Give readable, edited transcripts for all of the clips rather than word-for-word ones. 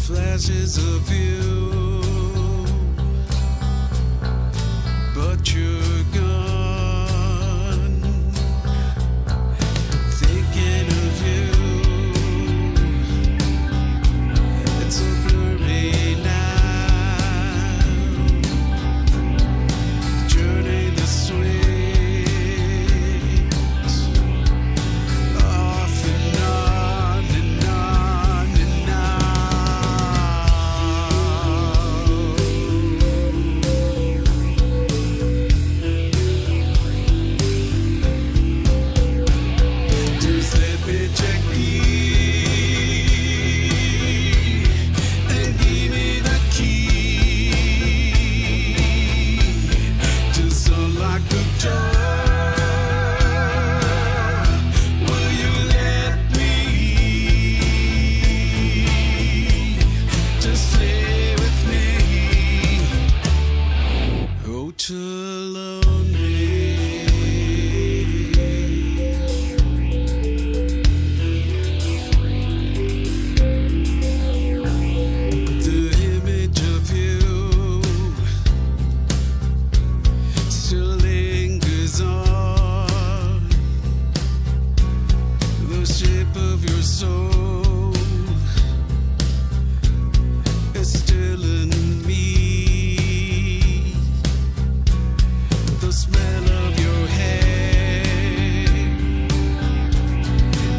flashes of you, but you're gone. Thinking of you, it's a blurry night. Journey the swings off and on and on and on. door. Will you let me just stay with me? Hotel lonely. The image of you still lingers on. The shape of your soul is still in me. The smell of your hair,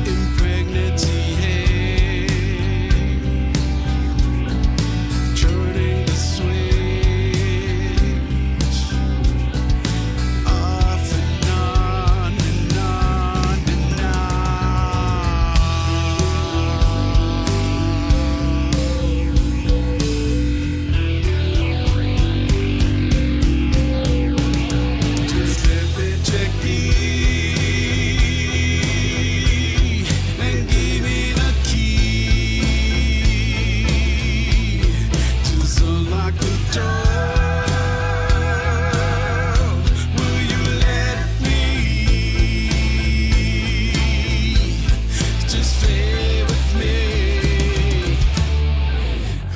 impregnity hair, turning the switch off and on and on and on. Just let me check and give me the key to unlock the door. Will you let me just stay with me?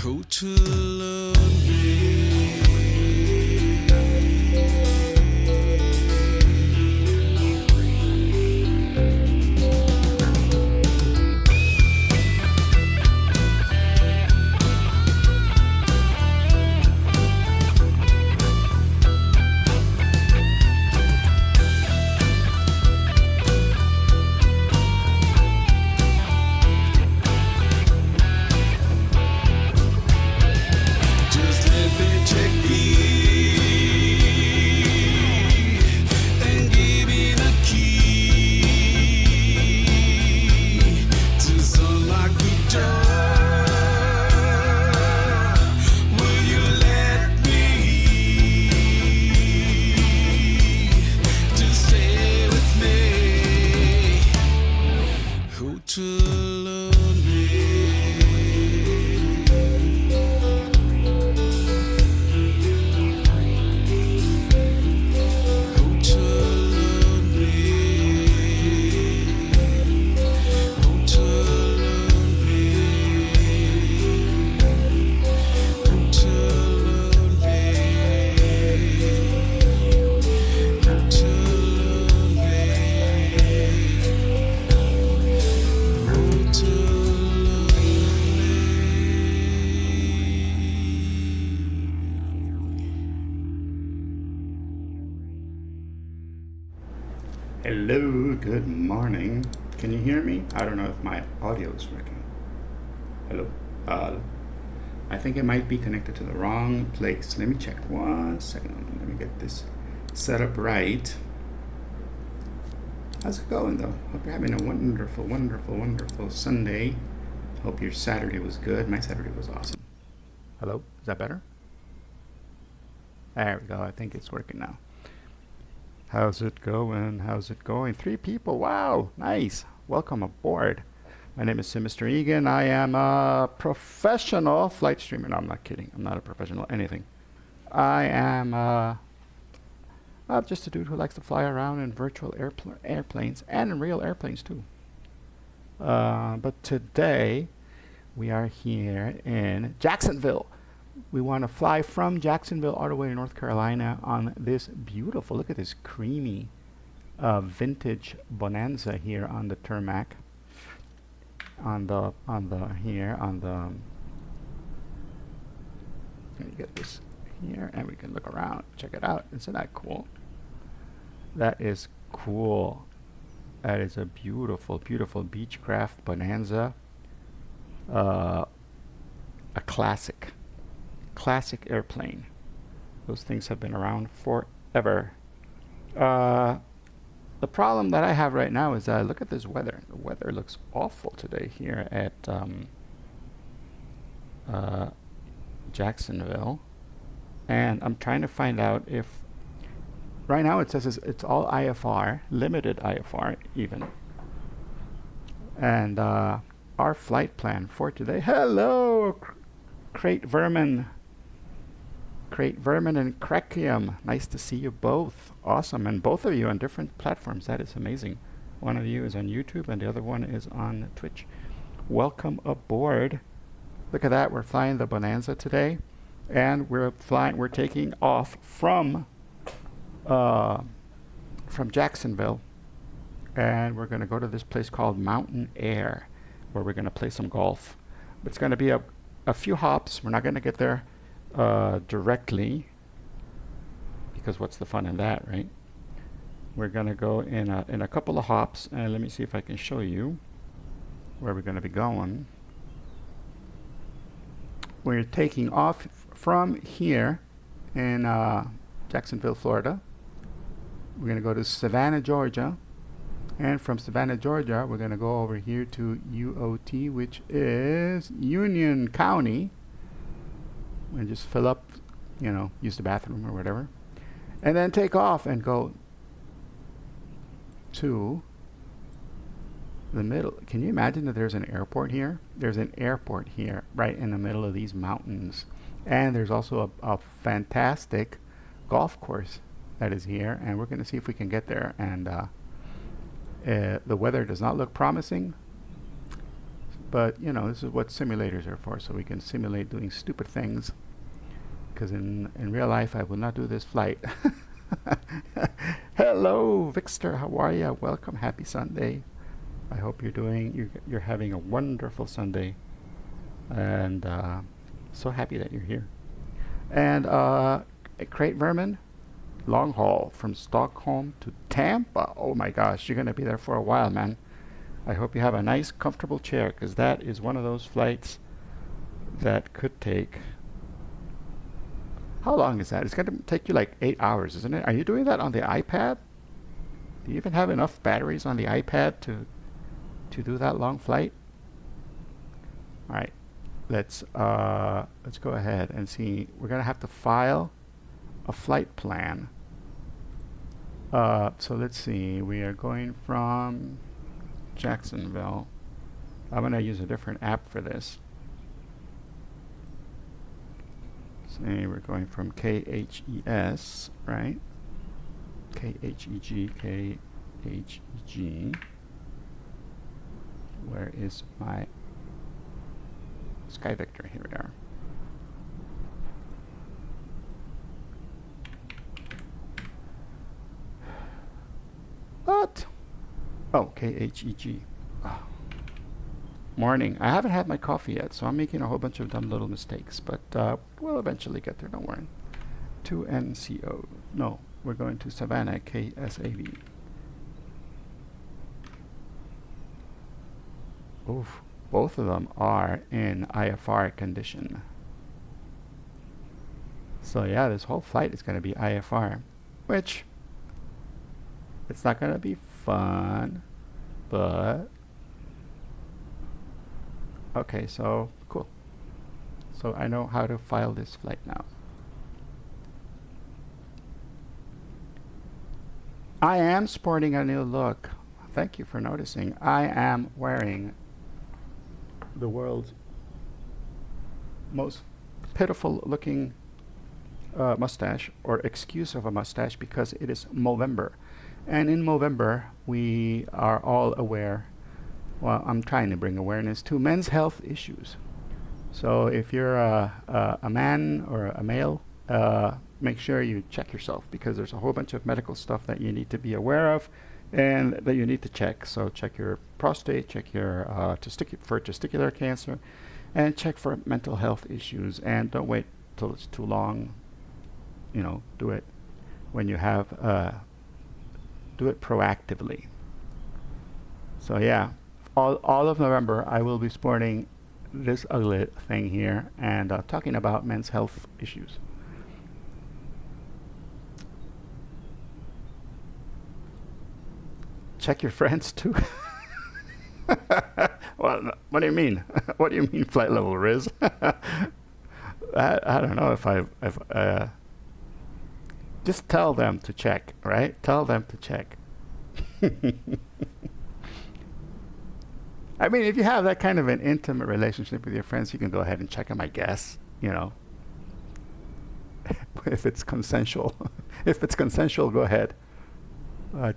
Hotel lonely. Just let me check and give me the key to unlock the door. Will you let me just stay with me? Hotel lonely. Hotel lonely. Hotel lonely. Hotel lonely. Hotel Hello, good morning. Can you hear me? I don't know if my audio is working. Hello? I think it might be connected to the wrong place. Let me check 1 second. Let me get this set up right. How's it going though? Hope you're having a wonderful, wonderful, wonderful Sunday. Hope your Saturday was good. My Saturday was awesome. Hello? Is that better? There we go. I think it's working now. How's it going? How's it going? 3 people. Wow. Nice. Welcome aboard. My name is Mr. Egan. I am a professional flight streamer. No, I'm not kidding. I'm not a professional anything. I am just a dude who likes to fly around in virtual airplanes and in real airplanes too. But today we are here in Jacksonville. We want to fly from Jacksonville all the way to North Carolina on this beautiful, look at this creamy vintage Bonanza here on the tarmac. Let me get this here and we can look around, check it out. Isn't that cool? That is cool. That is a beautiful, beautiful Beechcraft Bonanza. A classic airplane. Those things have been around forever. The problem that I have right now is look at this weather. The weather looks awful today here at Jacksonville, and I'm trying to find out if right now it says it's all IFR, limited IFR even. And our flight plan for today. Hello, Crate Vermin. Crate Vermin and Crackium. Nice to see you both. Awesome. And both of you on different platforms. That is amazing. One of you is on YouTube and the other one is on Twitch. Welcome aboard. Look at that. We're flying the Bonanza today. And we're taking off from Jacksonville. And we're going to go to this place called Mountain Air, where we're going to play some golf. It's going to be a few hops. We're not going to get there directly, because what's the fun in that, right? We're going to go in a couple of hops, and let me see if I can show you where we're going to be going. We're taking off from here in Jacksonville, Florida. We're going to go to Savannah, Georgia. And from Savannah, Georgia, we're going to go over here to UOT, which is Union County. And just fill up, use the bathroom or whatever. And then take off and go to the middle. Can you imagine that there's an airport here? There's an airport here, right in the middle of these mountains. And there's also a fantastic golf course that is here. And we're going to see if we can get there. And the weather does not look promising, but this is what simulators are for, so we can simulate doing stupid things, because in real life I will not do this flight. Hello Vixter, how are you? Welcome, happy Sunday. I hope you're having a wonderful Sunday, and so happy that you're here. And Crate Vermin, long haul from Stockholm to Tampa. Oh my gosh, you're going to be there for a while, man. I hope you have a nice, comfortable chair, because that is one of those flights that could take... How long is that? It's going to take you like 8 hours, isn't it? Are you doing that on the iPad? Do you even have enough batteries on the iPad to do that long flight? All right, let's go ahead and see. We're going to have to file a flight plan. So let's see, we are going from Jacksonville. I'm going to use a different app for this. Say we're going from KHES, right? KHEG, KHEG. Where is my Sky Vector? Here we are. What? Oh, KHEG. Oh. Morning. I haven't had my coffee yet, so I'm making a whole bunch of dumb little mistakes, but we'll eventually get there, don't worry. To NCO. No, we're going to Savannah, KSAV. Oof. Both of them are in IFR condition. So yeah, this whole flight is going to be IFR, which it's not going to be fun, but okay, so cool. So I know how to file this flight now. I am sporting a new look. Thank you for noticing. I am wearing the world's most pitiful looking mustache, or excuse of a mustache, because it is Movember. And in Movember, we are all aware, well, I'm trying to bring awareness to men's health issues. So if you're a man or a male, make sure you check yourself, because there's a whole bunch of medical stuff that you need to be aware of and that you need to check. So check your prostate, check your for testicular cancer, and check for mental health issues. And don't wait till it's too long. Do it when you have do it proactively. So yeah, all of November I will be sporting this ugly thing here and talking about men's health issues. Check your friends too. Well, what do you mean? What do you mean flight level, Riz? I don't know if Just tell them to check, right? Tell them to check. I mean, if you have that kind of an intimate relationship with your friends, you can go ahead and check them, I guess. You know, if it's consensual. If it's consensual, go ahead.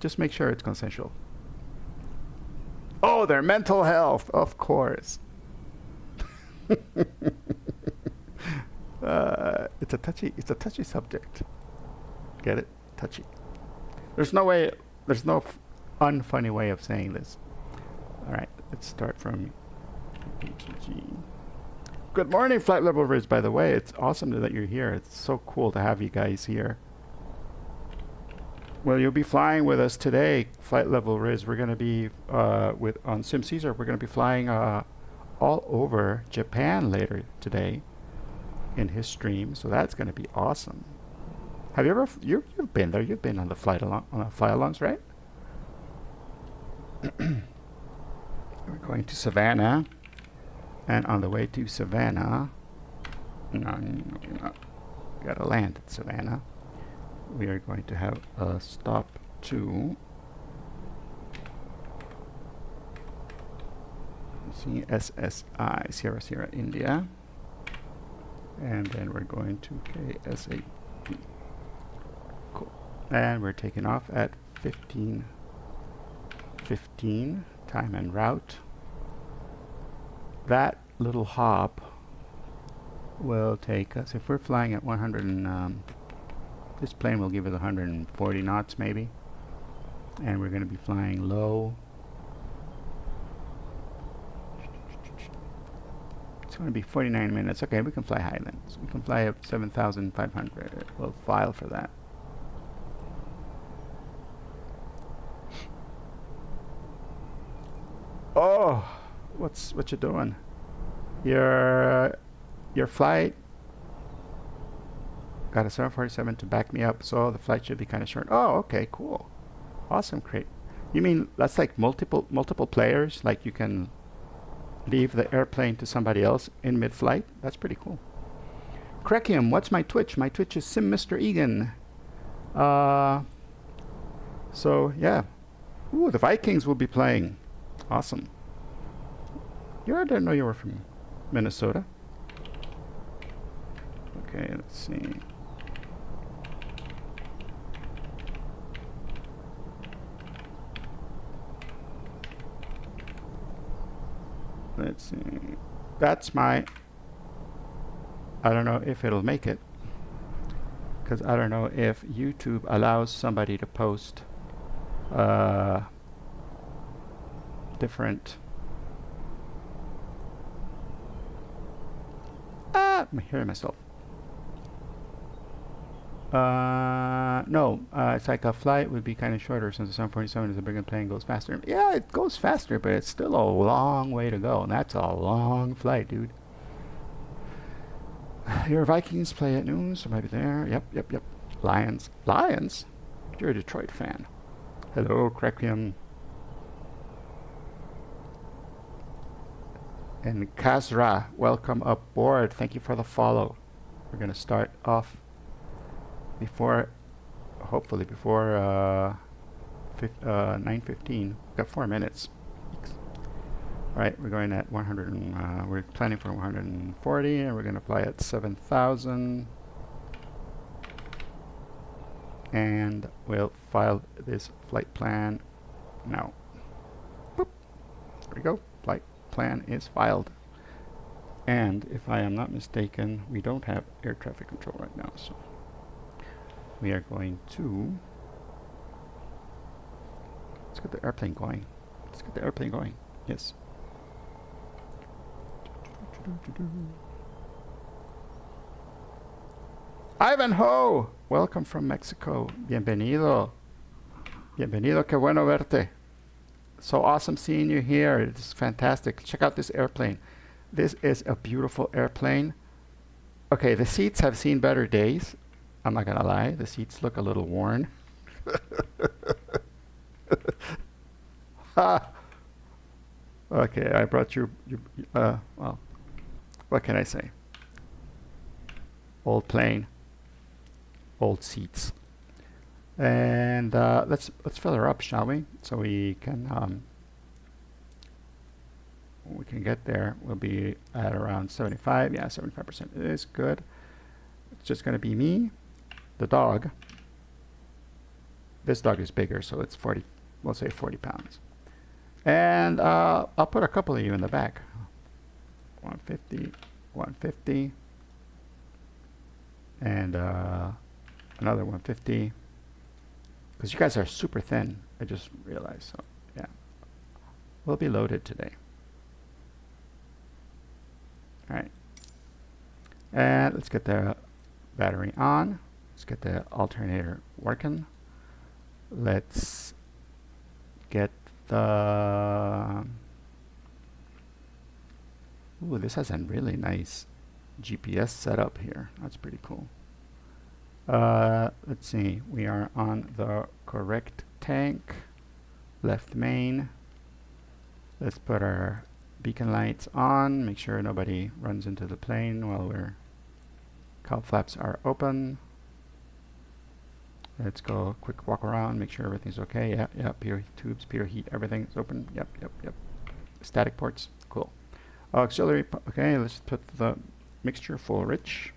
Just make sure it's consensual. Oh, their mental health, of course. It's a touchy subject. Get it? Touchy. There's no way. There's no unfunny way of saying this. All right, let's start from HG. Good morning, Flight Level Riz. By the way, it's awesome that you're here. It's so cool to have you guys here. Well, you'll be flying with us today, Flight Level Riz. We're going to be on Sim Caesar. We're going to be flying all over Japan later today in his stream. So that's going to be awesome. Have you ever you've been there? You've been on the fly-alongs, right? We're going to Savannah, and on the way to Savannah, no, we're not. We gotta land at Savannah. We are going to have a stop to SSI, Sierra Sierra India, and then we're going to KSAP. Cool. And we're taking off at 15:15 time and route. That little hop will take us, if we're flying at 100 and this plane will give us 140 knots maybe, and we're going to be flying low. It's going to be 49 minutes. Okay, we can fly high then. So we can fly up 7,500. We'll file for that. Oh, what you doing? Your flight got a 747 to back me up, so the flight should be kind of short. Oh, okay, cool, awesome, great. You mean that's like multiple players? Like you can leave the airplane to somebody else in mid-flight? That's pretty cool. Crekium, what's my Twitch? My Twitch is Sim Mr. Egan. So yeah. Ooh, the Vikings will be playing. Awesome. I didn't know you were from Minnesota. Okay, let's see. Let's see. That's my... I don't know if it'll make it, because I don't know if YouTube allows somebody to post different... I'm hearing myself. No, it's like a flight would be kind of shorter since the 747 is a bigger plane, goes faster. Yeah, it goes faster, but it's still a long way to go, and that's a long flight, dude. Your Vikings play at noon, so maybe there. Yep. Lions. Lions? You're a Detroit fan. Hello, Crekium. And Kazra, welcome aboard. Thank you for the follow. We're going to start off hopefully before 9:15. We've got 4 minutes. Right, we're going at 100 and we're planning for 140, and we're going to fly at 7,000. And we'll file this flight plan now. Boop. There we go. Flight plan is filed. And if I am not mistaken, we don't have air traffic control right now, so we are going to... Let's get the airplane going. Yes. Ivanhoe! Welcome from Mexico. Bienvenido. Bienvenido, que bueno verte. So awesome seeing you here. It's fantastic. Check out this airplane. This is a beautiful airplane. Okay, the seats have seen better days. I'm not gonna lie, the seats look a little worn. Okay, I brought you, well, what can I say? Old plane, old seats. And let's fill her up, shall we? So we can get there. We'll be at around 75. Yeah, 75% is good. It's just going to be me, the dog. This dog is bigger, so it's 40. We'll say 40 pounds. And I'll put a couple of you in the back. 150, 150, and another 150. Because you guys are super thin, I just realized. So yeah, we'll be loaded today. All right, and let's get the battery on. Let's get the alternator working. Let's get the... Ooh, this has a really nice GPS setup here. That's pretty cool. Let's see. We are on the correct tank. Left main. Let's put our beacon lights on. Make sure nobody runs into the plane while our cowl flaps are open. Let's go a quick walk around, make sure everything's okay. Yeah, pure tubes, pure heat, everything's open. Yep. Static ports, cool. Auxiliary, okay, let's put the mixture full rich.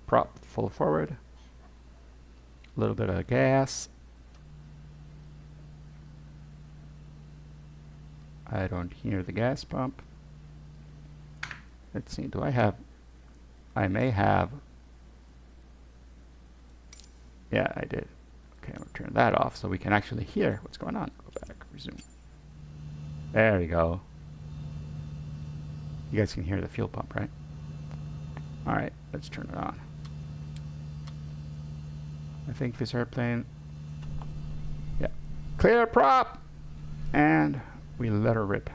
Prop full forward. A little bit of gas. I don't hear the gas pump. Let's see, do I have... I may have... Yeah, I did. Okay, I'm going to turn that off so we can actually hear what's going on. Go back, resume. There we go. You guys can hear the fuel pump, right? Alright, let's turn it on. I think this airplane... Yeah. Clear prop! And we let her rip.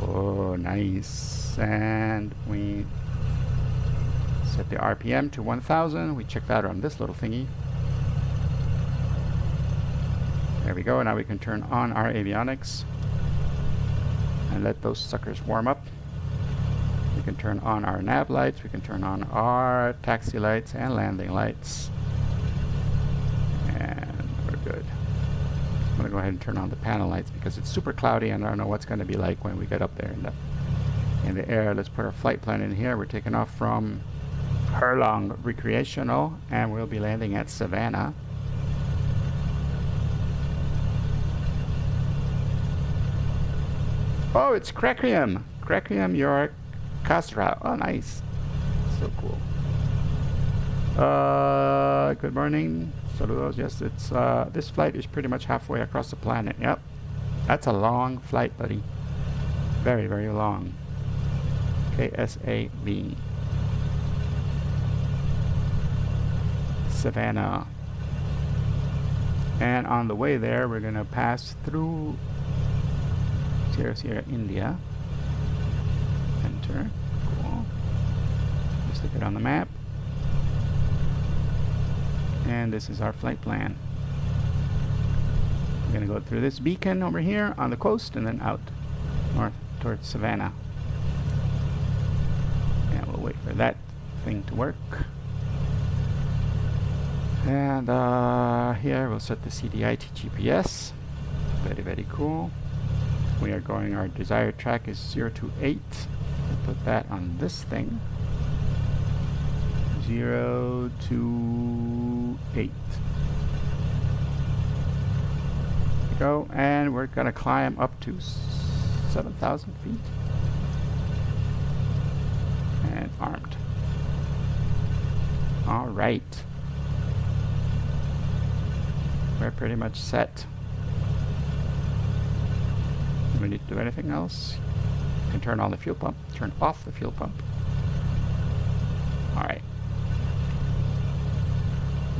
Oh, nice. And we set the RPM to 1000. We check that on this little thingy. There we go. Now we can turn on our avionics and let those suckers warm up. We can turn on our nav lights. We can turn on our taxi lights and landing lights. And we're good. I'm going to go ahead and turn on the panel lights because it's super cloudy and I don't know what's going to be like when we get up there in the air. Let's put our flight plan in here. We're taking off from Herlong Recreational and we'll be landing at Savannah. Oh, it's Cracrium. Cracrium York Castra. Oh, nice. So cool. Good morning. Saludos. Yes, it's this flight is pretty much halfway across the planet. Yep. That's a long flight, buddy. Very, very long. KSAV. Savannah. And on the way there, we're going to pass through Sierra India. Enter. Cool. Just look it on the map. And this is our flight plan. We're going to go through this beacon over here on the coast and then out north towards Savannah. And we'll wait for that thing to work. And here we'll set the CDIT GPS. Very, very cool. We are going, our desired track is 0 to 8. We'll put that on this thing. 0 to 8. There we go, and we're gonna climb up to 7,000 feet. And armed. All right. We're pretty much set. Do we need to do anything else? You can turn on the fuel pump, turn off the fuel pump. All right.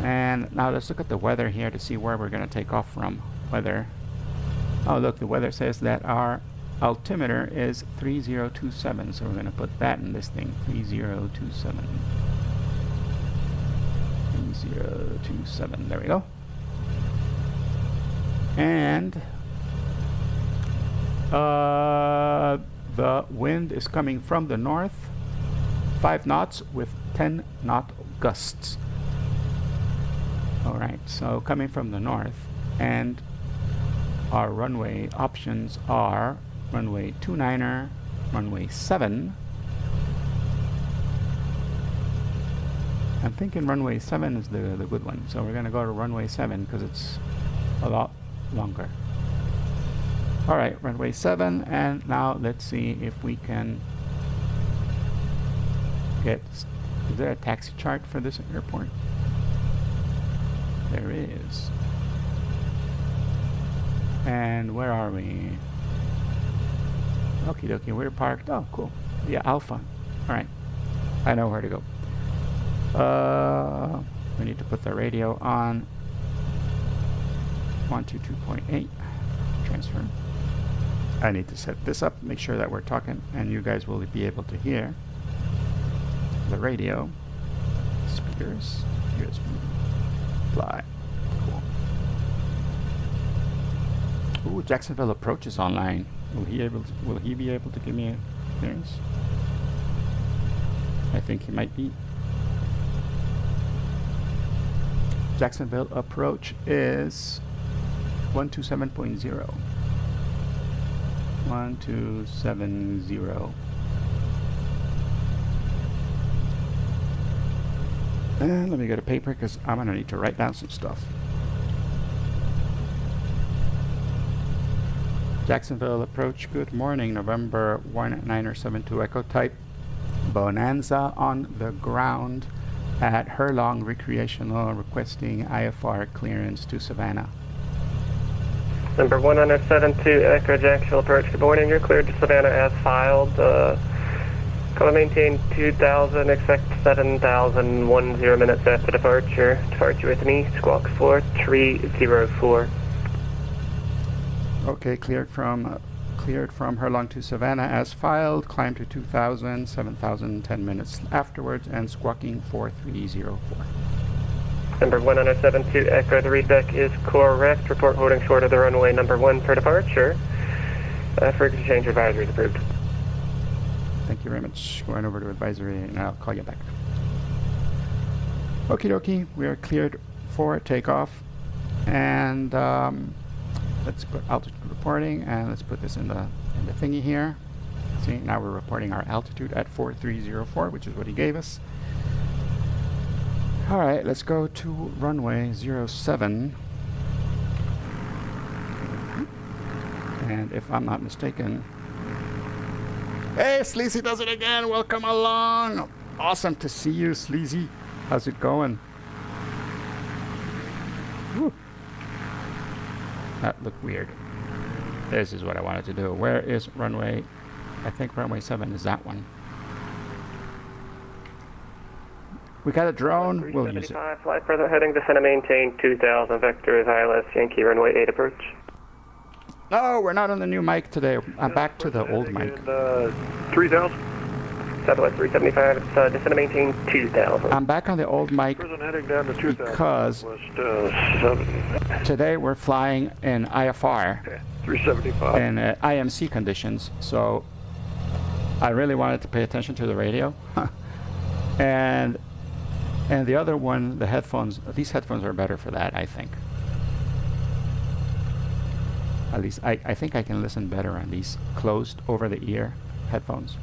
And now let's look at the weather here to see where we're going to take off from. Weather. Oh, look, the weather says that our altimeter is 3027, so we're going to put that in this thing. 3027. 3027. There we go. And the wind is coming from the north, 5 knots with 10 knot gusts. Alright, so coming from the north, and our runway options are runway 29er, runway 7. I'm thinking runway 7 is the good one, so we're going to go to runway 7 because it's a lot longer. Alright, runway 7, and now let's see if we can get... Is there a taxi chart for this airport? There is. And where are we? Okie dokie, we're parked. Oh, cool. Yeah, Alpha. Alright. I know where to go. We need to put the radio on 122.8. Transfer. I need to set this up, make sure that we're talking, and you guys will be able to hear the radio. Speakers. USB. Fly. Cool. Ooh, Jacksonville Approach is online. Will he be able to give me a clearance? I think he might be. Jacksonville Approach is 127.0. 1270. And let me get a paper because I'm going to need to write down some stuff. Jacksonville Approach, good morning, November 1972 Echo Type. Bonanza on the ground at Herlong Recreational requesting IFR clearance to Savannah. Number 172 Echo Jacksonville Approach, good morning, you're cleared to Savannah as filed. Call maintain 2000, expect 7,010 minutes after departure. Departure with me, squawk 4304. Okay, cleared from Herlong to Savannah as filed. Climb to 2000, 7,010 minutes afterwards, and squawking 4304. Number 172 Echo, the readback is correct. Report holding short of the runway number 1 for departure. Frequency change advisory is approved. Thank you very much. Going over to advisory, and I'll call you back. Okie dokie, we are cleared for takeoff, and let's put altitude reporting, and let's put this in the thingy here. See, now we're reporting our altitude at 4304, which is what he gave us. All right, let's go to runway 07. And if I'm not mistaken, hey, Sleazy does it again. Welcome along. Awesome to see you, Sleazy. How's it going? Woo. That looked weird. This is what I wanted to do. Where is runway? I think runway 7 is that one. We got a drone. We'll use it. Flight further heading to center maintain 2000 vector is ILS Yankee runway 8 approach. No, we're not on the new mic today. I'm back to the old mic. 3000. Southwest 375, it's descend maintain 2000. I'm back on the old mic Present heading down to 2000. because West 7. today we're flying in IFR. Okay. 375. In IMC conditions, so I really wanted to pay attention to the radio. and the other one, the headphones, these headphones are better for that, I think. At least I think I can listen better on these closed over the ear headphones.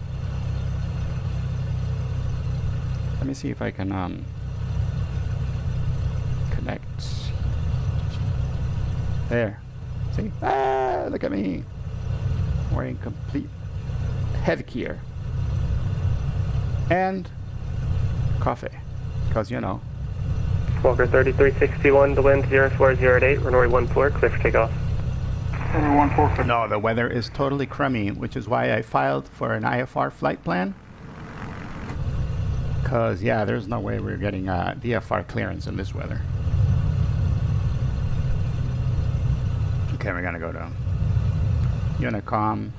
Let me see if I can connect. There. See? Ah, look at me. Wearing complete headgear. And coffee. Because, you know. Walker 3361, the wind 0408, runway 14, clear for takeoff. Runway 14. No, the weather is totally crummy, which is why I filed for an IFR flight plan. Because, yeah, there's no way we're getting DFR clearance in this weather. Okay, we're going to go to Unicom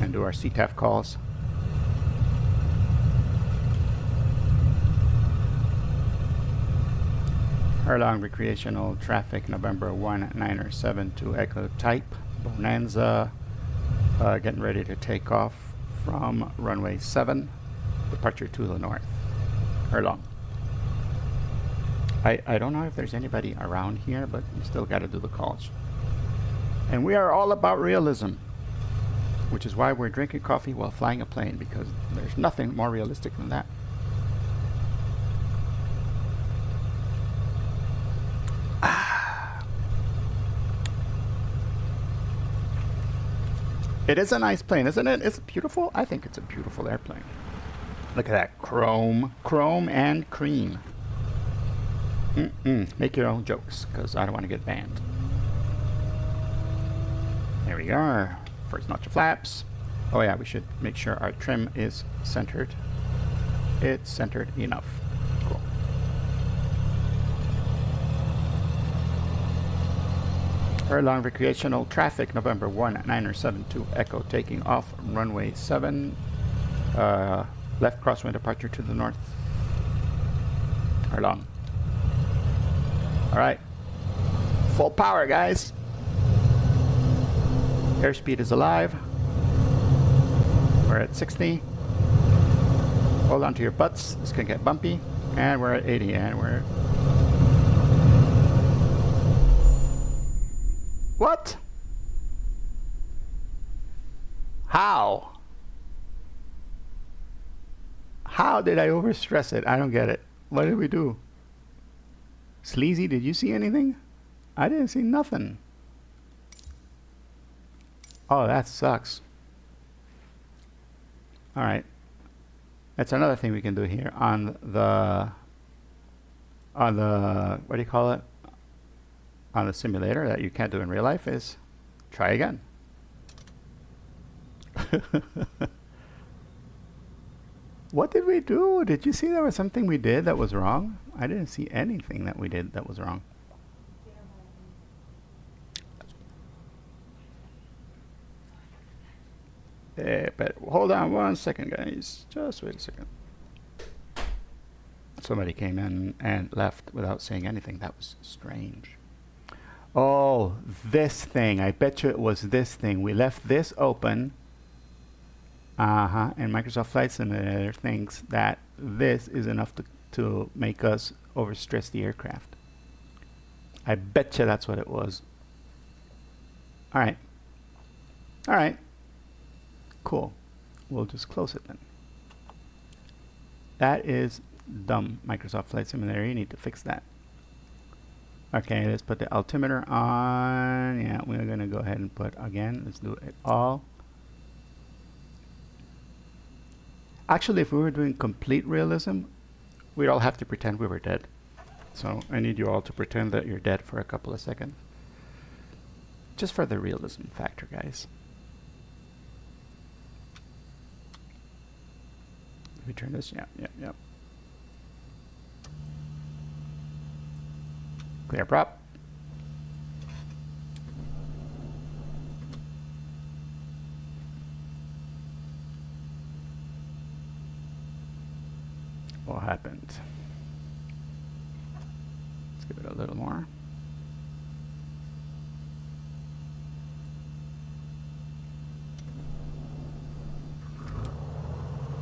and do our CTAF calls. Herlong Recreational Traffic, November 1972 Echo Type, Bonanza, getting ready to take off from runway 7. departure to the north. Erlong. I don't know if there's anybody around here, but you still got to do the calls. And we are all about realism, which is why we're drinking coffee while flying a plane, because there's nothing more realistic than that. It is a nice plane, isn't it? It's beautiful. I think it's a beautiful airplane. Look at that chrome and cream. Make your own jokes, because I don't want to get banned. There we are. First notch of flaps. Oh yeah, we should make sure our trim is centered. It's centered enough. Cool. Erlong recreational traffic, November 1, 972 Echo, taking off runway 7. Left crosswind departure to the north. Erlong. Alright. Full power, guys. Airspeed is alive. We're at 60. Hold on to your butts. This can get bumpy. And we're at 80. And we're... What? How? How did I overstress it? I don't get it. What did we do? Sleazy, did you see anything? I didn't see nothing. Oh, that sucks. Alright. That's another thing we can do here on the what do you call it? On the simulator that you can't do in real life is try again. What did we do? Did you see there was something we did that was wrong? I didn't see anything that we did that was wrong. But hold on one second, guys. Just wait a second. Somebody came in and left without saying anything. That was strange. Oh, this thing. I bet you it was this thing. We left this open. And Microsoft Flight Simulator thinks that this is enough to make us overstress the aircraft. I bet you that's what it was. Alright. Alright. Cool. We'll just close it then. That is dumb, Microsoft Flight Simulator. You need to fix that. Okay, let's put the altimeter on. Yeah, we're going to go ahead and put, again, let's do it all. Actually, if we were doing complete realism, we'd all have to pretend we were dead. So I need you all to pretend that you're dead for a couple of seconds. Just for the realism factor, guys. If we turn this, yeah. Clear prop. What happened? Let's give it a little more.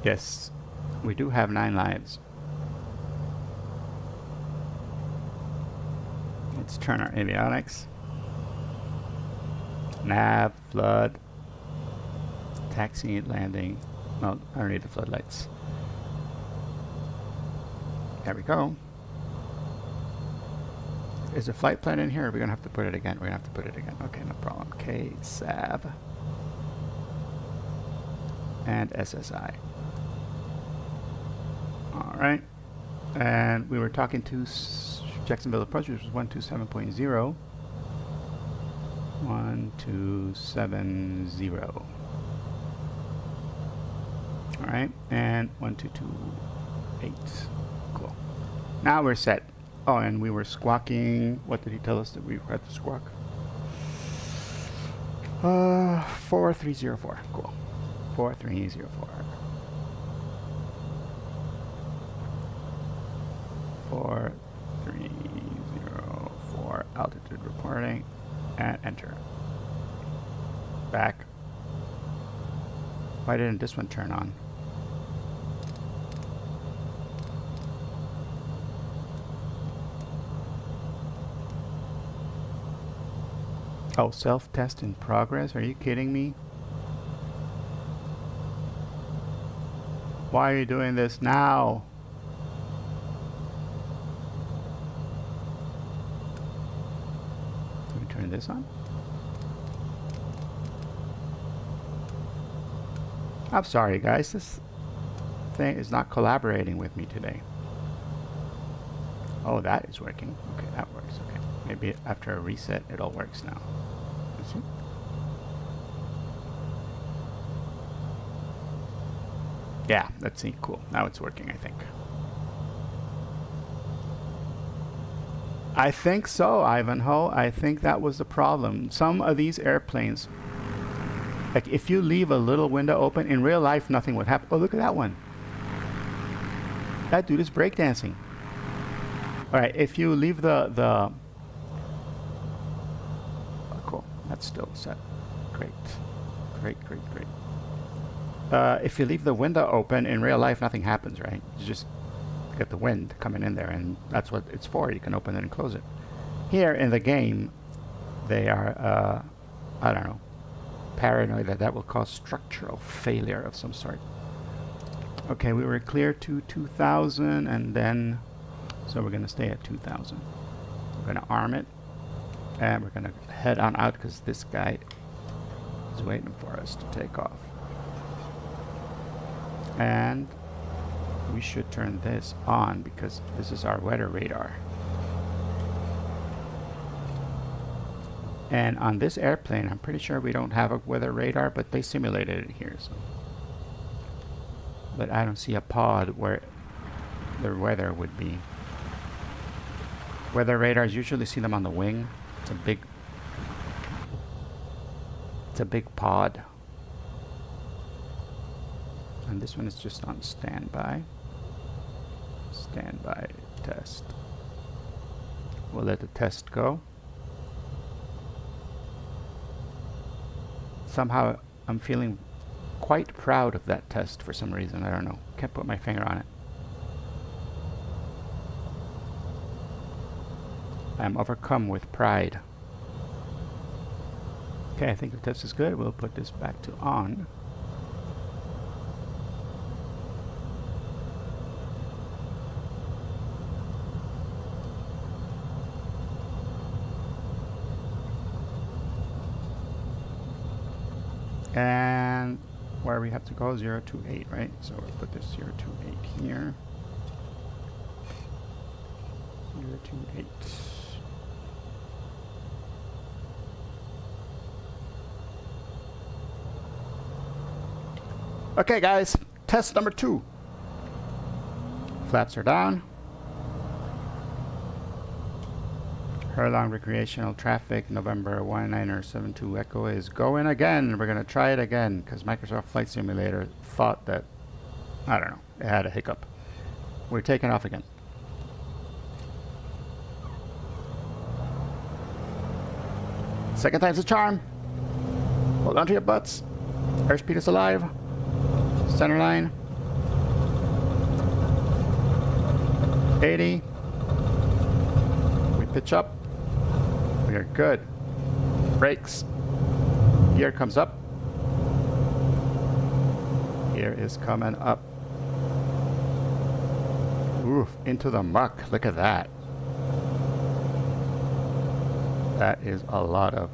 Yes, we do have 9 lives. Let's turn our avionics. Nav, flood, taxi, landing. No, I don't need the floodlights. There we go. Is the flight plan in here? Or are we gonna have to put it again? We're gonna have to put it again. Okay, no problem. KSAB and SSI. All right, and we were talking to Jacksonville approach, which was 127.0. 1270. All right, and 1228. Cool. Now we're set. Oh, and we were squawking. What did he tell us that we had to squawk? 4304. Cool. 4304. 4304. Altitude reporting. And enter. Back. Why didn't this one turn on? Oh, self-test in progress? Are you kidding me? Why are you doing this now? Let me turn this on. I'm sorry, guys. This thing is not collaborating with me today. Oh, that is working. Okay, that works. Okay. Maybe after a reset, it all works now. Let's see. Yeah, let's see. Cool. Now it's working, I think. I think so, Ivanhoe. I think that was the problem. Some of these airplanes, like if you leave a little window open, in real life, nothing would happen. Oh, look at that one. That dude is breakdancing. All right, if you leave the oh, cool, that's still set. Great, great, great, great. If you leave the window open, in real life, nothing happens, right? You just get the wind coming in there, and that's what it's for. You can open it and close it. Here in the game, they are, I don't know, paranoid that that will cause structural failure of some sort. Okay, we were clear to 2,000, and then, so we're going to stay at 2,000. We're going to arm it, and we're going to head on out because this guy is waiting for us to take off. And we should turn this on because this is our weather radar. And on this airplane, I'm pretty sure we don't have a weather radar, but they simulated it here. So. But I don't see a pod where the weather would be. Weather radars, usually see them on the wing. It's a big pod. And this one is just on standby. Standby test. We'll let the test go. Somehow I'm feeling quite proud of that test for some reason. I don't know. Can't put my finger on it. I'm overcome with pride. Okay, I think the test is good. We'll put this back to on. And where we have to go, 028, right? So we'll put this 028 here. 028. Okay, guys, test number 2. Flaps are down. Herlong Recreational Traffic, November 1972 Echo is going again. We're going to try it again because Microsoft Flight Simulator thought that, I don't know, it had a hiccup. We're taking off again. Second time's a charm. Hold on to your butts. Airspeed is alive. Center line. 80. We pitch up. We are good. Brakes. Gear comes up. Gear is coming up. Oof, into the muck. Look at that. That is a lot of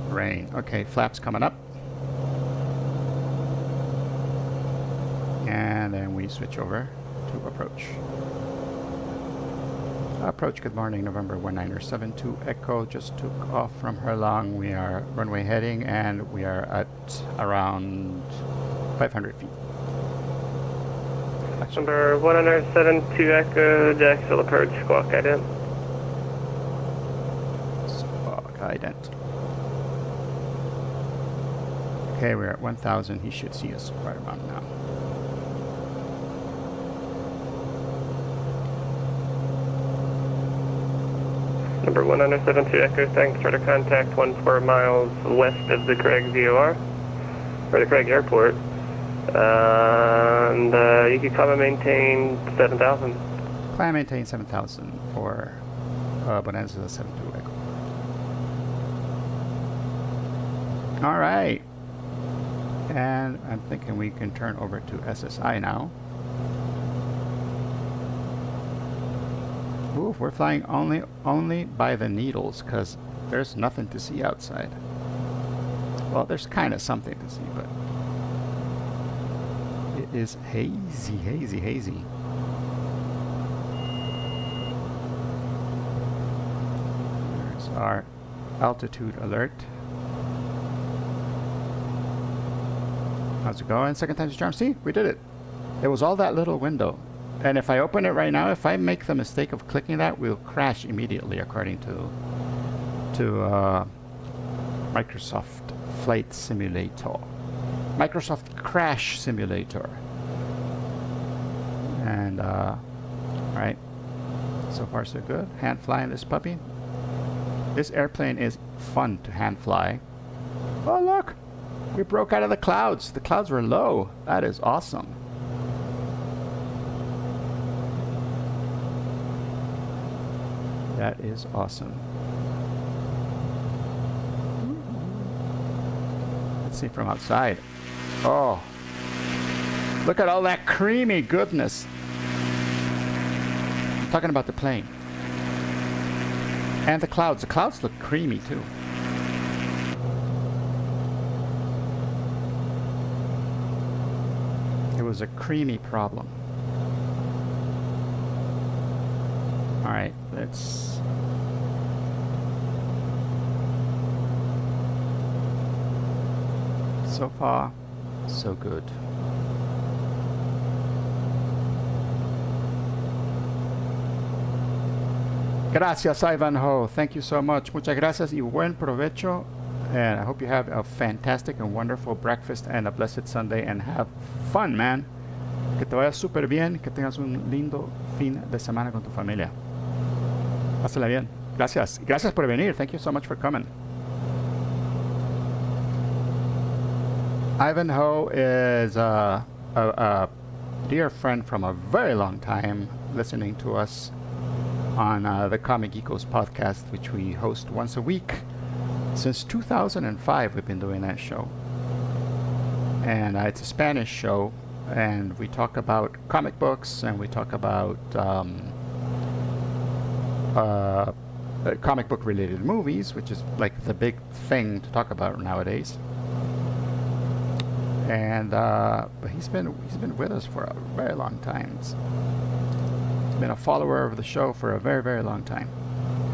rain. Okay, flaps coming up. And then we switch over to approach. Approach, good morning, November 1972 Echo just took off from Herlong. We are runway heading and we are at around 500 feet. Number 1972 Echo, Jacksonville approach, squawk ident. Squawk ident. Okay, we're at 1,000. He should see us right about now. Number 1972 Echo, thanks for the contact 14 miles west of the Craig VOR, or the Craig Airport. And you can climb and maintain 7,000. Climb and maintain 7,000 for Bonanza 72 Echo. All right. And I'm thinking we can turn over to SSI now. Ooh, we're flying only by the needles because there's nothing to see outside. Well, there's kind of something to see, but it is hazy, hazy, hazy. There's our altitude alert. How's it going? Second time's a charm. See, we did it. It was all that little window. And if I open it right now, if I make the mistake of clicking that, we'll crash immediately according to Microsoft Flight Simulator. Microsoft Crash Simulator. And, alright. So far so good. Hand flying this puppy. This airplane is fun to hand fly. Oh look! We broke out of the clouds. The clouds were low. That is awesome. That is awesome. Let's see from outside. Oh, look at all that creamy goodness. I'm talking about the plane. And the clouds. The clouds look creamy too. It was a creamy problem. All right, let's... So far, so good. Gracias, Ivanhoe. Thank you so much. Muchas gracias y buen provecho. And I hope you have a fantastic and wonderful breakfast and a blessed Sunday and have fun, man. Que te vaya súper bien, que tengas un lindo fin de semana con tu familia. Pásala bien. Gracias. Gracias por venir. Thank you so much for coming. Ivanhoe is a dear friend from a very long time, listening to us on the Comic Geekos podcast, which we host once a week. Since 2005, we've been doing that show. And it's a Spanish show, and we talk about comic books, and we talk about comic book related movies, which is like the big thing to talk about nowadays. And but he's been with us for a very long time. He's been a follower of the show for a very, very long time,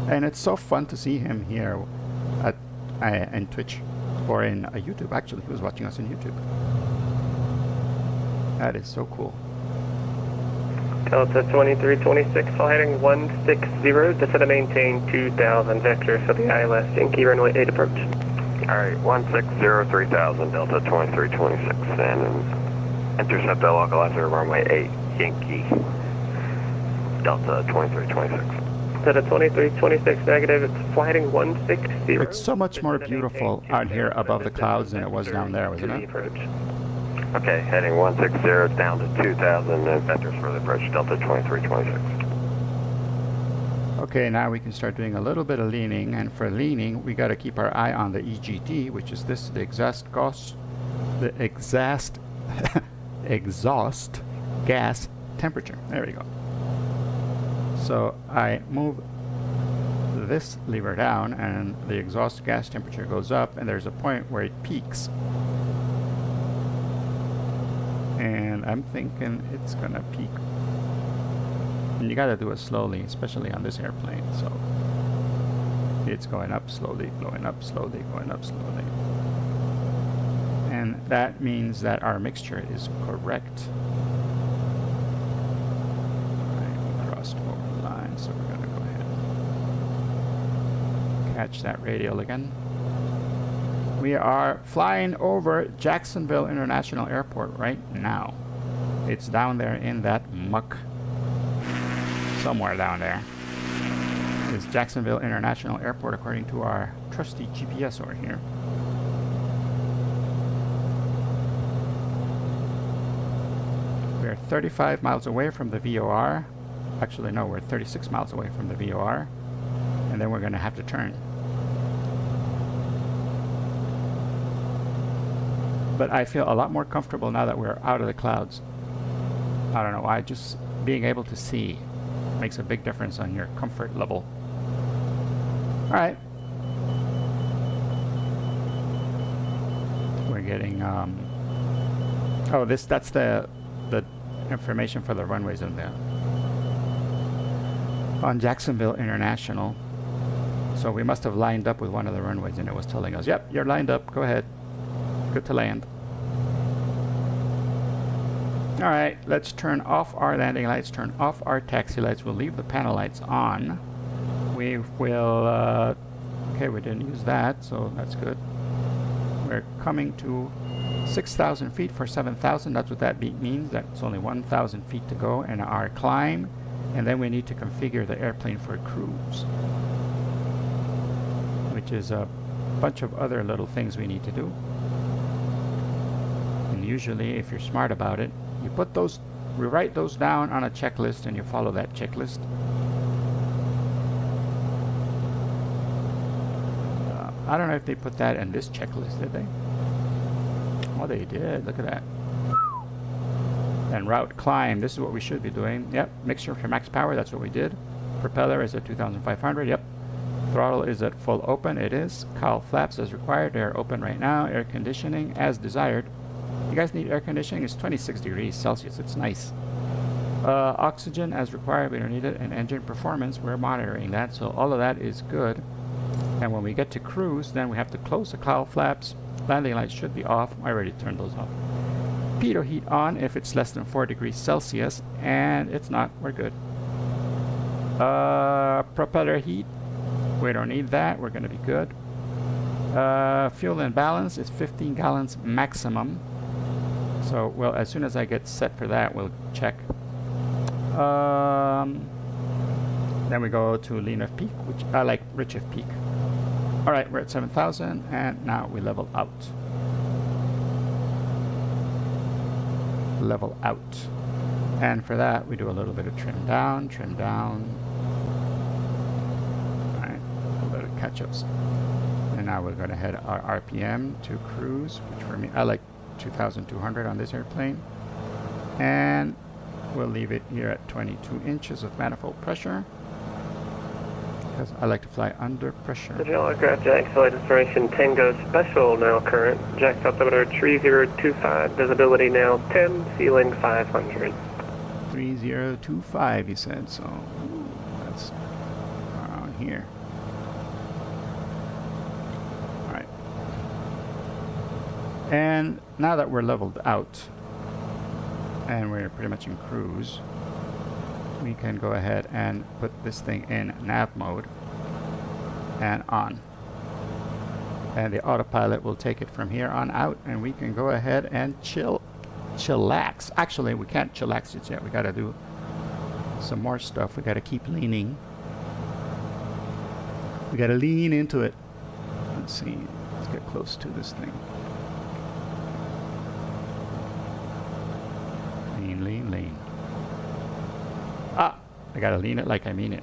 and it's so fun to see him here at in Twitch or in YouTube. Actually, he was watching us on YouTube. That is so cool. Delta 2326, flight heading 160, descend to maintain 2000 vector for the ILS Yankee runway 8 approach. Alright, 160, 3000, Delta 2326, and intercept the localizer runway 8, Yankee, Delta 2326. Delta 2326 negative, it's flight heading 160. It's so much more beautiful out here above the clouds than it was down there, wasn't it? Okay, heading 160 down to 2000 and vectors for the approach, Delta 2326. Okay, now we can start doing a little bit of leaning, and for leaning, we got to keep our eye on the EGT, which is this, the exhaust gas temperature. There we go. So I move this lever down, and the exhaust gas temperature goes up, and there's a point where it peaks. And I'm thinking it's gonna peak. And you gotta do it slowly, especially on this airplane. So it's going up slowly, going up slowly, going up slowly. And that means that our mixture is correct. Alright, we crossed over the line, so we're gonna go ahead and catch that radial again. We are flying over Jacksonville International Airport right now. It's down there in that muck. Somewhere down there is Jacksonville International Airport, according to our trusty GPS over here. We're 35 miles away from the VOR. Actually, no, we're 36 miles away from the VOR. And then we're going to have to turn. But I feel a lot more comfortable now that we're out of the clouds. I don't know why, just being able to see makes a big difference on your comfort level. All right. We're getting, oh, that's the information for the runways in there. On Jacksonville International. So we must have lined up with one of the runways and it was telling us, yep, you're lined up, go ahead. Good to land. All right, let's turn off our landing lights, turn off our taxi lights. We'll leave the panel lights on. We will, okay, we didn't use that, so that's good. We're coming to 6,000 feet for 7,000. That's what that beat means. That's only 1,000 feet to go and our climb. And then we need to configure the airplane for cruise, which is a bunch of other little things we need to do. And usually, if you're smart about it, you put those, we write those down on a checklist and you follow that checklist. I don't know if they put that in this checklist, did they? Oh, they did. Look at that. And route climb, this is what we should be doing. Yep, mixture for max power, that's what we did. Propeller is at 2,500, yep. Throttle is at full open, it is. Cowl flaps as required, they are open right now. Air conditioning as desired. You guys need air conditioning, it's 26 degrees Celsius, it's nice. Oxygen as required, we don't need it. And engine performance, we're monitoring that, so all of that is good. And when we get to cruise, then we have to close the cowl flaps. Landing lights should be off, I already turned those off. Pitot heat on if it's less than 4 degrees Celsius, and it's not, we're good. Propeller heat, we don't need that, we're going to be good. Fuel and balance is 15 gallons maximum. So, well, as soon as I get set for that, we'll check. Then we go to lean of peak, which I like rich of peak. All right, we're at 7,000, and now we level out. Level out. And for that, we do a little bit of trim down, trim down. All right, a little bit of catch-ups. And now we're going to head our RPM to cruise, which for me, I like 2,200 on this airplane. And we'll leave it here at 22 inches of manifold pressure, because I like to fly under pressure. Digital aircraft Jack flight destination Tango Special now current. Jack altimeter 3025, visibility now 10, ceiling 500. 3025, you said, so ooh, that's around here. All right. And now that we're leveled out and we're pretty much in cruise, we can go ahead and put this thing in nav mode and on. And the autopilot will take it from here on out, and we can go ahead and chillax. Actually, we can't chillax it yet. We got to do some more stuff. We got to keep leaning. We got to lean into it. Let's see. Let's get close to this thing. Lean, lean, lean. Ah, I gotta lean it like I mean it.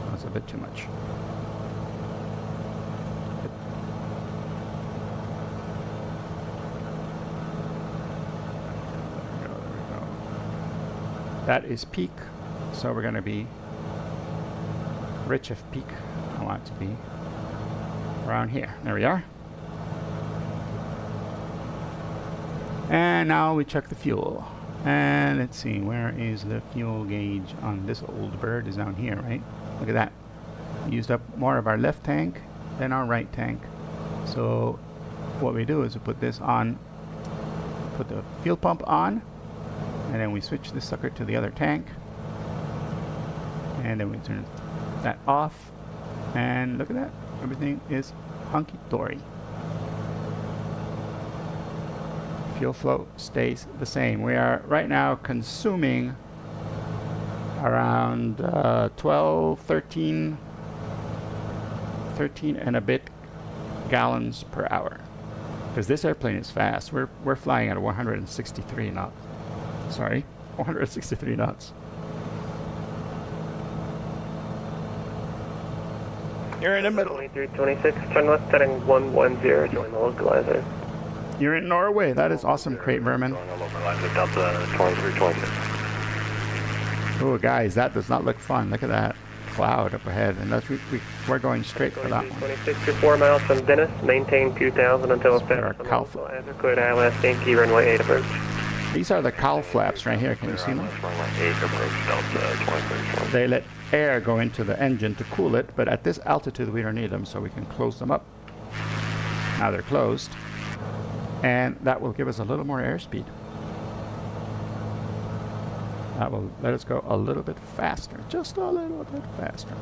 That's a bit too much. There we go. That is peak, so we're gonna be rich of peak. I want it to be around here. There we are. And now we check the fuel. And let's see, where is the fuel gauge on this old bird? Is down here, right? Look at that. We used up more of our left tank than our right tank. So what we do is we put this on, put the fuel pump on, and then we switch this sucker to the other tank. And then we turn that off. And look at that. Everything is hunky-dory. Fuel flow stays the same. We are right now consuming around 13 and a bit gallons per hour. Because this airplane is fast. We're flying at 163 knots. Sorry, 163 knots. You're in the middle. 2326, turn left heading 110, join the localizer. You're in Norway. That is awesome, Crate Vermin. Going on localizer Delta 2326. Oh, guys, that does not look fun. Look at that cloud up ahead. And that's we're going straight for that one. 2326, you're 4 miles from Dennis, maintain 2000 until There are effective. cow Localizer, clear to ILS Yankee, runway 8 approach. These are the cowl flaps right here. Can you see them? Runway 8 approach Delta 2326. They let air go into the engine to cool it, but at this altitude we don't need them, so we can close them up. Now they're closed, and that will give us a little more airspeed. That will let us go a little bit faster, just a little bit faster.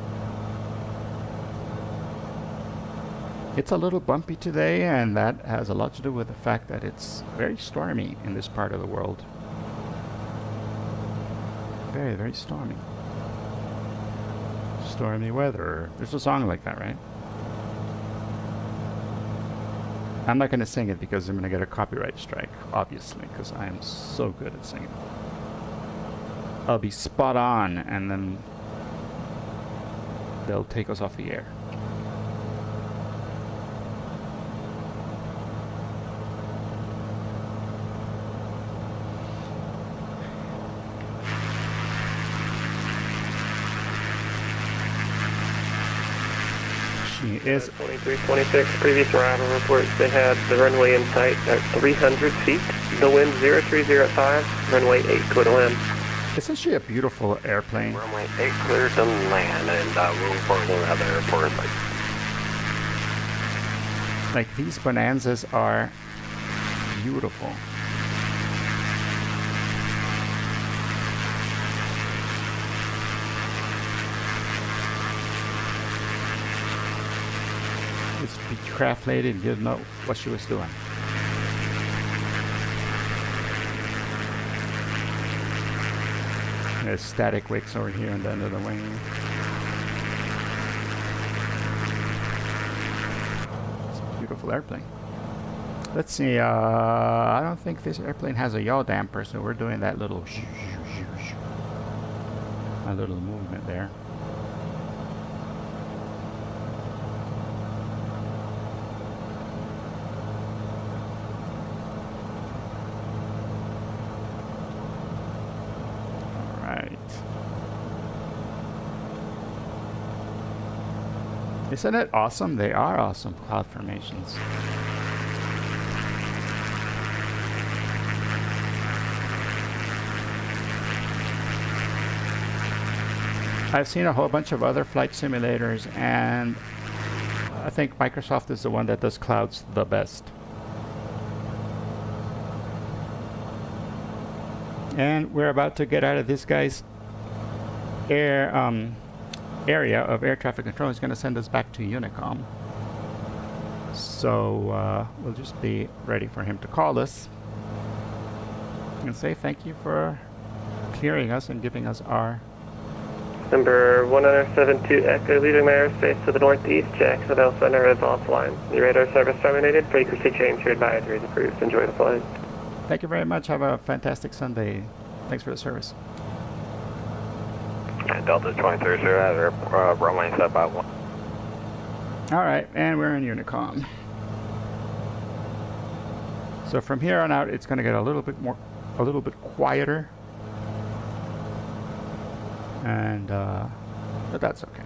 It's a little bumpy today, and that has a lot to do with the fact that it's very stormy in this part of the world. Very, very stormy. Stormy weather. There's a song like that, right? I'm not going to sing it because I'm going to get a copyright strike, obviously, because I am so good at singing. I'll be spot on, and then they'll take us off the air. She is 2326, previous arrival reports they had the runway in sight at 300 feet, the wind 0305, runway 8 clear to land. Isn't she a beautiful airplane? Runway 8 clear to land, and we'll report another airport site. Like, these Bonanzas are beautiful. This Beechcraft lady didn't know what she was doing. There's static wicks over here on the end of the wing. It's a beautiful airplane. Let's see, I don't think this airplane has a yaw damper, so we're doing that little a little movement there. Isn't it awesome? They are awesome cloud formations. I've seen a whole bunch of other flight simulators, and I think Microsoft is the one that does clouds the best. And we're about to get out of this guy's area of air traffic control. Is going to send us back to Unicom. So we'll just be ready for him to call us and say thank you for clearing us and giving us our... Number 1072 Echo, leaving my airspace to the northeast, Jacksonville Center is offline. Your radar service terminated, frequency change, your advisory is approved. Enjoy the flight. Thank you very much. Have a fantastic Sunday. Thanks for the service. And Delta 2330, runway set by 1. Alright, and we're in Unicom. So from here on out, it's going to get a little bit quieter. And, but that's okay.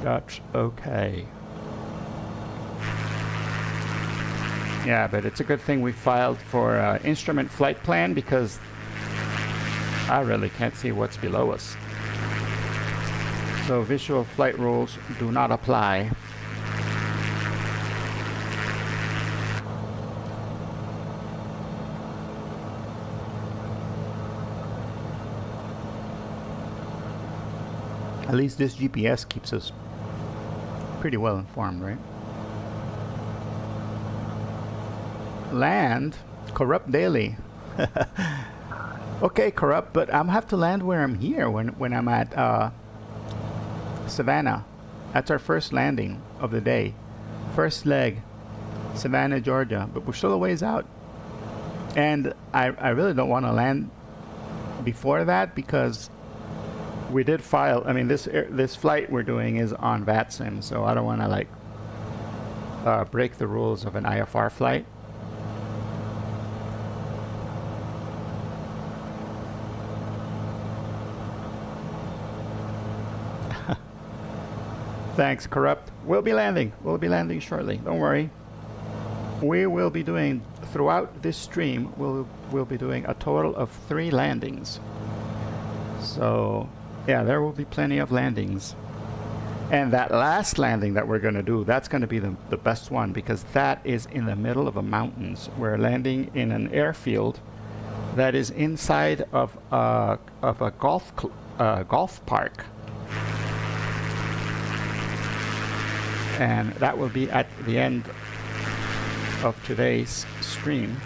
That's okay. Yeah, but it's a good thing we filed for instrument flight plan, because I really can't see what's below us. So visual flight rules do not apply. At least this GPS keeps us pretty well informed, right? Land, Corrupt Daily. Okay, Corrupt, but I'm have to land where I'm here when I'm at Savannah. That's our first landing of the day. First leg, Savannah, Georgia. But we're still a ways out. And I really don't want to land before that, because we did file. I mean, this flight we're doing is on VATSIM, so I don't want to like break the rules of an IFR flight. Thanks, Corrupt. We'll be landing. We'll be landing shortly. Don't worry. We will be doing, throughout this stream, we'll be doing a total of 3 landings. So, yeah, there will be plenty of landings. And that last landing that we're going to do, that's going to be the best one, because that is in the middle of the mountains. We're landing in an airfield that is inside of a golf park. And that will be at the end of today's stream.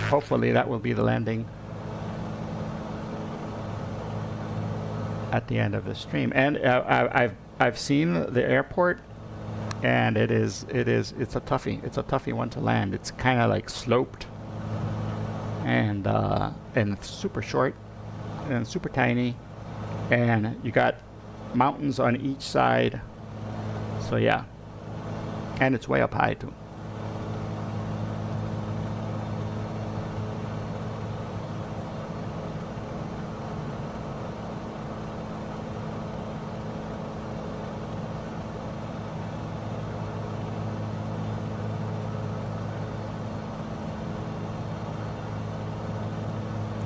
Hopefully that will be the landing at the end of the stream. And I've seen the airport, and it's a toughie. It's a toughie one to land. It's kind of like sloped, and it's super short and super tiny, and you got mountains on each side. So yeah. And it's way up high too.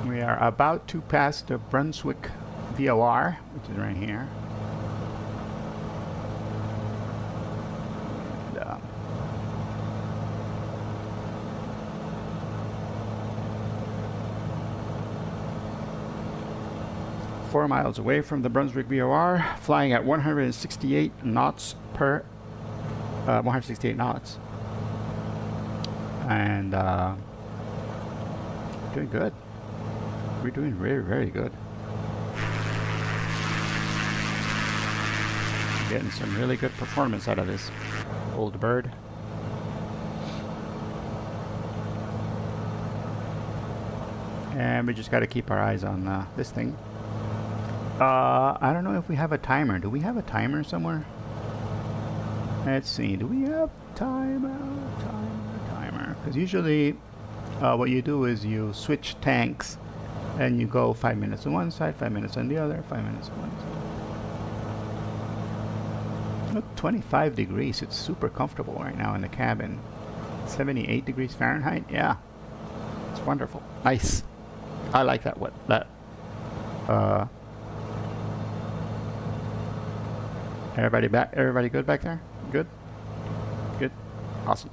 We are about to pass the Brunswick VOR, which is right here. 4 miles away from the Brunswick VOR, flying at 168 knots per 168 knots, and doing good. We're doing very, very good. Getting some really good performance out of this old bird. And we just got to keep our eyes on this thing. I don't know if we have a timer. Do we have a timer somewhere? Let's see. Do we have timer? Because usually what you do is you switch tanks and you go 5 minutes on one side, 5 minutes on the other, 5 minutes on one side. Look, 25 degrees. It's super comfortable right now in the cabin. 78 degrees Fahrenheit. Yeah, it's wonderful. Nice. I like that. Everybody back? Everybody good back there? Good? Good? Awesome.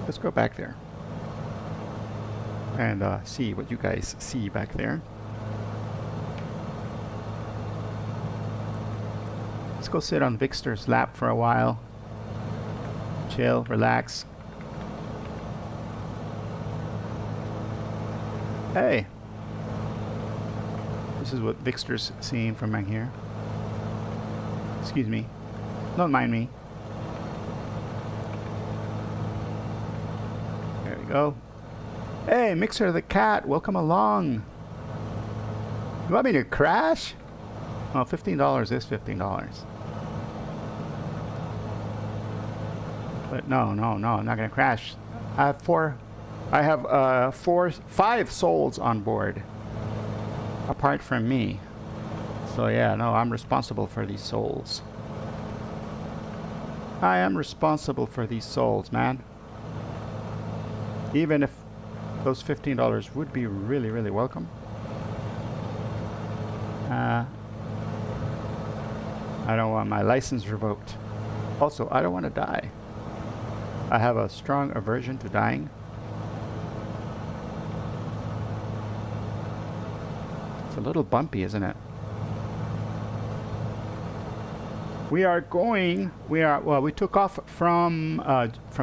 Let's go back there and see what you guys see back there. Let's go sit on Victor's lap for a while. Chill, relax. Hey! This is what Victor's seeing from right here. Excuse me. Don't mind me. There we go. Hey, Mixer the cat, welcome along. You want me to crash? Oh, $15 is $15. But no, I'm not gonna crash. I have 5 souls on board, apart from me. So yeah, no, I'm responsible for these souls. I am responsible for these souls, man. Even if those $15 would be really, really welcome. I don't want my license revoked. Also, I don't want to die. I have a strong aversion to dying. It's a little bumpy, isn't it? We took off from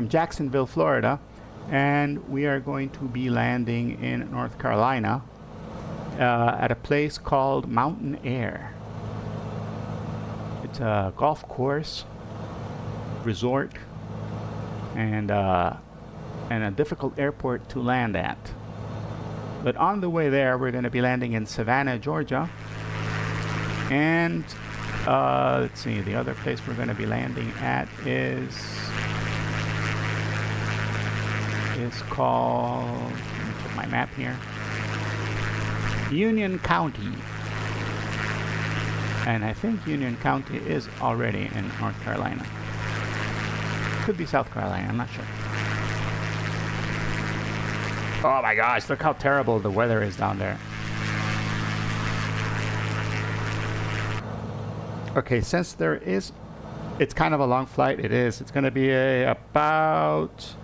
Jacksonville, Florida, and we are going to be landing in North Carolina at a place called Mountain Air. It's a golf course, resort, and a difficult airport to land at. But on the way there, we're going to be landing in Savannah, Georgia. And let's see, the other place we're going to be landing at is called, let me put my map here, Union County. And I think Union County is already in North Carolina. Could be South Carolina, I'm not sure. Oh my gosh, look how terrible the weather is down there. Okay, since there is, it's kind of a long flight, it's going to be about,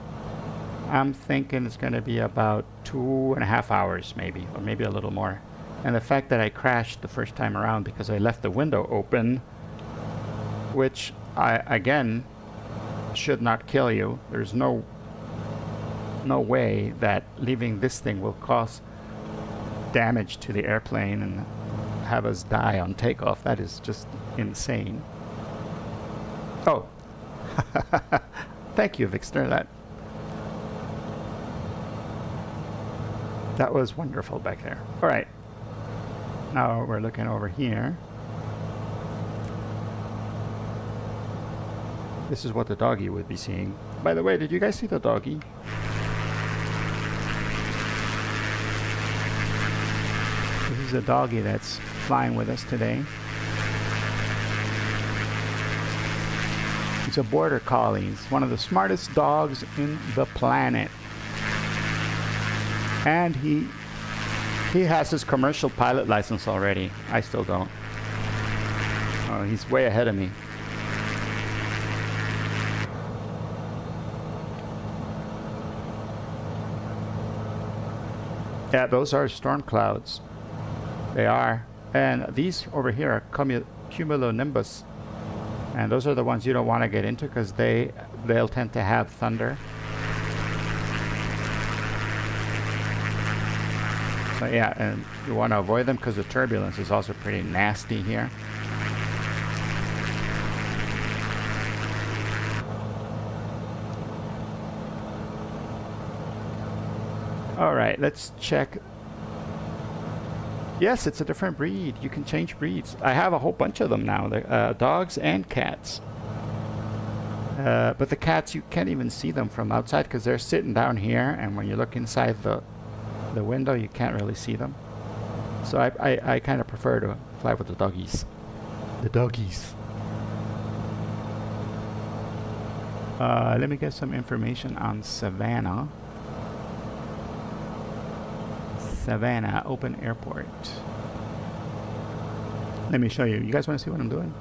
I'm thinking it's going to be about 2.5 hours maybe, or maybe a little more. And the fact that I crashed the first time around because I left the window open, which again should not kill you. There's no way that leaving this thing will cause damage to the airplane and have us die on takeoff. That is just insane. Oh, thank you, Vixter. That was wonderful back there. All right. Now we're looking over here. This is what the doggy would be seeing. By the way, did you guys see the doggy? This is a doggy that's flying with us today. He's a border collie. He's one of the smartest dogs in the planet. And he has his commercial pilot license already. I still don't. Oh, he's way ahead of me. Yeah, those are storm clouds. They are. And these over here are cumulonimbus. And those are the ones you don't want to get into because they'll tend to have thunder. So yeah, and you want to avoid them because the turbulence is also pretty nasty here. All right, let's check. Yes, it's a different breed. You can change breeds. I have a whole bunch of them now, dogs and cats. But the cats, you can't even see them from outside because they're sitting down here, and when you look inside the window, you can't really see them. So I kind of prefer to fly with the doggies. The doggies. Let me get some information on Savannah. Savannah Open Airport. Let me show you. You guys want to see what I'm doing?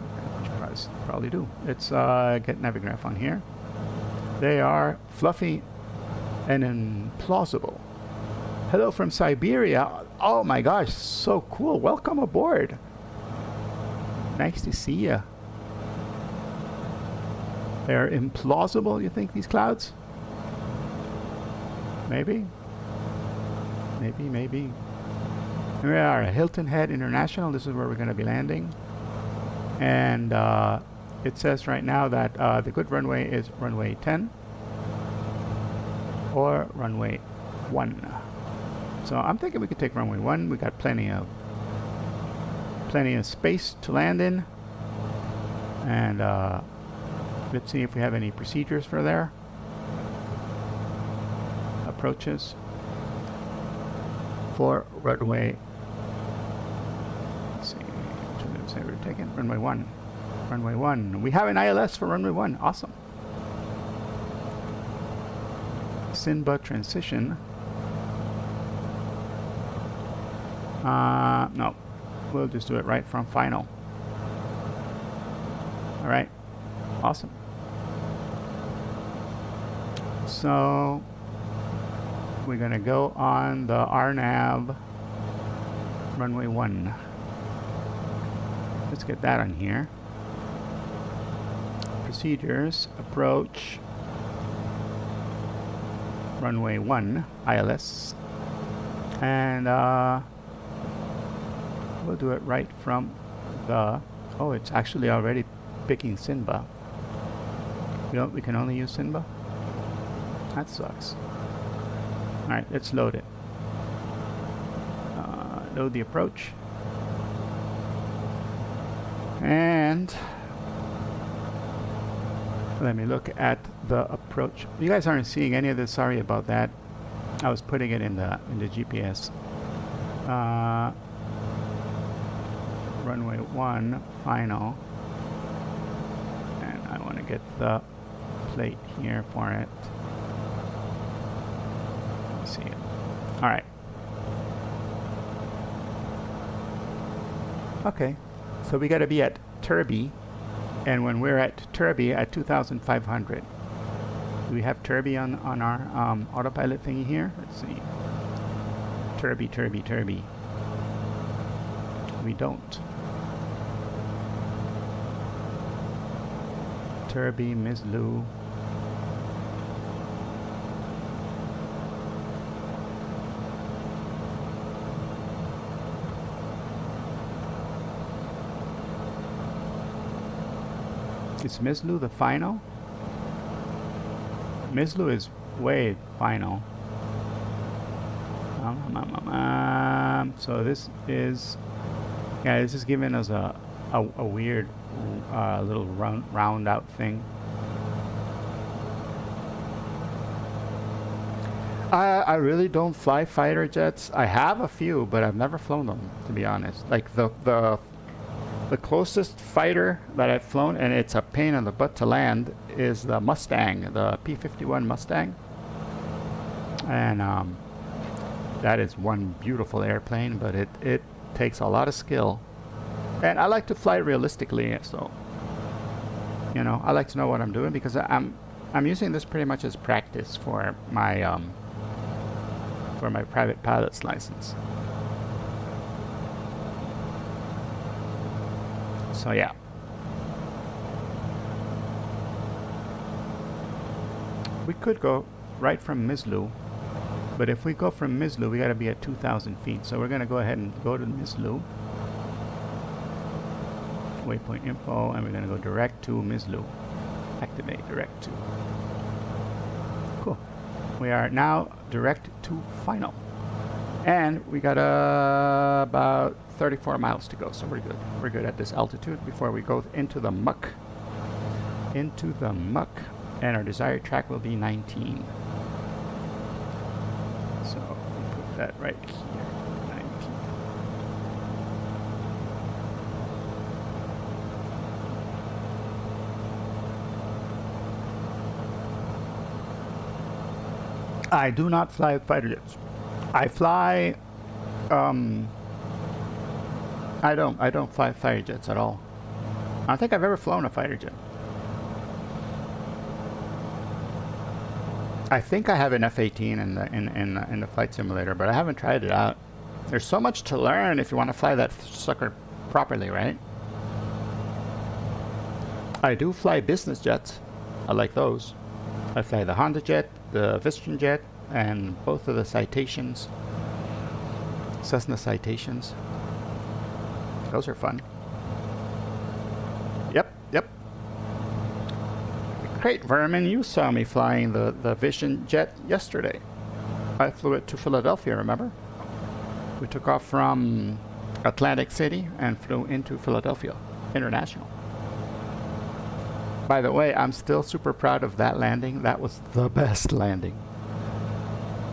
You guys probably do. It's get Navigraph on here. They are fluffy and implausible. Hello from Siberia. Oh my gosh, so cool. Welcome aboard. Nice to see you. They're implausible, you think, these clouds? Maybe. Maybe. Here we are, Hilton Head International. This is where we're going to be landing. And it says right now that the good runway is runway 10 or runway 1. So I'm thinking we could take runway 1. We got plenty of space to land in. And let's see if we have any procedures for there. Approaches for runway. Let's see, which one did I say we were taking? Runway 1. Runway 1. We have an ILS for runway 1. Awesome. Sinba transition. No, we'll just do it right from final. All right, awesome. So we're gonna go on the RNAV runway 1. Let's get that on here. Procedures, approach runway 1 ILS, and we'll do it right from the, oh, it's actually already picking Sinba. We can only use Sinba? That sucks. Alright, let's load it. Load the approach. And let me look at the approach. You guys aren't seeing any of this. Sorry about that. I was putting it in the GPS. Runway 1 final. And I want to get the plate here for it. Let's see it. All right. Okay. So we got to be at Turby. And when we're at Turby at 2,500. Do we have Turby on our autopilot thingy here? Let's see. Turby, Turby, Turby. We don't. Turby, Ms. Lou. Is Ms. Lou the final? Ms. Lou is way final. So this is, yeah, this is giving us a weird little round out thing. I really don't fly fighter jets. I have a few, but I've never flown them, to be honest. Like the closest fighter that I've flown, and it's a pain in the butt to land, is the Mustang, the P-51 Mustang. And that is one beautiful airplane, but it takes a lot of skill. And I like to fly realistically, so you know, I like to know what I'm doing, because I'm using this pretty much as practice for my private pilot's license. So yeah. We could go right from Mislu, but if we go from Mislu, we got to be at 2,000 feet. So we're going to go ahead and go to Mislu. Waypoint info, and we're going to go direct to Mislu. Activate direct to. Cool. We are now direct to final. And we got about 34 miles to go, so we're good. We're good at this altitude before we go into the muck. Into the muck. And our desired track will be 19. So we'll put that right here. 19. I do not fly fighter jets. I fly, I don't fly fighter jets at all. I don't think I've ever flown a fighter jet. I think I have an F-18 in the flight simulator, but I haven't tried it out. There's so much to learn if you want to fly that sucker properly, right? I do fly business jets. I like those. I fly the Honda jet, the Vision jet, and both of the Citations. Cessna Citations. Those are fun. Yep. Great, Vermin, you saw me flying the Vision jet yesterday. I flew it to Philadelphia, remember? We took off from Atlantic City and flew into Philadelphia International. By the way, I'm still super proud of that landing. That was the best landing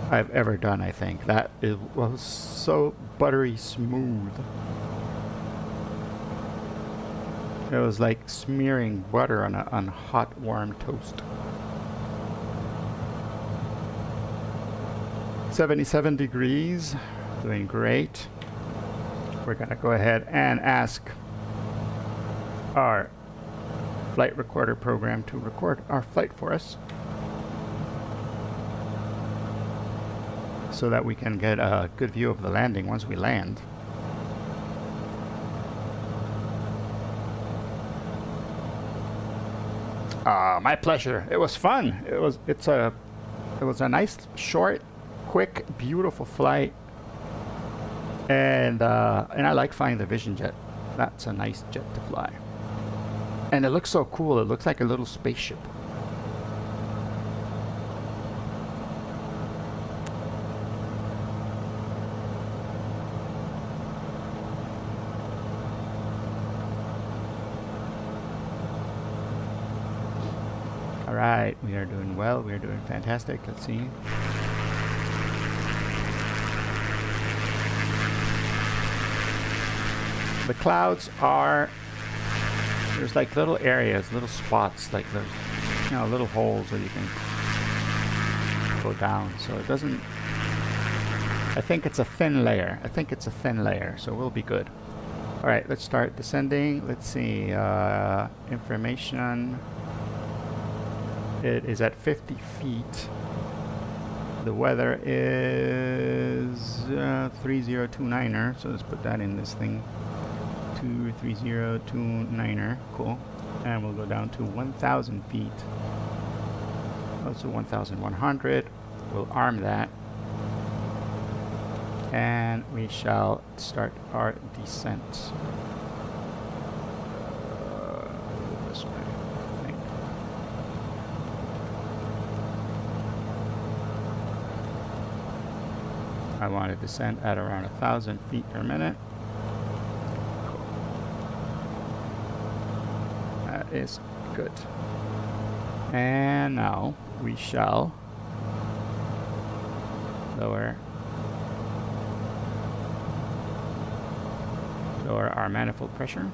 I've ever done, I think. That was so buttery smooth. It was like smearing butter on hot, warm toast. 77 degrees, doing great. We're gonna go ahead and ask our flight recorder program to record our flight for us, so that we can get a good view of the landing once we land. My pleasure. It was fun. It was a nice, short, quick, beautiful flight, and I like flying the Vision jet. That's a nice jet to fly, and it looks so cool. It looks like a little spaceship. right, we are doing well. We are doing fantastic. Let's see. The clouds are, there's like little areas, little spots, like there's, you know, little holes where you can go down. So it doesn't, I think it's a thin layer. I think it's a thin layer, so we'll be good. All right, let's start descending. Let's see, information. It is at 50 feet. The weather is 3029er, so let's put that in this thing. 23029er, cool. And we'll go down to 1,000 feet. Also 1,100. We'll arm that. And we shall start our descent. This way, I think. I want to descend at around 1,000 feet per minute. Cool. That is good. And now we shall lower our manifold pressure.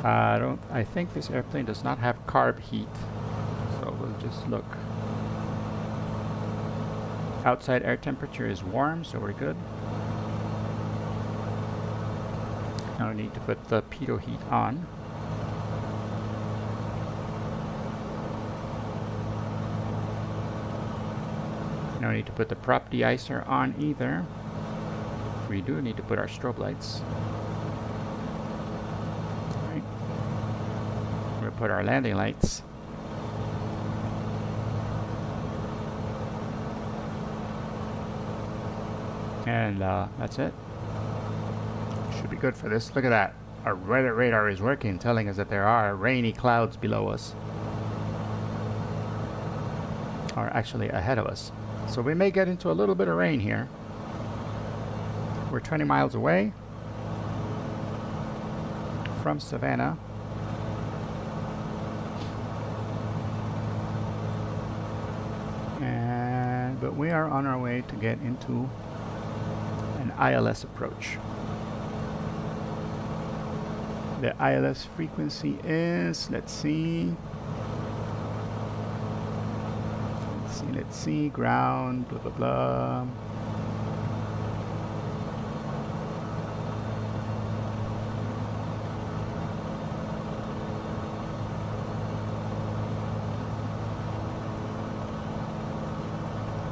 I think this airplane does not have carb heat, so we'll just look. Outside air temperature is warm, so we're good. Now we need to put the pitot heat on. No need to put the prop de-icer on either. We do need to put our strobe lights. Right. We'll put our landing lights. And that's it. Should be good for this. Look at that. Our weather radar is working, telling us that there are rainy clouds below us. Or actually ahead of us. So we may get into a little bit of rain here. We're 20 miles away from Savannah. But we are on our way to get into an ILS approach. The ILS frequency is, let's see, ground, blah, blah, blah.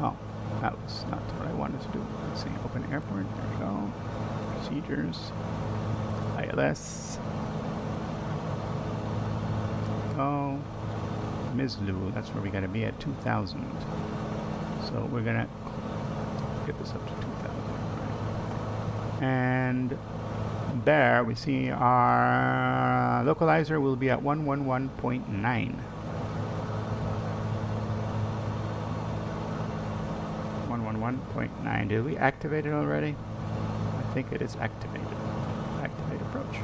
Oh, that was not what I wanted to do. Let's see, open airport, there we go. Procedures, ILS. Oh, Mislu, that's where we gotta be at 2,000. So we're gonna get this up to 2,000. And there we see our localizer will be at 111.9. 111.9. Did we activate it already? I think it is activated. Activate approach.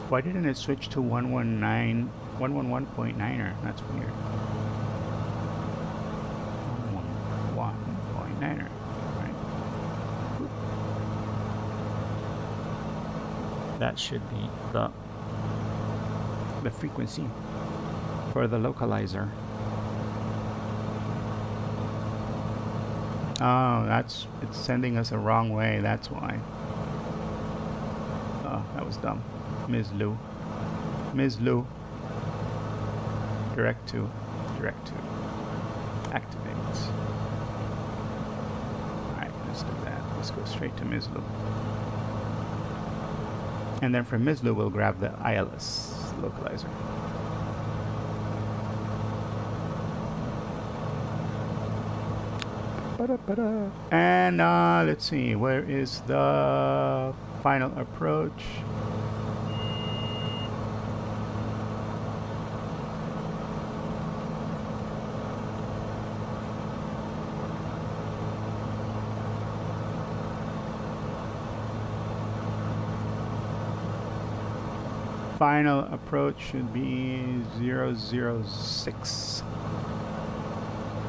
Why didn't it switch to 111.9er? That's weird. 111.9er. Right. That should be the frequency for the localizer. Oh, it's sending us a wrong way, that's why. Oh, that was dumb. Mislu. Direct to. Activate. Alright, let's do that. Let's go straight to Mislu. And then from Mislu we'll grab the ILS localizer. And let's see, where is the final approach? Final approach should be 006.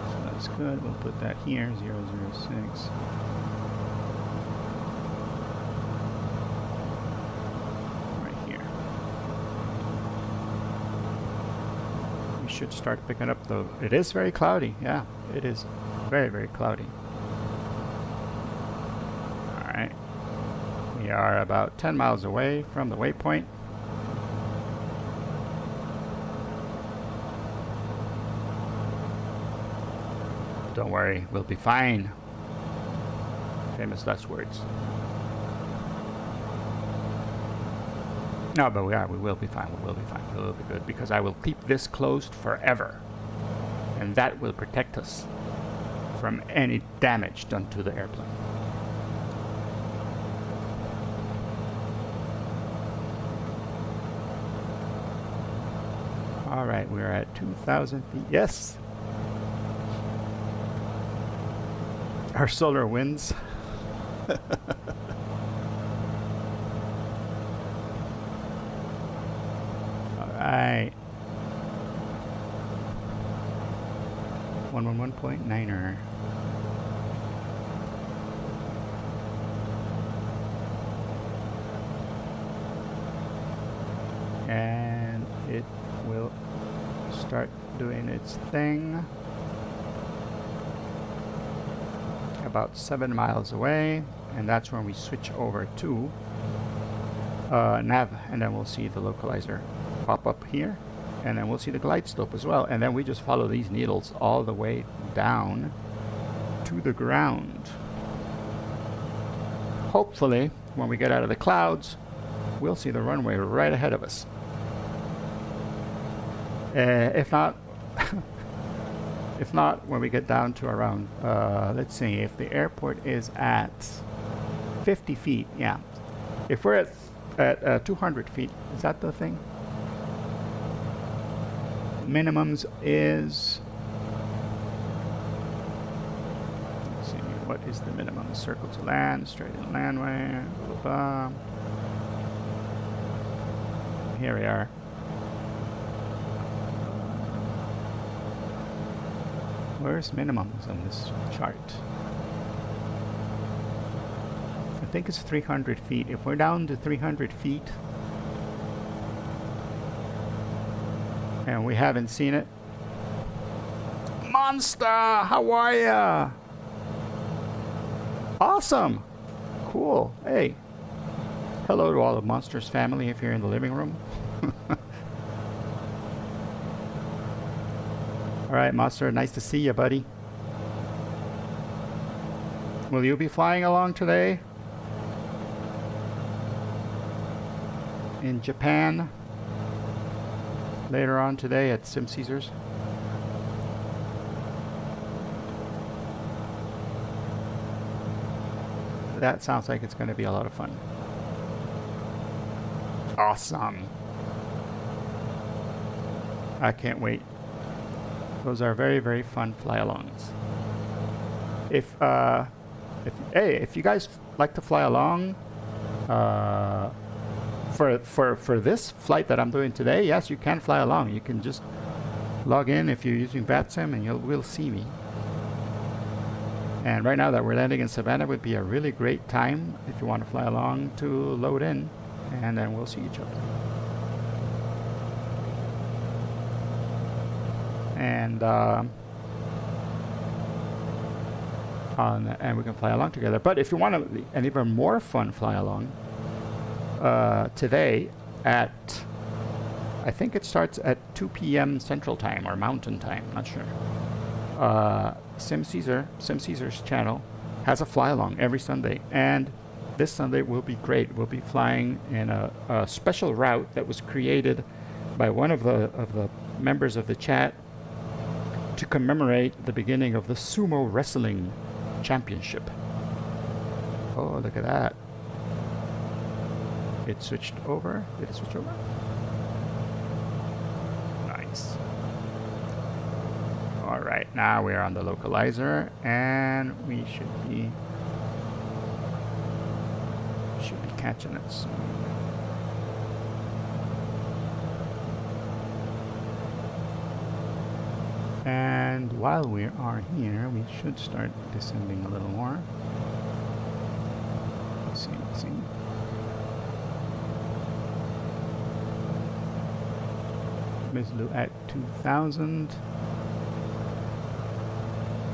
So that's good. We'll put that here, 006. Right here. We should start picking up the... It is very cloudy. Yeah, it is very, very cloudy. Alright. We are about 10 miles away from the waypoint. Don't worry, we'll be fine. Famous last words. No, but we will be fine. We will be fine. We will be good because I will keep this closed forever. And that will protect us from any damage done to the airplane. All right, we're at 2,000 feet. Yes. Our solar winds. Alright. 111.9er. And it will start doing its thing. About 7 miles away, and that's when we switch over to nav, and then we'll see the localizer pop up here, and then we'll see the glide slope as well, and then we just follow these needles all the way down to the ground. Hopefully, when we get out of the clouds, we'll see the runway right ahead of us. If not, if not, when we get down to around, let's see, if the airport is at 50 feet, yeah. If we're at 200 feet, is that the thing? Minimums is, let's see, what is the minimum? Circle to land, straight in landway, blah, blah, blah. Here we are. Where's minimums on this chart? I think it's 300 feet. If we're down to 300 feet and we haven't seen it, Monster, how are ya? Awesome, cool. Hey, hello to all of Monster's family if you're in the living room. All right, Monster, nice to see you, buddy. Will you be flying along today? In Japan? Later on today at Sim Caesars? That sounds like it's going to be a lot of fun. Awesome. I can't wait. Those are very, very fun fly-alongs. If you guys like to fly along for this flight that I'm doing today, yes, you can fly along. You can just log in if you're using VATSIM and you will see me. And right now that we're landing in Savannah would be a really great time if you want to fly along to load in, and then we'll see each other. And and we can fly along together. But if you want an even more fun fly along, today at, I think it starts at 2 p.m. Central Time or Mountain Time, not sure. Sim Caesar's channel has a fly along every Sunday, and this Sunday will be great. We'll be flying in a special route that was created by one of the members of the chat to commemorate the beginning of the sumo wrestling Championship. Oh, look at that. It switched over. Did it switch over? Nice. Alright, now we are on the localizer and we should be catching it soon. And while we are here, we should start descending a little more. See. Mislu at 2,000.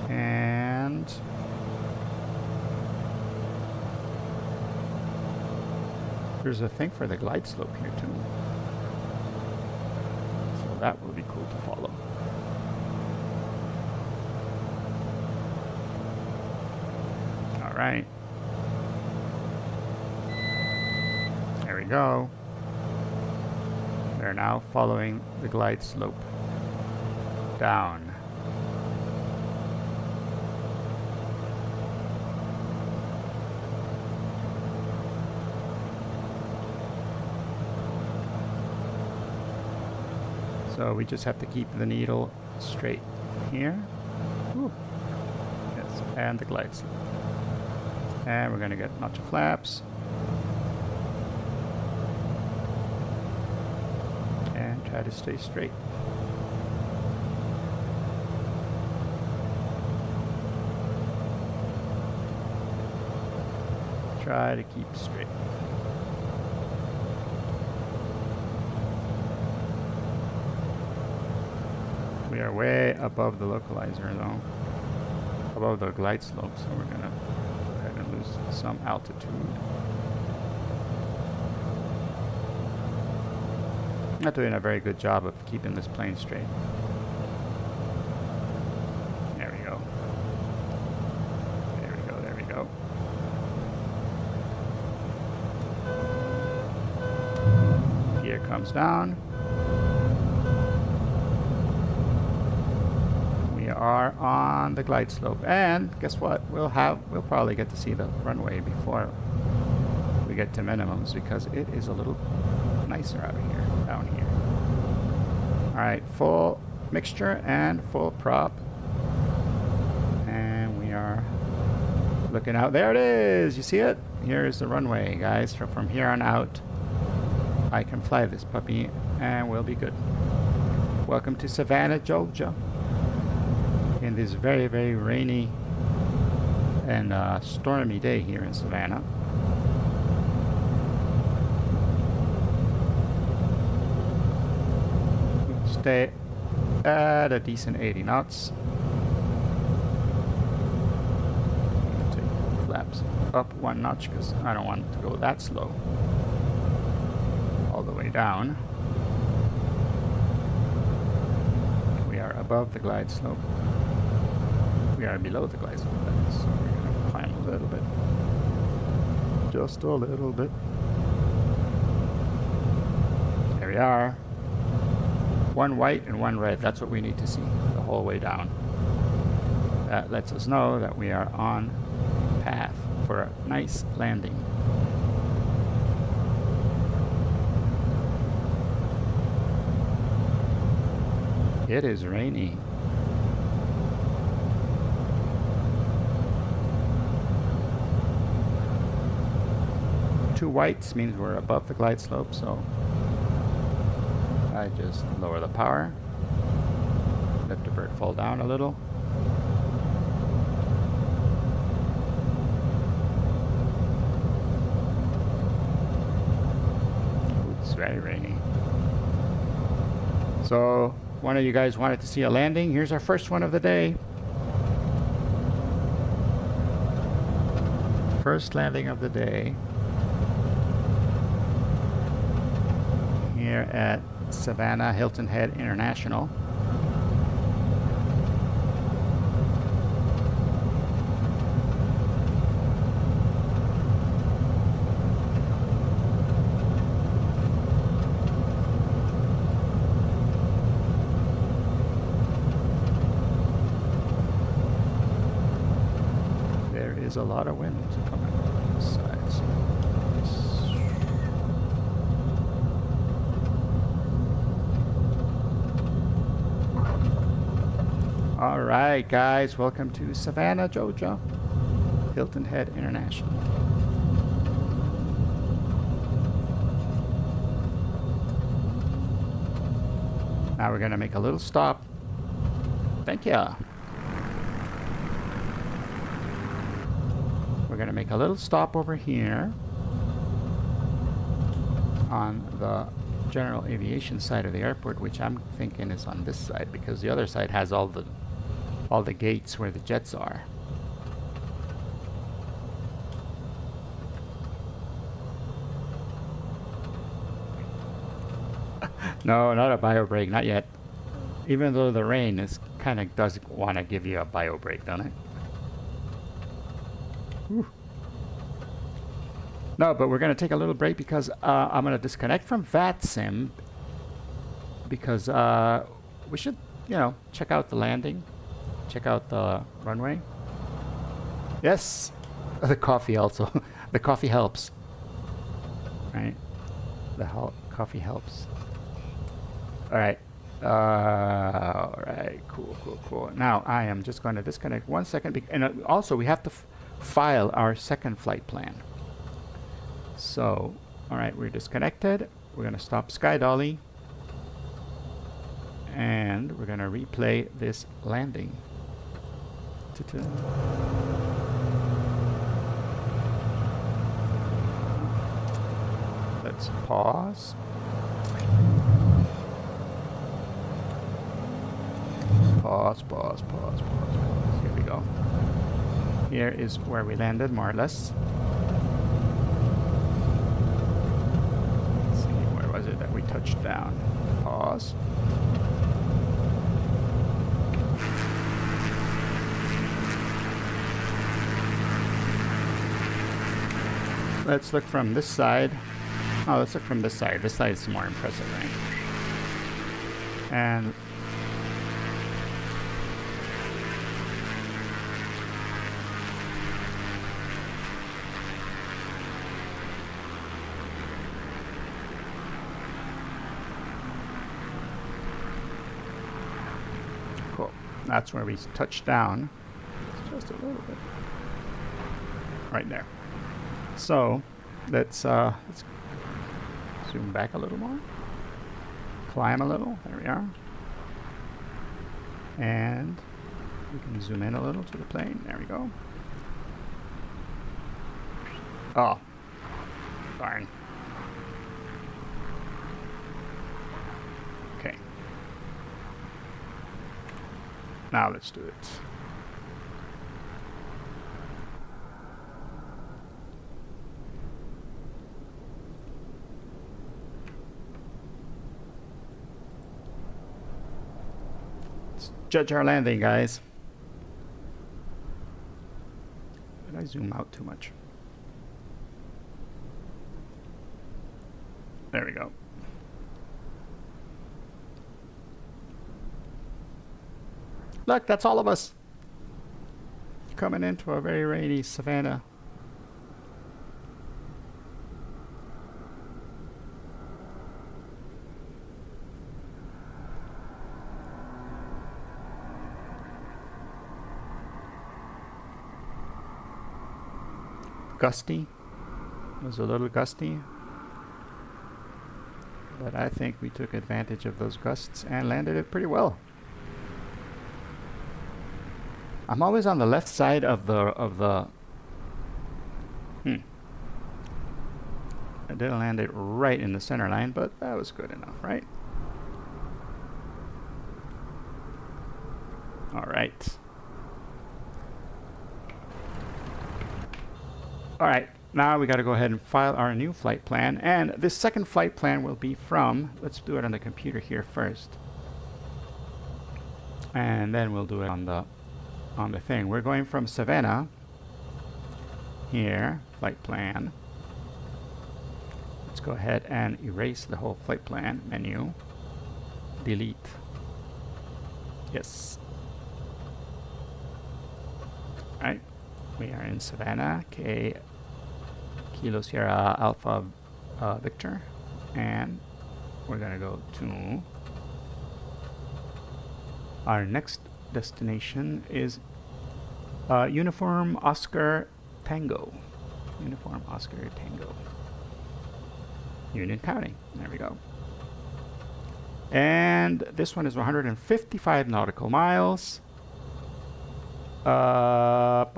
And there's a thing for the glide slope here too. So that will be cool to follow. All right. There we go. They're now following the glide slope down. So we just have to keep the needle straight here. Ooh. Yes, and the glide slope. And we're going to get notch of flaps. And try to stay straight. Try to keep straight. We are way above the localizer though, above the glide slope, so we're gonna go ahead and lose some altitude. Not doing a very good job of keeping this plane straight. There we go. There we go. Gear comes down. Are on the glide slope, and guess what, we'll probably get to see the runway before we get to minimums, because it is a little nicer out here, down here. All right, full mixture and full prop, and we are looking out. There it is, you see it? Here's the runway, guys. From here on out I can fly this puppy and we'll be good. Welcome to Savannah, Georgia, in this very, very rainy and stormy day here in Savannah. Stay at a decent 80 knots. Take flaps up 1 notch because I don't want it to go that slow. All the way down. We are above the glide slope. We are below the glide slope, so we're going to climb a little bit. Just a little bit. There we are. 1 white and 1 red. That's what we need to see the whole way down. That lets us know that we are on path for a nice landing. It is rainy. Two whites means we're above the glide slope, so I just lower the power, let the bird fall down a little. It's very rainy. So one of you guys wanted to see a landing. Here's our first one of the day. First landing of the day. Here at Savannah Hilton Head International. a lot of wind coming from this side. So all right, guys, welcome to Savannah, Georgia, Hilton Head International. Now we're going to make a little stop. Thank you. We're going to make a little stop over here on the general aviation side of the airport, which I'm thinking is on this side because the other side has all the gates where the jets are. No, not a bio break, not yet. Even though the rain is kind of does want to give you a bio break, doesn't it? Whew. No, but we're going to take a little break because I'm going to disconnect from VATSIM because we should, you know, check out the landing, check out the runway. Yes, the coffee also. The coffee helps, right? The coffee helps. All right. All right. Cool. Now I am just going to disconnect 1 second, and also we have to file our second flight plan. So, all right, we're disconnected. We're going to stop SkyDolly, and we're going to replay this landing. Ta-ta. Let's pause. Pause. Here we go. Here is where we landed, more or less. Let's see, where was it that we touched down? Pause. Let's look from this side. Oh, let's look from this side. This side is more impressive, right? And cool. That's where we touched down. Just a little bit. Right there. So let's zoom back a little more. Climb a little. There we are. And we can zoom in a little to the plane. There we go. Oh, darn. Okay. Now let's do it. Judge our landing, guys. Did I zoom out too much? There we go. Look, that's all of us coming into a very rainy Savannah. Gusty. It was a little gusty, but I think we took advantage of those gusts and landed it pretty well. I'm always on the left side of the I didn't land it right in the center line, but that was good enough, right? All right. All right, now we got to go ahead and file our new flight plan. And this second flight plan will be from, let's do it on the computer here first. And then we'll do it on the thing. We're going from Savannah here, flight plan. Let's go ahead and erase the whole flight plan menu. Delete. Yes. All right. We are in Savannah, Kilo Sierra Alpha Victor, and we're gonna go to our next destination is Uniform Oscar Tango. Uniform Oscar Tango. Union County. There we go. And this one is 155 nautical miles. Let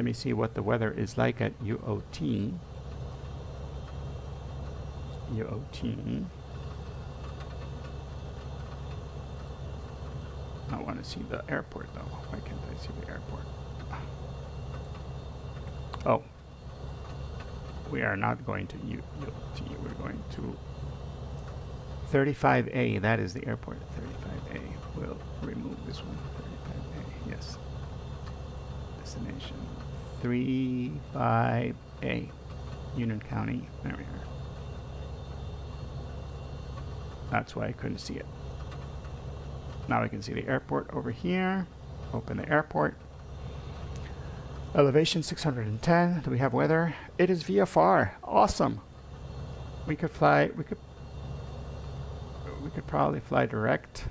me see what the weather is like at UOT. UOT. I want to see the airport though. Why can't I see the airport? Oh. We are not going to UOT. We're going to 35A. That is the airport. 35A. We'll remove this one. 35A. Yes. Destination 35A. Union County. There we are. That's why I couldn't see it. Now we can see the airport over here. Open the airport. Elevation 610. Do we have weather? It is VFR. Awesome. We could fly. We could probably fly direct.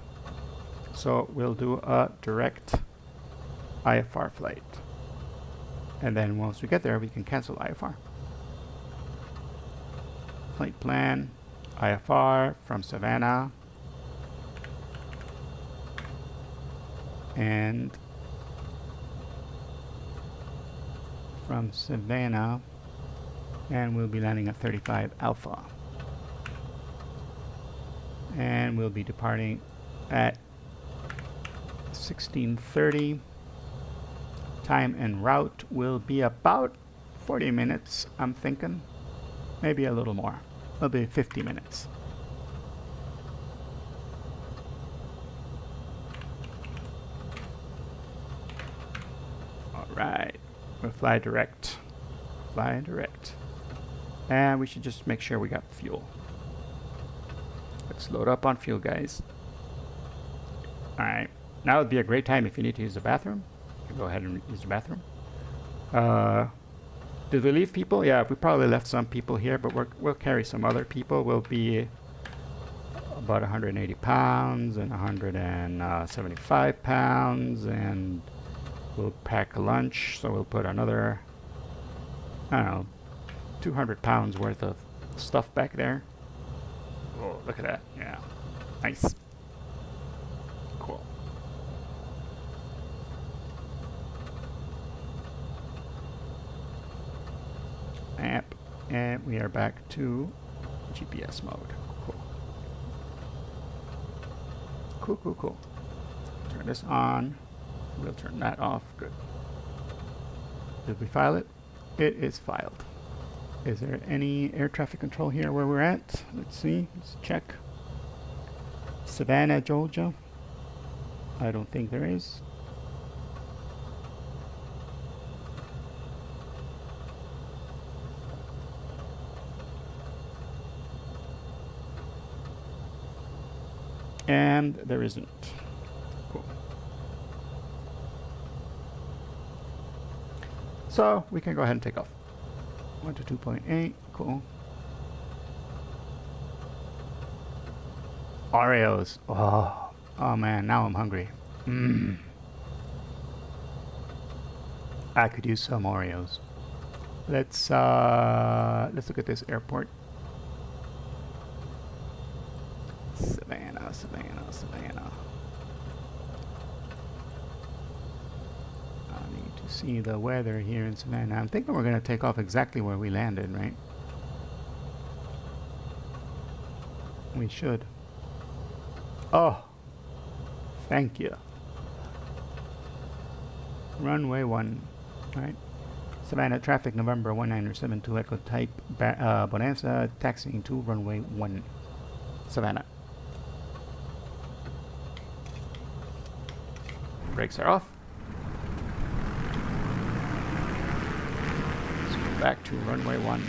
So we'll do a direct IFR flight. And then once we get there, we can cancel IFR. Flight plan. IFR from Savannah. And from Savannah, and we'll be landing at 35 Alpha. And we'll be departing at 16:30. Time en route will be about 40 minutes, I'm thinking. Maybe a little more. It'll be 50 minutes. Right, we'll fly direct. Fly direct. And we should just make sure we got fuel. Let's load up on fuel, guys. Alright, now would be a great time if you need to use the bathroom. You can go ahead and use the bathroom. Did we leave people? Yeah, we probably left some people here, but we'll carry some other people. We'll be about 180 pounds and 175 pounds, and we'll pack a lunch, so we'll put another, I don't know, 200 pounds worth of stuff back there. Oh, look at that. Yeah. Nice. Cool. App. And we are back to GPS mode. Cool. Cool, cool, cool. Turn this on. We'll turn that off. Good. Did we file it? It is filed. Is there any air traffic control here where we're at? Let's see. Let's check. Savannah, Georgia. I don't think there is. And there isn't. Cool. So we can go ahead and take off. 1 to 2.8. Cool. Oreos. Oh man, now I'm hungry. I could use some Oreos. Let's look at this airport. Savannah, Savannah, Savannah. I need to see the weather here in Savannah. I'm thinking we're going to take off exactly where we landed, right? We should. Oh, thank you. Runway 1, right? Savannah traffic, November 1972 Echo Type Bonanza, taxiing to runway 1, Savannah. Brakes are off. Let's go back to runway 1.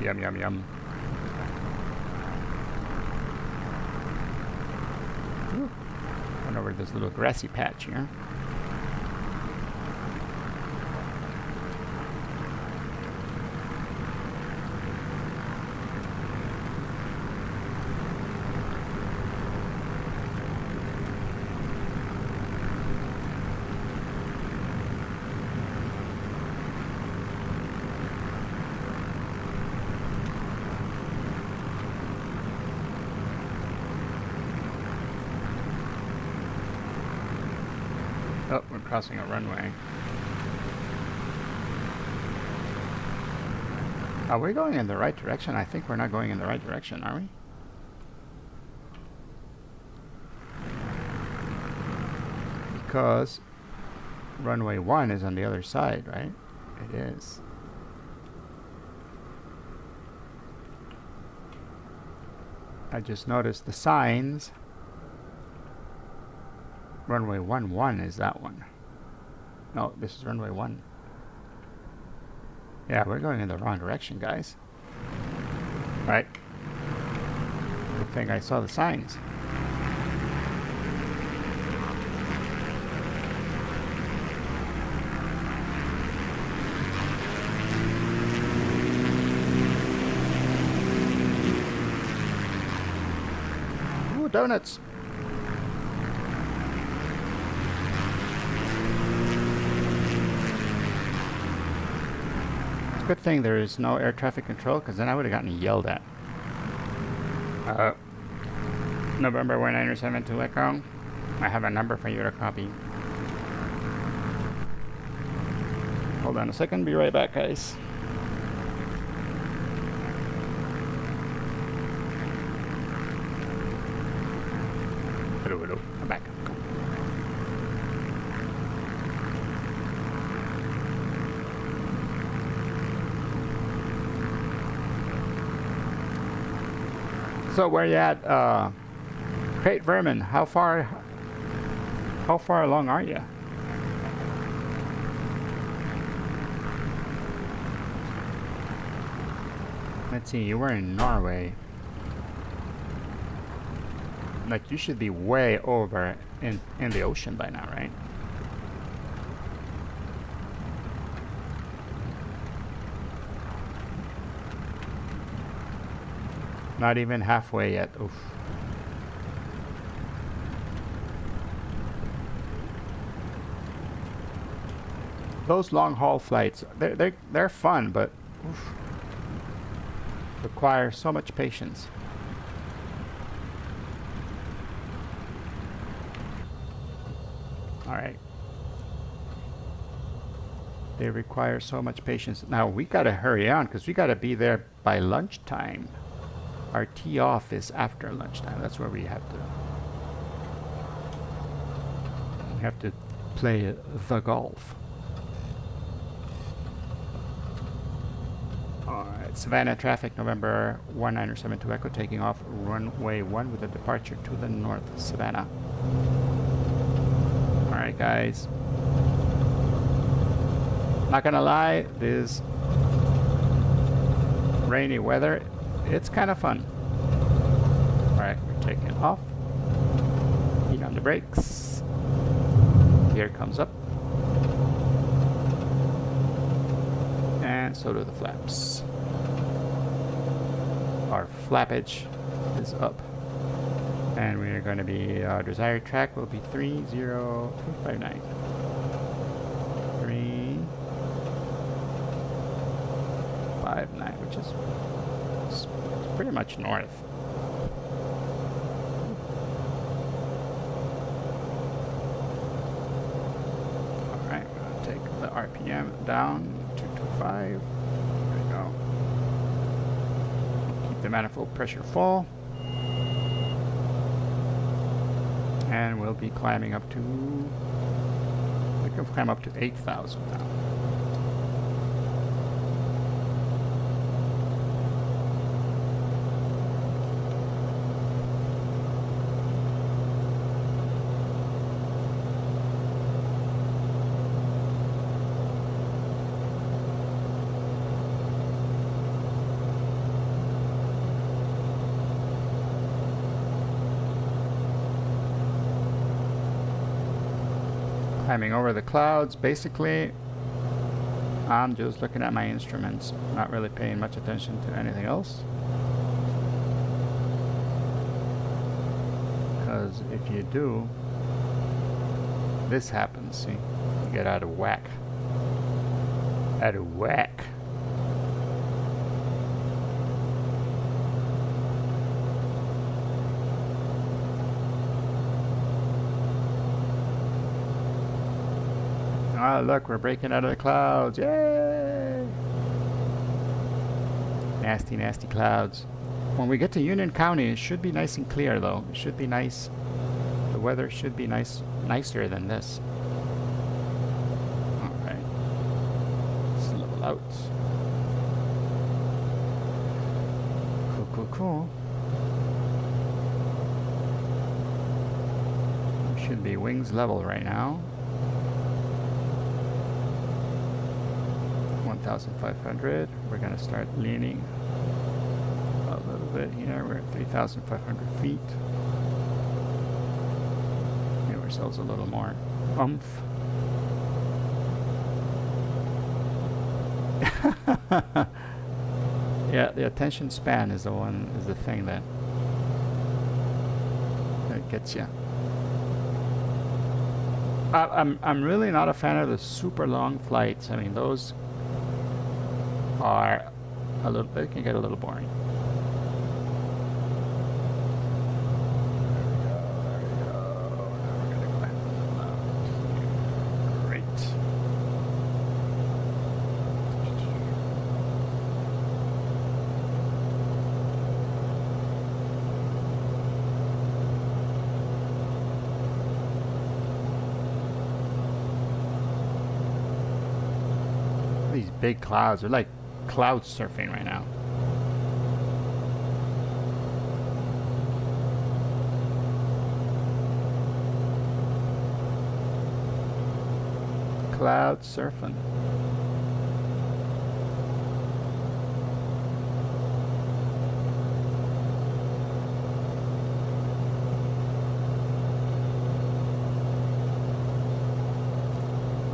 Yum, yum, yum. Ooh. Went over this little grassy patch here. Oh, we're crossing a runway. Are we going in the right direction? I think we're not going in the right direction, are we? Because runway 1 is on the other side, right? It is. I just noticed the signs. Runway 1 is that one. No, this is runway 1. Yeah, we're going in the wrong direction, guys. Right. Good thing I saw the signs. Ooh, donuts. Good thing there is no air traffic control, because then I would have gotten yelled at. November 1972 Echo. I have a number for you to copy. Hold on a second, be right back, guys. Hello, I'm back. So where you at, Crate Vermin? How far along are you? Let's see. You were in Norway. Like, you should be way over in the ocean by now, right? Not even halfway yet. Oof. Those long haul flights, they're fun, but oof, require so much patience. All right. They require so much patience. Now we gotta hurry on because we gotta be there by lunchtime. Our tee off is after lunchtime. That's where we have to play the golf. Alright, Savannah traffic, November 1972 Echo, taking off runway 1 with a departure to the north, Savannah. Alright guys. Not gonna lie, this rainy weather, it's kind of fun. Alright, we're taking off. Feet on the brakes. Gear comes up. And so do the flaps. Our flappage is up. And we're going to be, desired track will be 30259. 359, which is pretty much north. Alright, I'll take the RPM down to 225. There we go. Keep the manifold pressure full. And we'll be climbing up to, we can climb up to 8,000 now. Climbing over the clouds. Basically, I'm just looking at my instruments, not really paying much attention to anything else. Because if you do, this happens, see? You get out of whack. Out of whack. Oh, look, we're breaking out of the clouds. Yay! Nasty, nasty clouds. When we get to Union County, it should be nice and clear, though. It should be nice. The weather should be nicer than this. All right. Let's level out. Cool, cool, cool. We should be wings level right now. 1,500. We're going to start leaning a little bit here. We're at 3,500 feet. Give ourselves a little more oomph. Yeah, the attention span is the thing that gets you. I'm really not a fan of the super long flights. I mean, those are a little bit, can get a little boring. There we go. Now we're gonna climb a little out. Great. These big clouds are like cloud surfing right now. Cloud surfing.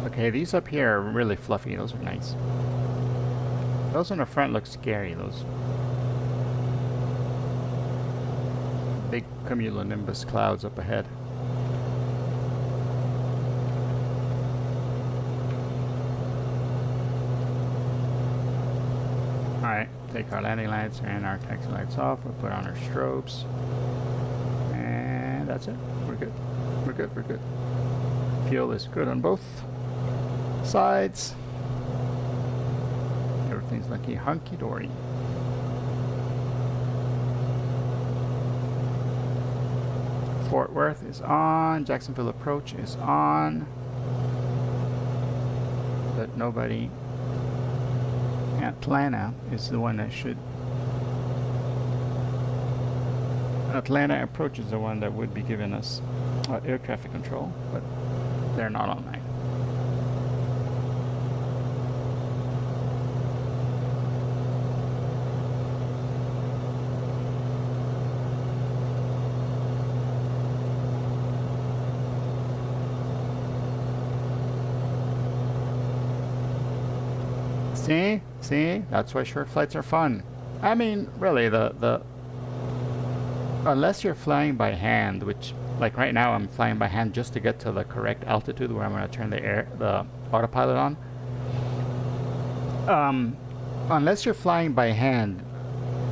Okay, these up here are really fluffy. Those are nice. Those on the front look scary, those big cumulonimbus clouds up ahead. Alright, take our landing lights and our taxi lights off. We'll put on our strobes. And that's it. We're good. We're good, we're good. Fuel is good on both sides. Everything's looking hunky-dory. Fort Worth is on. Jacksonville approach is on. But nobody. Atlanta is the one that should. Atlanta approach is the one that would be giving us air traffic control, but they're not online. See, that's why short flights are fun. I mean, really, the unless you're flying by hand, which, like right now, I'm flying by hand just to get to the correct altitude where I'm going to turn the autopilot on. Unless you're flying by hand,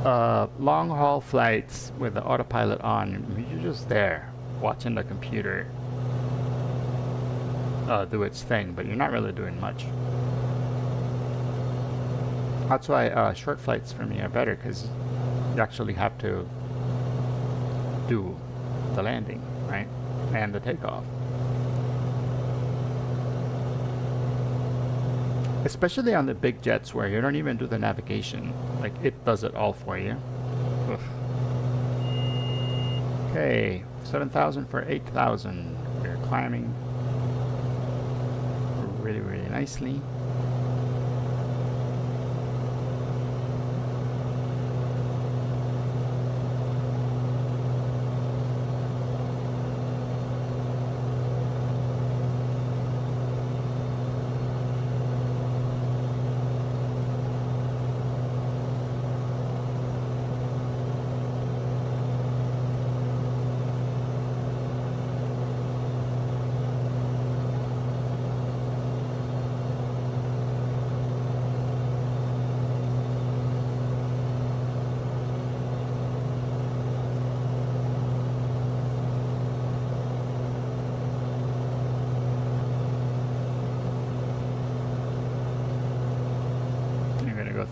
long haul flights with the autopilot on, you're just there watching the computer do its thing, but you're not really doing much. That's why short flights for me are better, because you actually have to do the landing, right? And the takeoff. Especially on the big jets where you don't even do the navigation. Like, it does it all for you. Oof. Okay, 7,000 for 8,000. We're climbing really, really nicely.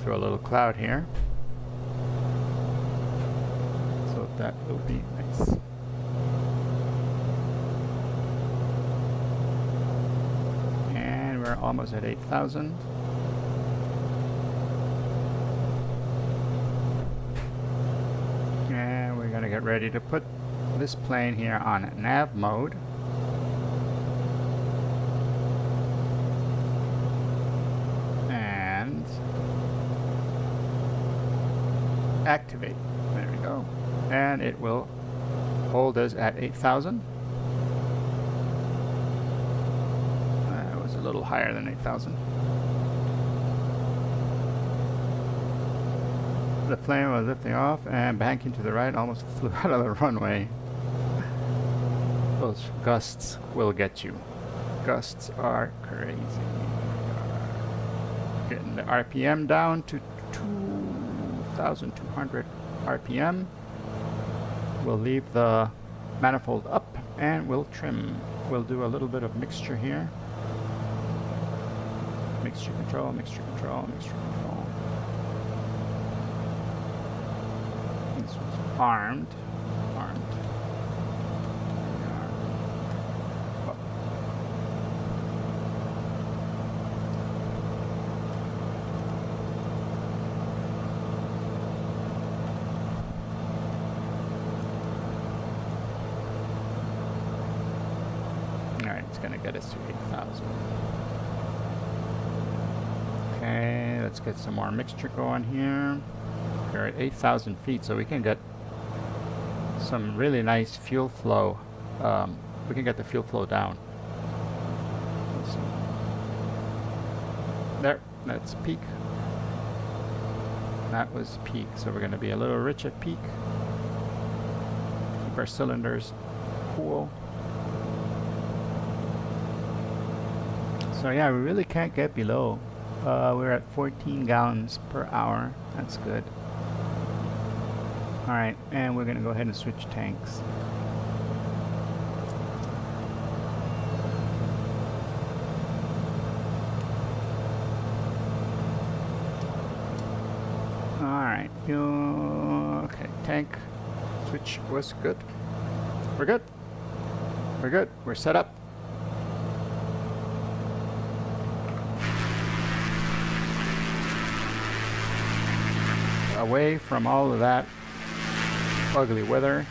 through a little cloud here. So that will be nice. And we're almost at 8,000. And we're gonna get ready to put this plane here on nav mode. And activate. There we go. And it will hold us at 8,000. That was a little higher than 8,000. The plane was lifting off and banking to the right, almost flew out of the runway. Those gusts will get you. Gusts are crazy. Getting the RPM down to 2,200 RPM. We'll leave the manifold up and we'll trim. We'll do a little bit of mixture here. Mixture control, mixture control, mixture control. This was armed. Armed. Up. Alright, it's gonna get us to 8,000. Okay, let's get some more mixture going here. We're at 8,000 feet, so we can get some really nice fuel flow. We can get the fuel flow down. Let's see. There, that's peak. That was peak, so we're going to be a little rich at peak. Keep our cylinders cool. So yeah, we really can't get below. We're at 14 gallons per hour. That's good. Alright, and we're going to go ahead and switch tanks. Alright, okay, tank switch was good. We're good. We're good. We're set up. Away from all of that ugly weather.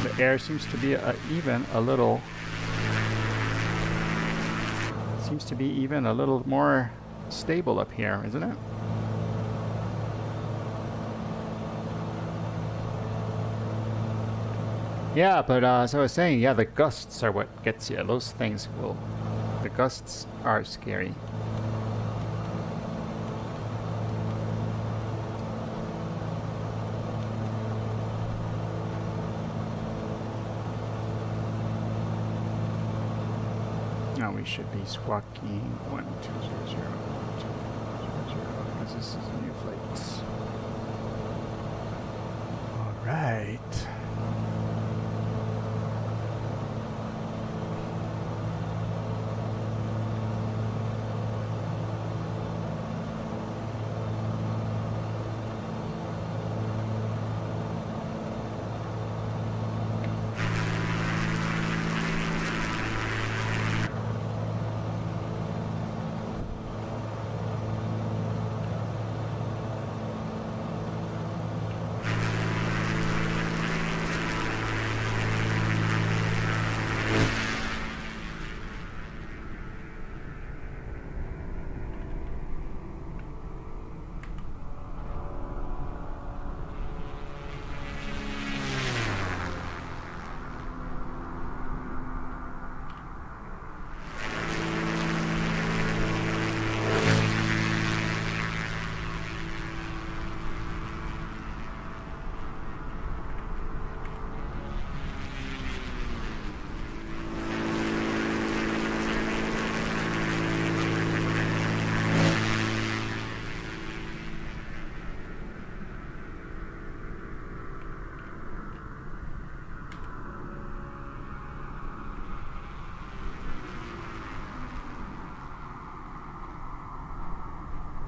The air seems to be even a little more stable up here, isn't it? Yeah, but as I was saying, yeah, the gusts are what gets you. Those things will. The gusts are scary. Now we should be squawking 1200, 1200, because this is a new flight. All right.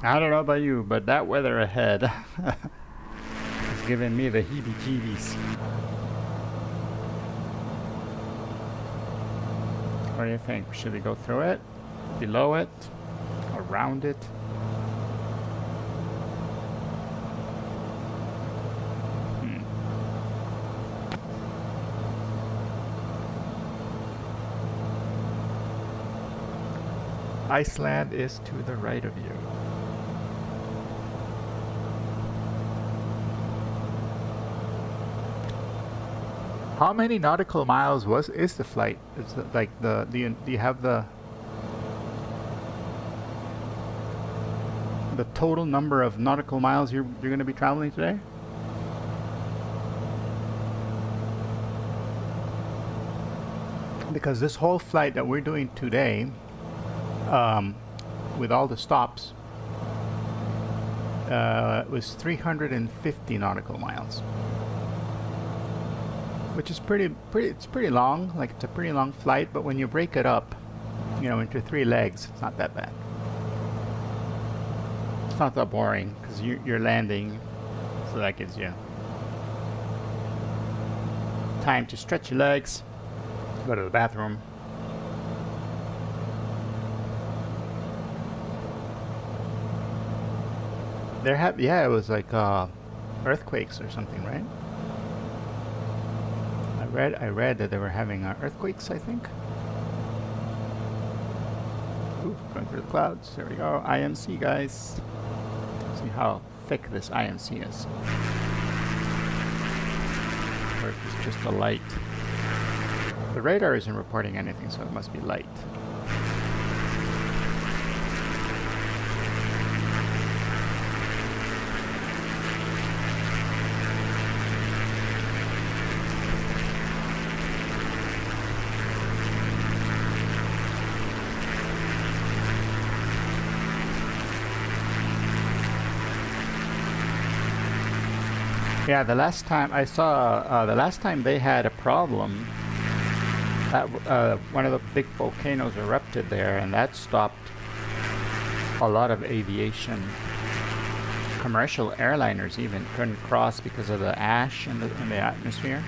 I don't know about you, but that weather ahead is giving me the heebie-jeebies. What do you think? Should we go through it? Below it? Around it? Iceland is to the right of you. How many nautical miles is the flight? Is it like do you have the total number of nautical miles you're going to be traveling today? Because this whole flight that we're doing today, with all the stops, was 350 nautical miles. Which is it's pretty long, like it's a pretty long flight, but when you break it up, you know, into 3 legs, it's not that bad. It's not that boring, because you're landing, so that gives you time to stretch your legs, go to the bathroom. Yeah, it was like earthquakes or something, right? I read that they were having earthquakes, I think. Ooh, going through the clouds. There we go. IMC, guys. See how thick this IMC is. Or if it's just a light. The radar isn't reporting anything, so it must be light. Yeah, the last time I saw, the last time they had a problem, that one of the big volcanoes erupted there, and that stopped a lot of aviation. Commercial airliners even couldn't cross because of the ash in the atmosphere.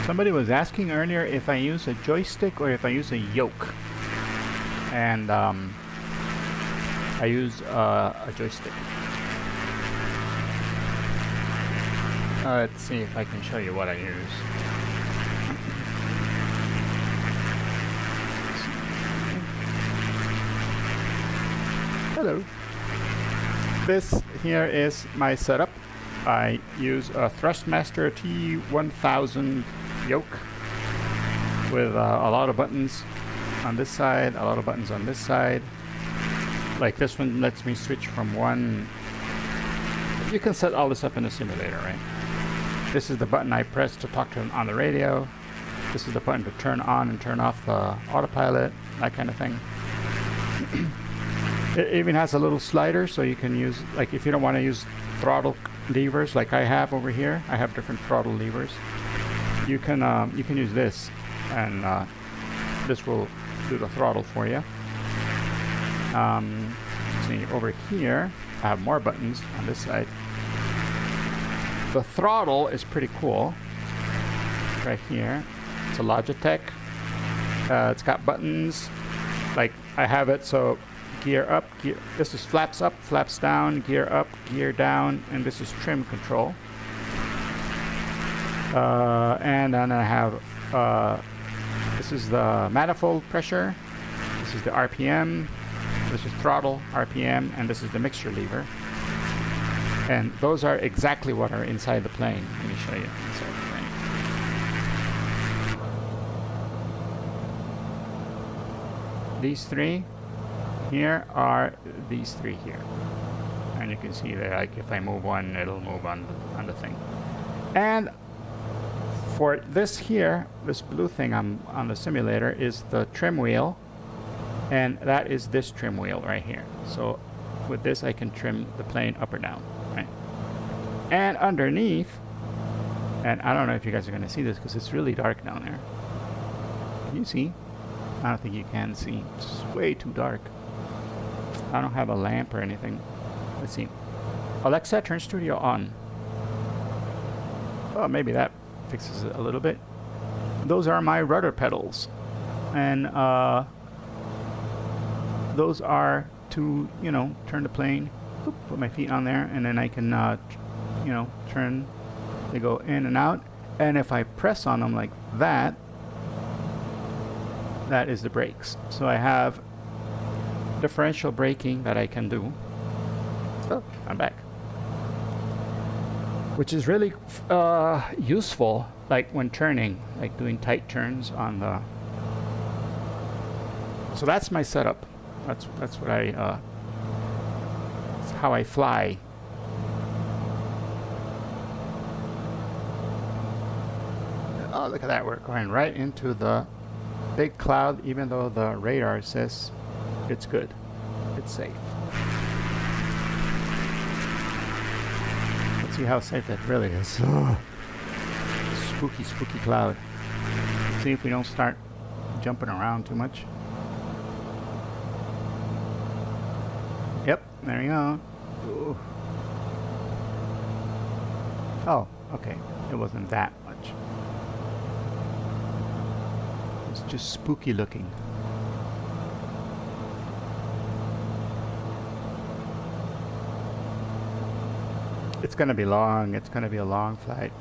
Somebody was asking earlier if I use a joystick or if I use a yoke, and I use a joystick. Let's see if I can show you what I use. Hello. This here is my setup. I use a Thrustmaster T1000 yoke with a lot of buttons on this side, a lot of buttons on this side. Like this one lets me switch from one. You can set all this up in the simulator, right? This is the button I press to talk to him on the radio. This is the button to turn on and turn off the autopilot, that kind of thing. It even has a little slider, so you can use, like, if you don't want to use throttle levers like I have over here. I have different throttle levers. You can use this, and this will do the throttle for you. See, over here I have more buttons on this side. The throttle is pretty cool. Right here, it's a Logitech. It's got buttons. Like I have it so gear up, gear. This is flaps up, flaps down, gear up, gear down, and this is trim control. And then I have this is the manifold pressure, this is the RPM, this is throttle, RPM, and this is the mixture lever. And those are exactly what are inside the plane. Let me show you inside the plane. These three here are these three here. And you can see that, like, if I move one, it'll move on the thing. And for this here, this blue thing on the simulator is the trim wheel, and that is this trim wheel right here. So with this, I can trim the plane up or down, right? And underneath, and I don't know if you guys are going to see this because it's really dark down there. Can you see? I don't think you can see. It's way too dark. I don't have a lamp or anything. Let's see. Alexa, turn studio on. Oh, maybe that fixes it a little bit. Those are my rudder pedals, and those are to, you know, turn the plane. Oop, put my feet on there, and then I can you know, turn. They go in and out, and if I press on them like that, that is the brakes. So I have differential braking that I can do. Oh, I'm back. Which is really useful, like when turning, like doing tight turns on the. So that's my setup. That's what I. That's how I fly. Oh, look at that! We're going right into the big cloud, even though the radar says it's good, it's safe. Let's see how safe that really is. Spooky, spooky cloud. See if we don't start jumping around too much. Yep, there you go. Ooh. Oh, okay. It wasn't that much. It's just spooky looking. It's gonna be long. It's gonna be a long flight.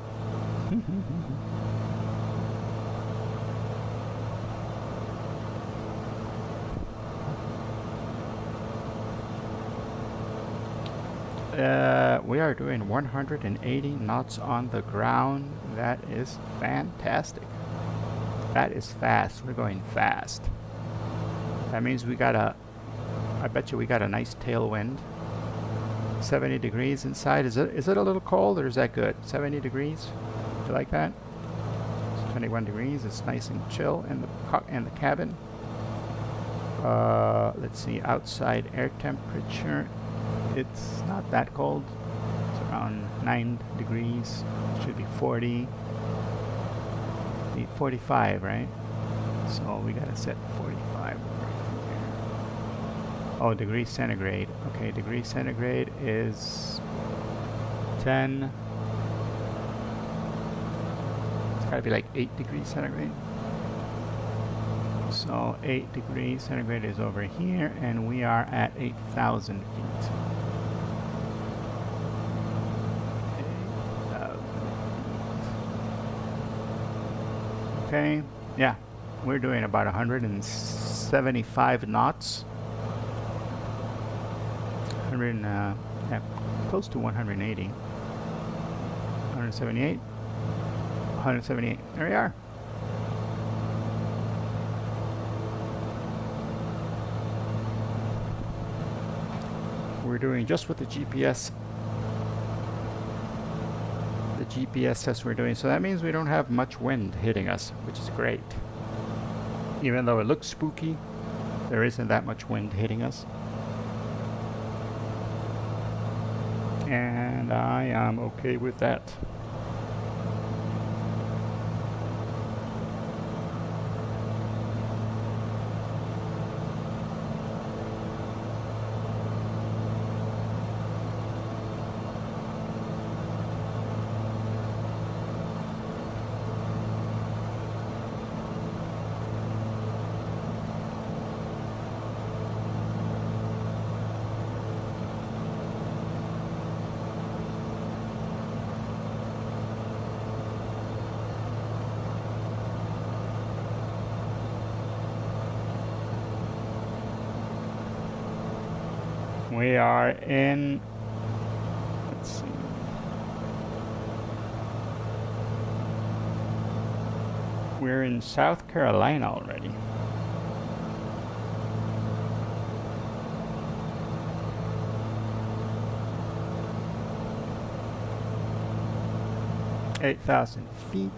We are doing 180 knots on the ground. That is fantastic. That is fast. We're going fast. That means we got a, I bet you we got a nice tailwind. 70 degrees inside. Is it a little cold, or is that good? 70 degrees? Do you like that? It's 21 degrees. It's nice and chill in the cabin. Let's see, outside air temperature. It's not that cold. It's around 9 degrees. It should be 40. Be 45, right? So we gotta set 45 over here. Oh, degrees centigrade. Okay, degrees centigrade is 10. It's gotta be like 8 degrees centigrade. So 8 degrees centigrade is over here, and we are at 8,000 feet. 8,000. Okay, yeah, we're doing about 175 knots. 100, yeah, close to 180. 178. 178. There we are. We're doing just what the GPS says we're doing. So that means we don't have much wind hitting us, which is great. Even though it looks spooky, there isn't that much wind hitting us. And I am okay with that. We are in, let's see. We're in South Carolina already. $8,000 feet.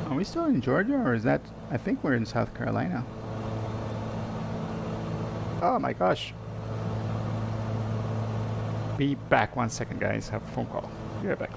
Are we still in Georgia, or is that? I think we're in South Carolina. Oh my gosh. Be back 1 second, guys. Have a phone call. Be right back.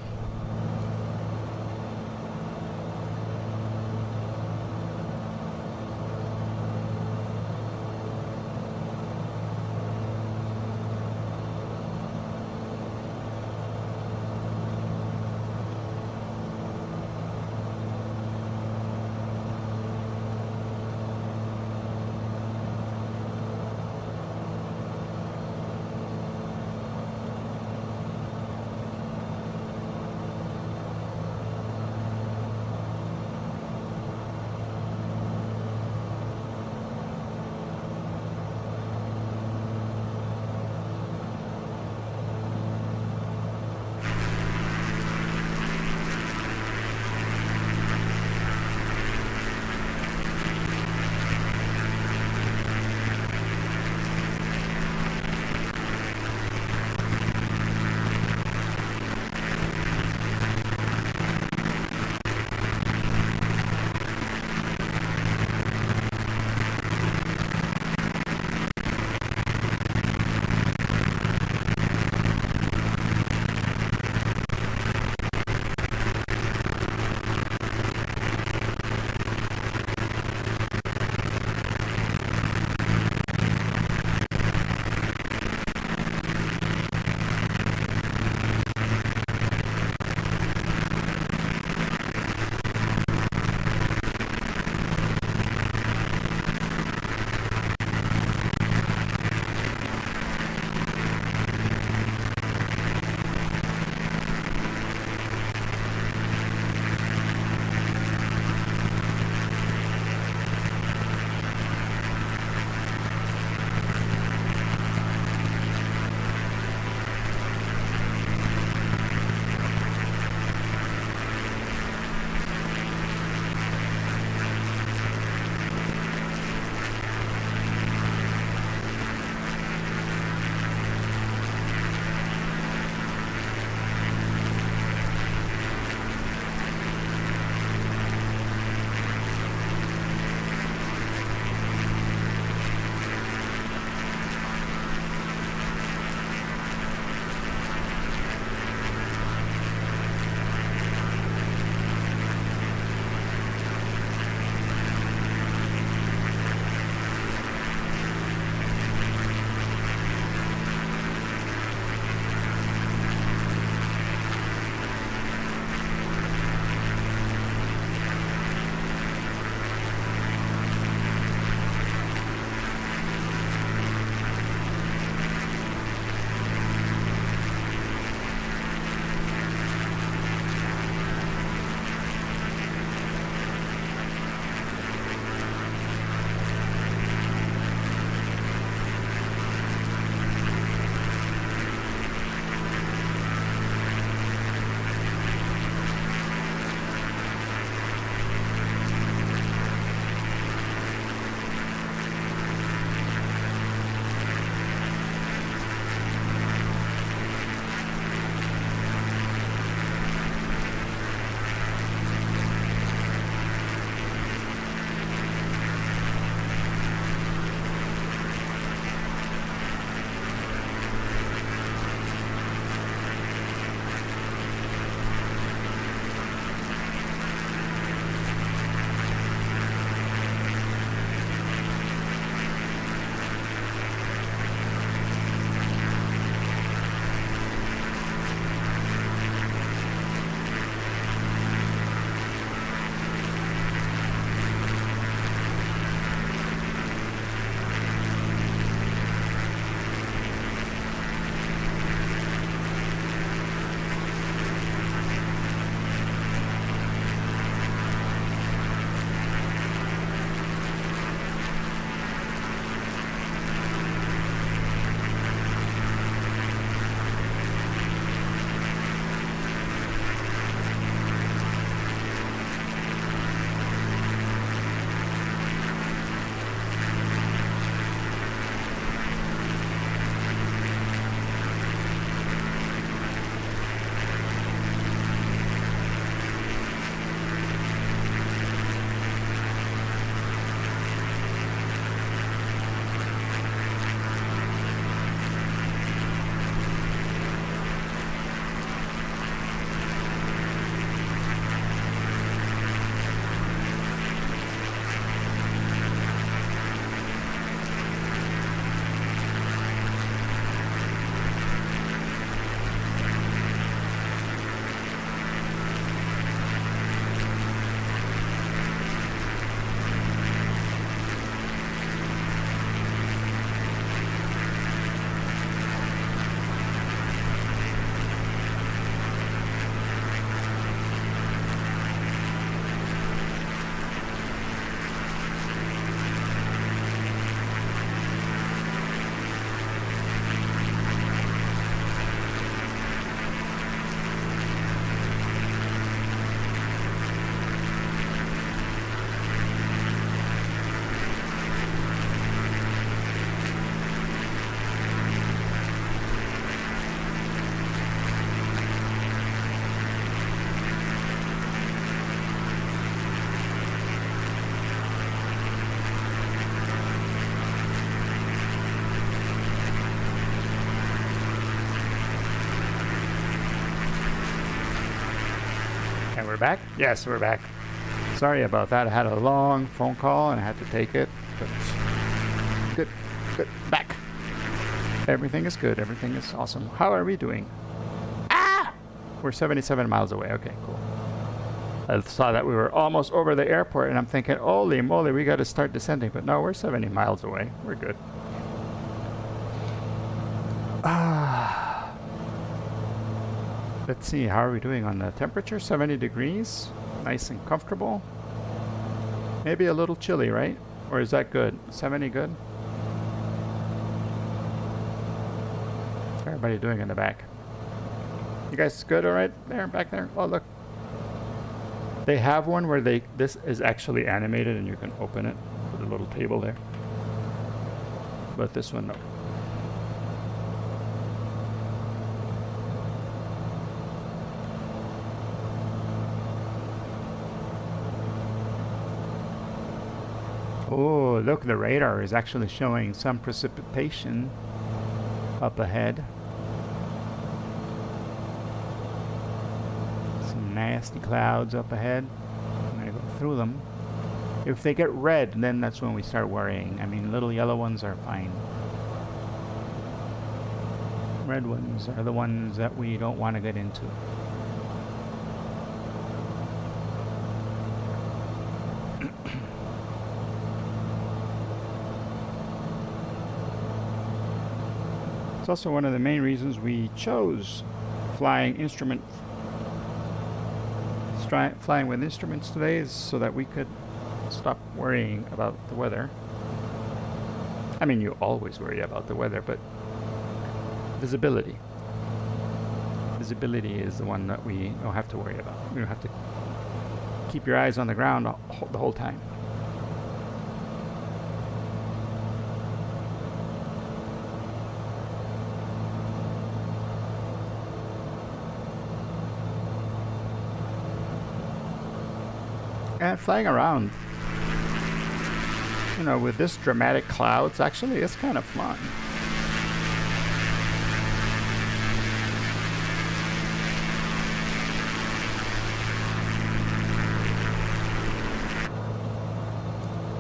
And we're back? Yes, we're back. Sorry about that. I had a long phone call and I had to take it. But good, good. Back. Everything is good. Everything is awesome. How are we doing? Ah! We're 77 miles away. Okay, cool. I saw that we were almost over the airport and I'm thinking, holy moly, we got to start descending. But no, we're 70 miles away. We're good. Let's see, how are we doing on the temperature? 70 degrees. Nice and comfortable. Maybe a little chilly, right? Or is that good? 70 good? How's everybody doing in the back? You guys good all right there, back there? Oh, look. They have one where this is actually animated and you can open it with a little table there. But this one, no. Oh, look, the radar is actually showing some precipitation up ahead. Some nasty clouds up ahead. I'm gonna go through them. If they get red, then that's when we start worrying. I mean, little yellow ones are fine. Red ones are the ones that we don't want to get into. It's also one of the main reasons we chose flying with instruments today, is so that we could stop worrying about the weather. I mean, you always worry about the weather, but visibility. Visibility is the one that we don't have to worry about. We don't have to keep your eyes on the ground the whole time. And flying around, you know, with this dramatic clouds, actually, it's kind of fun.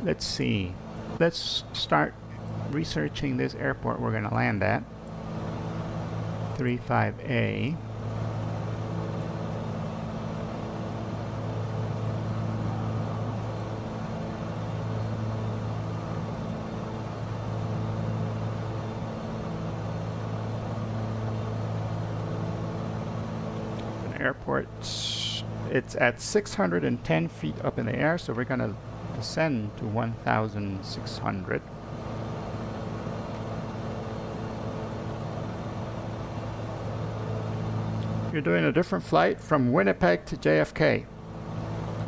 Let's see. Let's start researching this airport we're going to land at. 35A. Airport, it's at 610 feet up in the air, so we're going to descend to 1,600. You're doing a different flight from Winnipeg to JFK.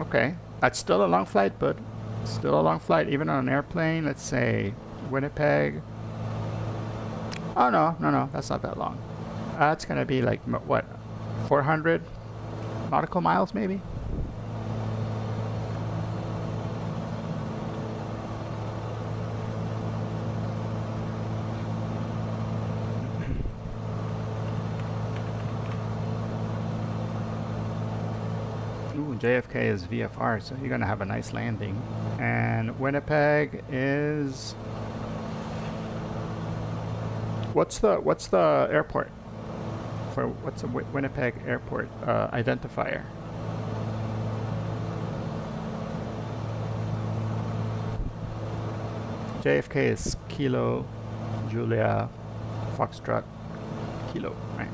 Okay, that's still a long flight, but still a long flight, even on an airplane. Let's say Winnipeg. Oh no, that's not that long. That's going to be like, what, 400 nautical miles maybe? Ooh, JFK is VFR, so you're gonna have a nice landing. And Winnipeg is... What's the airport? For what's a Winnipeg airport identifier? JFK is Kilo, Julia, Foxtrot, Kilo, right?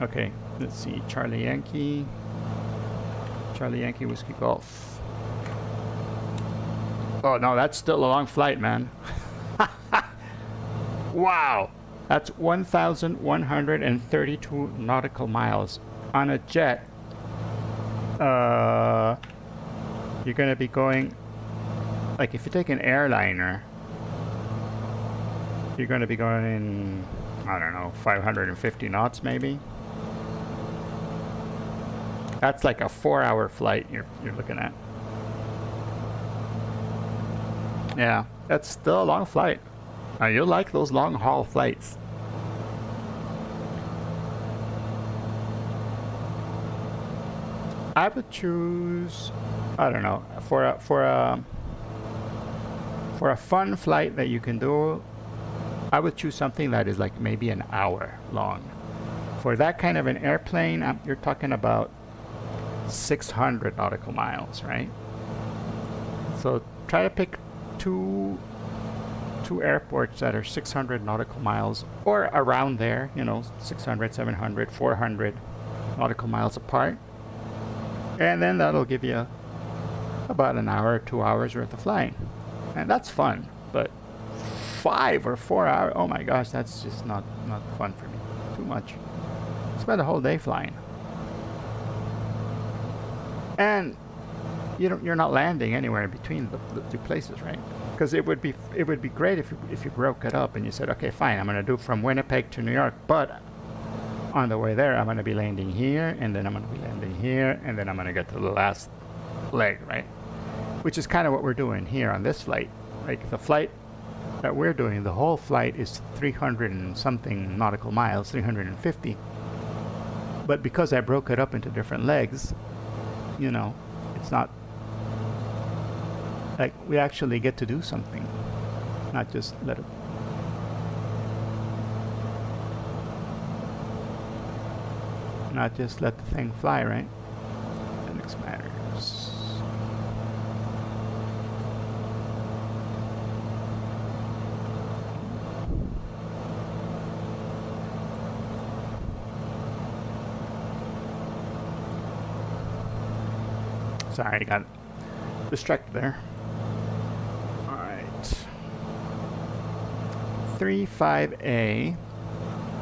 Okay, let's see. Charlie Yankee, Whiskey Golf. Oh no, that's still a long flight, man. Wow, that's 1,132 nautical miles on a jet. You're gonna be going, like, if you take an airliner, you're gonna be going in, I don't know, 550 knots maybe. That's like a 4-hour flight you're looking at. Yeah, that's still a long flight. You like those long haul flights. I would choose, I don't know, for a fun flight that you can do, I would choose something that is like maybe an hour long. For that kind of an airplane, you're talking about 600 nautical miles, right? So try to pick two airports that are 600 nautical miles or around there, you know, 600, 700, 400 nautical miles apart. And then that'll give you about an hour, 2 hours worth of flying. And that's fun, but 5 or 4 hours, oh my gosh, that's just not fun for me. Too much. Spend a whole day flying. And you're not landing anywhere in between the two places, right? Because it would be great if you broke it up and you said, okay, fine, I'm going to do from Winnipeg to New York, but on the way there, I'm going to be landing here, and then I'm going to be landing here, and then I'm going to get to the last leg, right? Which is kind of what we're doing here on this flight. Like the flight that we're doing, the whole flight is 300 and something nautical miles, 350. But because I broke it up into different legs, you know, it's not like we actually get to do something, not just let it. Not just let the thing fly, right? Physics matters. Sorry, I got distracted there. Alright. 35A.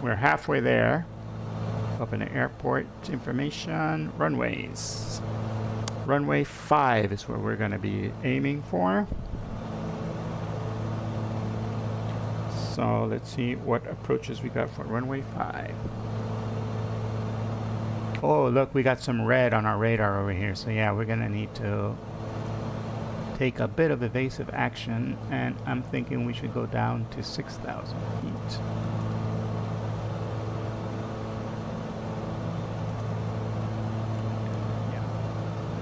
We're halfway there. Open the airport information. Runways. Runway 5 is where we're going to be aiming for. So let's see what approaches we got for runway 5. Oh, look, we got some red on our radar over here. So yeah, we're going to need to take a bit of evasive action, and I'm thinking we should go down to 6,000 feet. Yeah,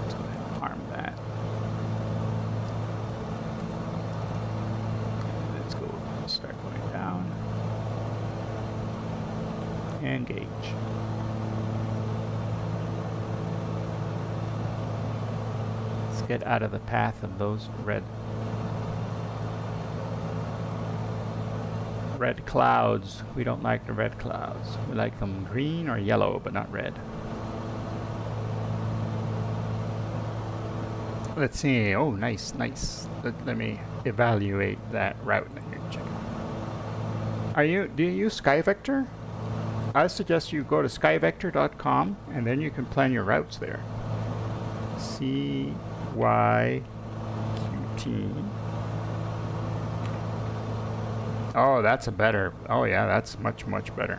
let's go ahead and arm that. Let's go start going down. Engage. Get out of the path of those red clouds. We don't like the red clouds. We like them green or yellow, but not red. Let's see. Oh, nice, nice. Let me evaluate that route that you're checking. Do you use SkyVector? I suggest you go to skyvector.com and then you can plan your routes there. CYQT. Oh, that's a better. Oh yeah, that's much better.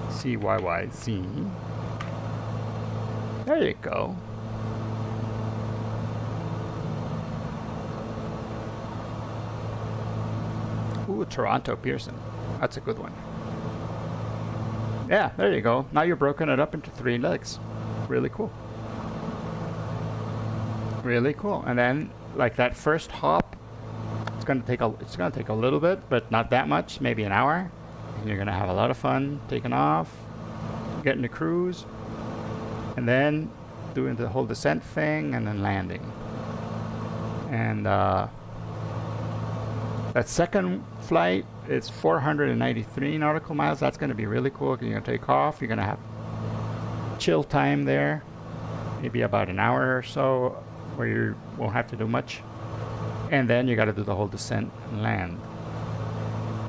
CYYZ. There you go. Ooh, Toronto Pearson. That's a good one. Yeah, there you go. Now you've broken it up into 3 legs. Really cool. Really cool. And then like that first hop, it's gonna take a little bit, but not that much, maybe an hour. And you're gonna have a lot of fun taking off, getting to cruise, and then doing the whole descent thing and then landing. And that second flight is 493 nautical miles. That's gonna be really cool. You're gonna take off, you're gonna have chill time there, maybe about an hour or so, where you won't have to do much, and then you got to do the whole descent and land.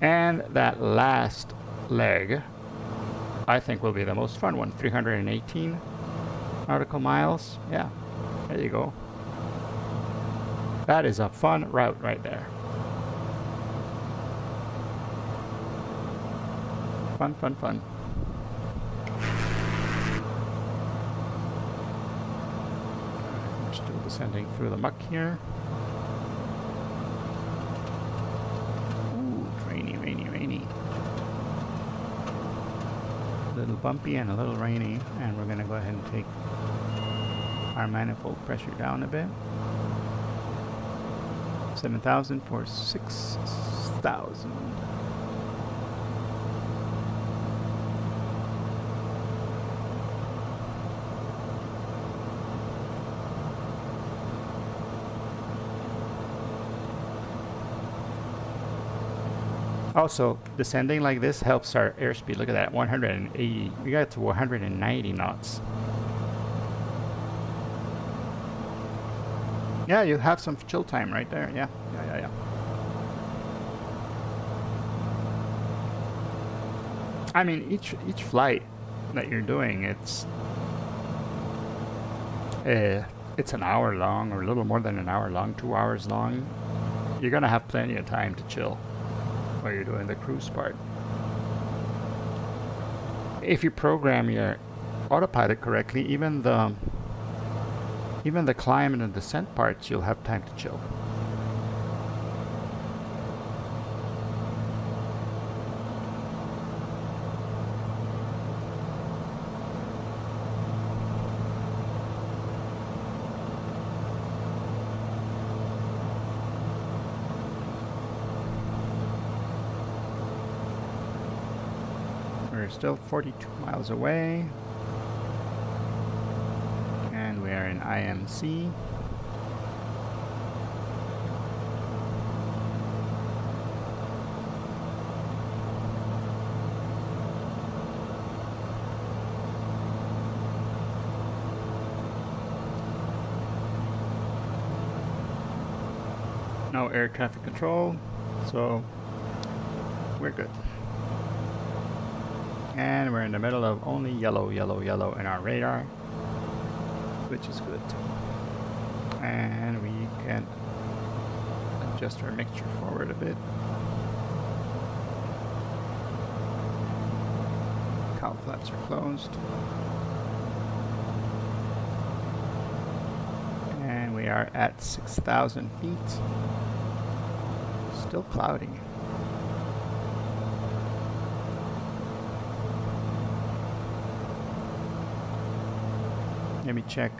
And that last leg, I think, will be the most fun one. 318 nautical miles. Yeah, there you go. That is a fun route right there. Fun, fun, fun. Descending through the muck here. Ooh, training little bumpy and a little rainy, and we're going to go ahead and take our manifold pressure down a bit. 7,000 for 6,000. Also, descending like this helps our airspeed. Look at that, 180. We got to 190 knots. Yeah, you have some chill time right there. Yeah. I mean, each flight that you're doing, it's an hour long, or a little more than an hour long, 2 hours long. You're gonna have plenty of time to chill while you're doing the cruise part. If you program your autopilot correctly, even the climb and the descent parts, you'll have time to chill. We're still 42 miles away, and we are in IMC. No air traffic control, so we're good. And we're in the middle of only yellow in our radar, which is good. And we can adjust our mixture forward a bit. Cowl flaps are closed. And we are at 6,000 feet. Still cloudy. Let me check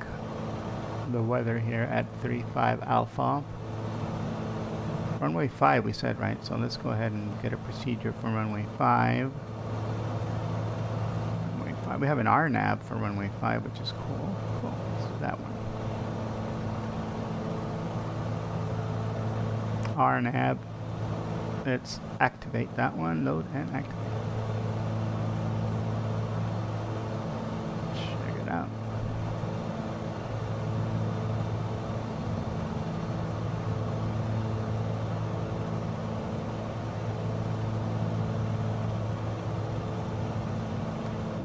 the weather here at 35 Alpha. Runway 5 we said, right? So let's go ahead and get a procedure for runway 5. Runway 5. We have an RNAV for runway 5, which is cool. Cool. So that one. RNAV. Let's activate that one. Load and activate. Check it out.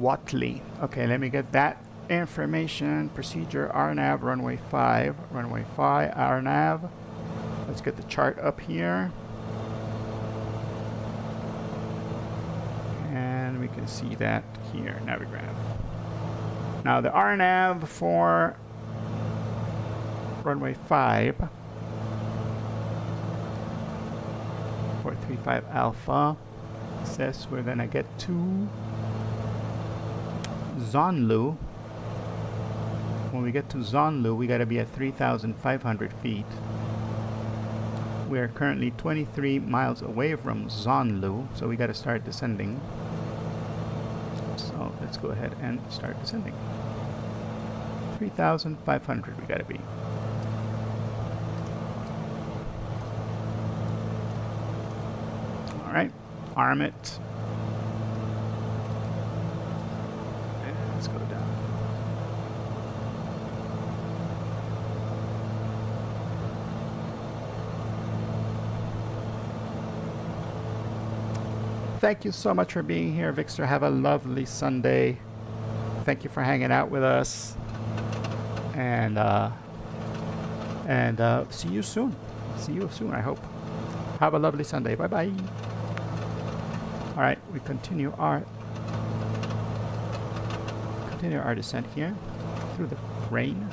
Watley. Okay, let me get that information. Procedure RNAV runway 5. Runway 5 RNAV. Let's get the chart up here. And we can see that here, Navigraph. Now the RNAV for runway 5 435 Alpha says we're gonna get to Zonlu. When we get to Zonlu, we got to be at 3,500 feet. We are currently 23 miles away from Zonlu, so we got to start descending. So let's go ahead and start descending. 3,500 we got to be. All right, arm it. Let's go down. Thank you so much for being here, Vixter. Have a lovely Sunday. Thank you for hanging out with us. And see you soon. See you soon, I hope. Have a lovely Sunday. Bye-bye. All right, we continue our descent here through the rain.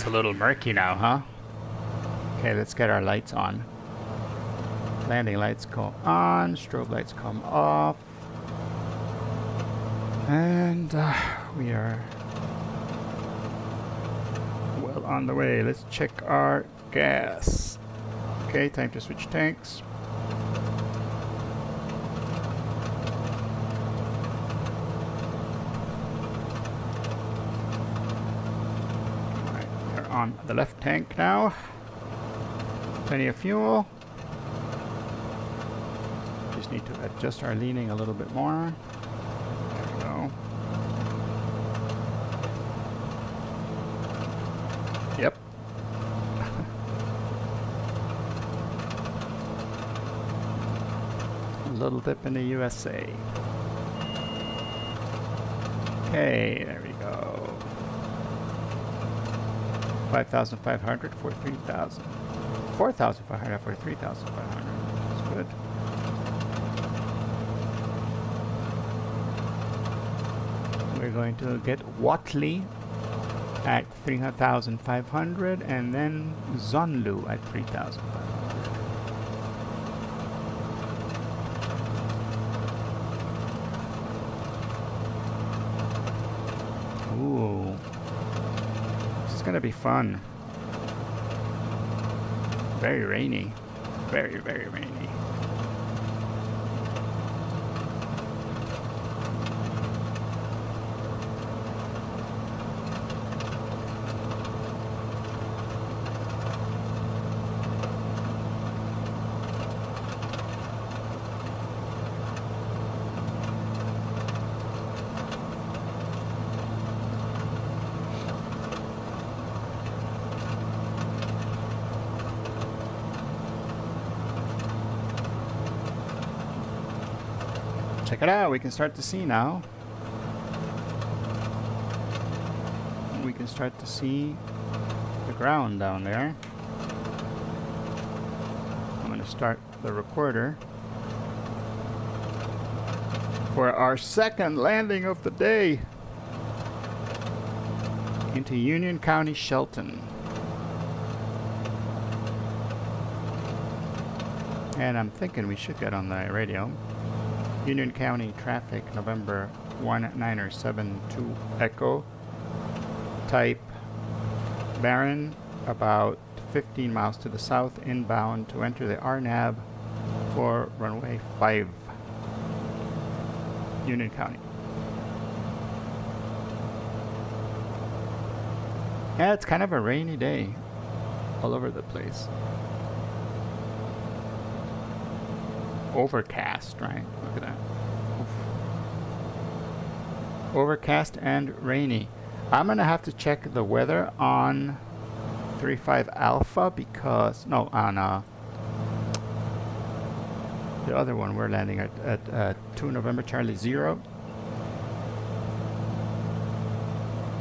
It's a little murky now, huh? Okay, let's get our lights on. Landing lights go on, strobe lights come off. And we are well on the way. Let's check our gas. Okay, time to switch tanks. Alright, we're on the left tank now. Plenty of fuel. Just need to adjust our leaning a little bit more. There we go. Yep. A little dip in the USA. Okay, there we go. 5,500 for 3,000. 4,500 for 3,500. That's good. We're going to get Watley at 3,500 and then Zonlu at 3,500. Ooh. This is going to be fun. Very rainy. Very, very rainy. Check it out, we can start to see now. We can start to see the ground down there. I'm going to start the recorder for our second landing of the day into Union County, Shelton. And I'm thinking we should get on the radio. Union County traffic, November 1972 Echo. Type Barron, about 15 miles to the south, inbound to enter the RNAV for runway 5, Union County. Yeah, it's kind of a rainy day all over the place. Overcast, right? Look at that. Oof. Overcast and rainy. I'm gonna have to check the weather on 35 Alpha because on the other one we're landing at 2 November Charlie 0,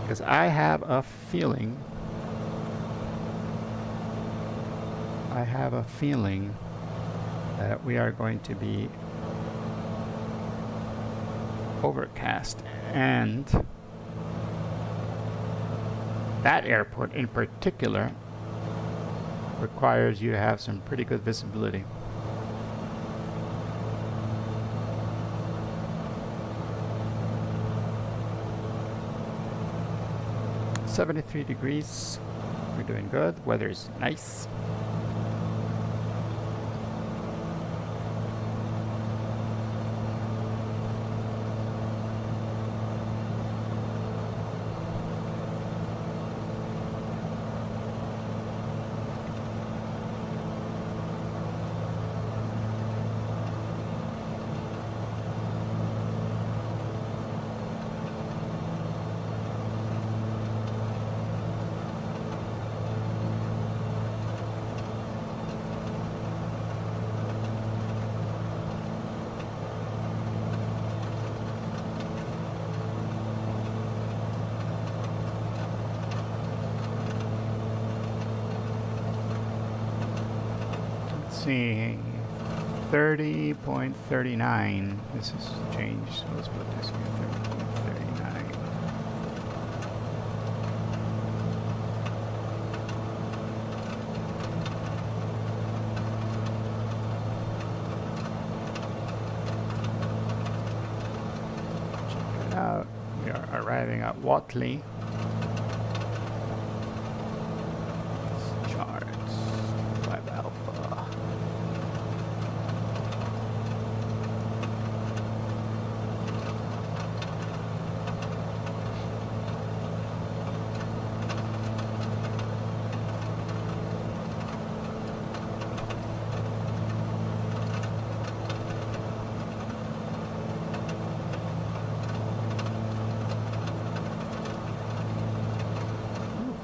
because I have a feeling that we are going to be overcast, and that airport in particular requires you to have some pretty good visibility. .73 degrees. We're doing good. Weather's nice. See, 30.39. This is changed, so let's put this here, 30.39. out. We are arriving at Watley. Charts 5 Alpha.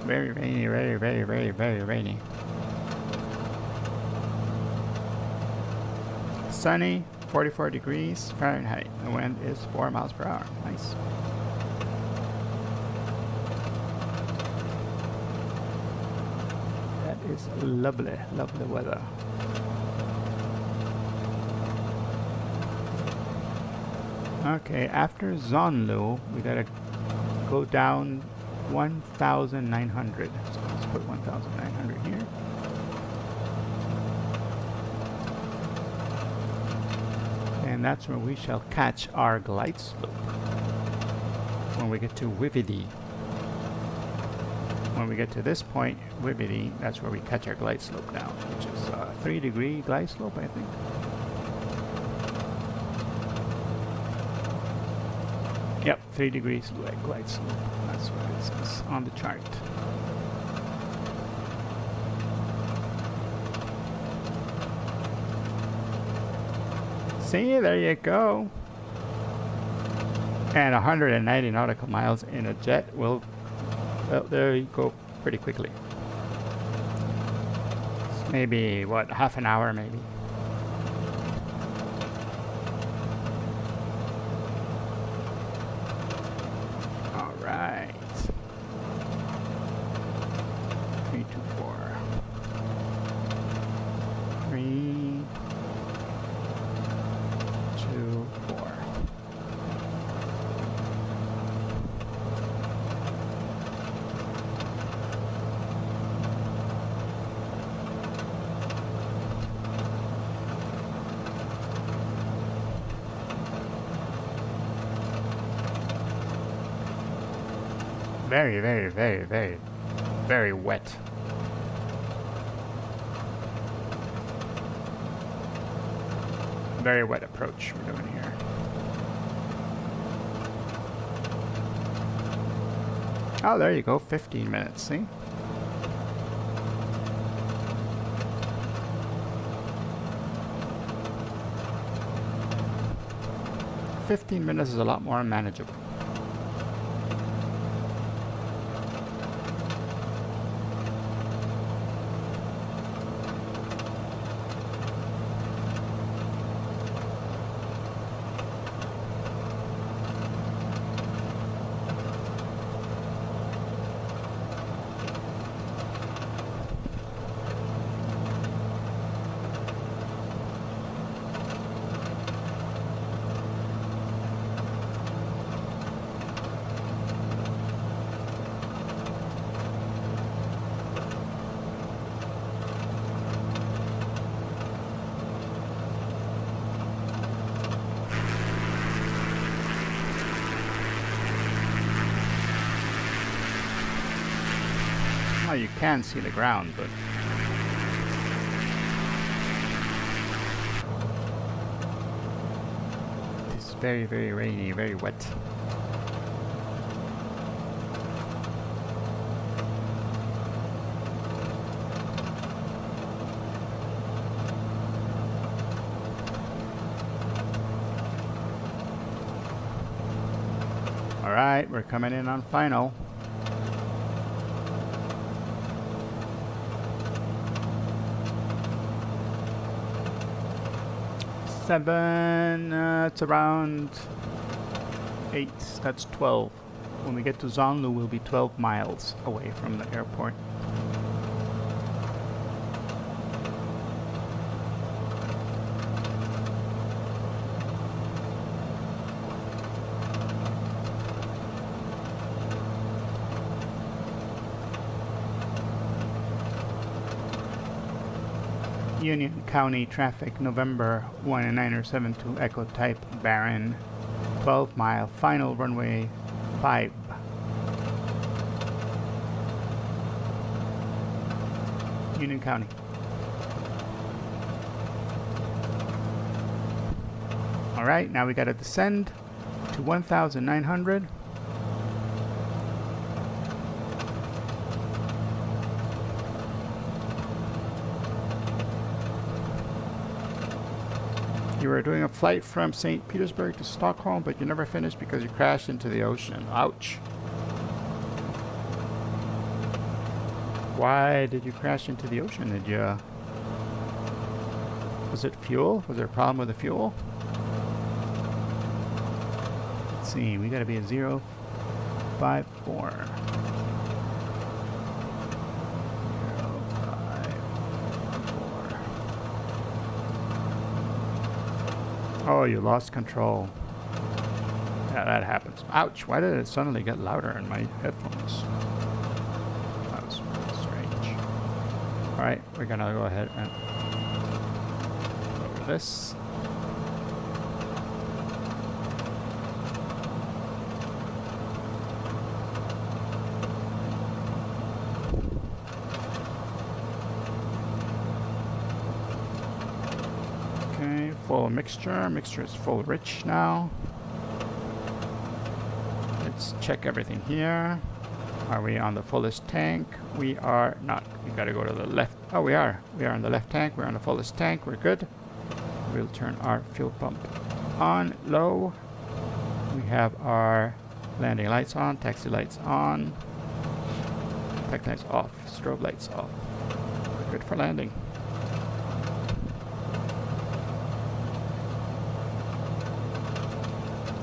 Very rainy, very rainy. Sunny, 44 degrees Fahrenheit. The wind is 4 miles per hour. Nice. That is lovely, lovely weather. Okay, after Zonlu, we gotta go down 1,900. So let's put 1,900 here. And that's where we shall catch our glide slope. When we get to Wividi. When we get to this point, Wividi, that's where we catch our glide slope down, which is a 3-degree glide slope, I think. Yep, 3 degrees glide slope. That's what it says on the chart. See, there you go. And 190 nautical miles in a jet will, well, there you go pretty quickly. Maybe, what, half an hour maybe. Right. 3, 2, 4. 3, 2, 4. Very wet. Very wet approach we're doing here. Oh, there you go, 15 minutes, see? "15 minutes is a lot more manageable." Well, you can see the ground, but it's very rainy, very wet. All right, we're coming in on final. It's around 8, that's 12. When we get to Zonlu, we'll be 12 miles away from the airport. Union County traffic, November 1972, Echo type, Baron 12-mile final runway 5. Union County. All right, now we got to descend to 1,900. You were doing a flight from St. Petersburg to Stockholm, but you never finished because you crashed into the ocean. Ouch. Why did you crash into the ocean? Did you... Was it fuel? Was there a problem with the fuel? Let's see, we gotta be at 054. 054. Oh, you lost control. Yeah, that happens. Ouch, why did it suddenly get louder in my headphones? That was strange. Alright, we're gonna go ahead and over this. Okay, full mixture. Mixture is full rich now. Let's check everything here. Are we on the fullest tank? We are not. We gotta go to the left. Oh, we are. We are on the left tank. We're on the fullest tank. We're good. We'll turn our fuel pump on low. We have our landing lights on, taxi lights on, taxi lights off, strobe lights off. We're good for landing.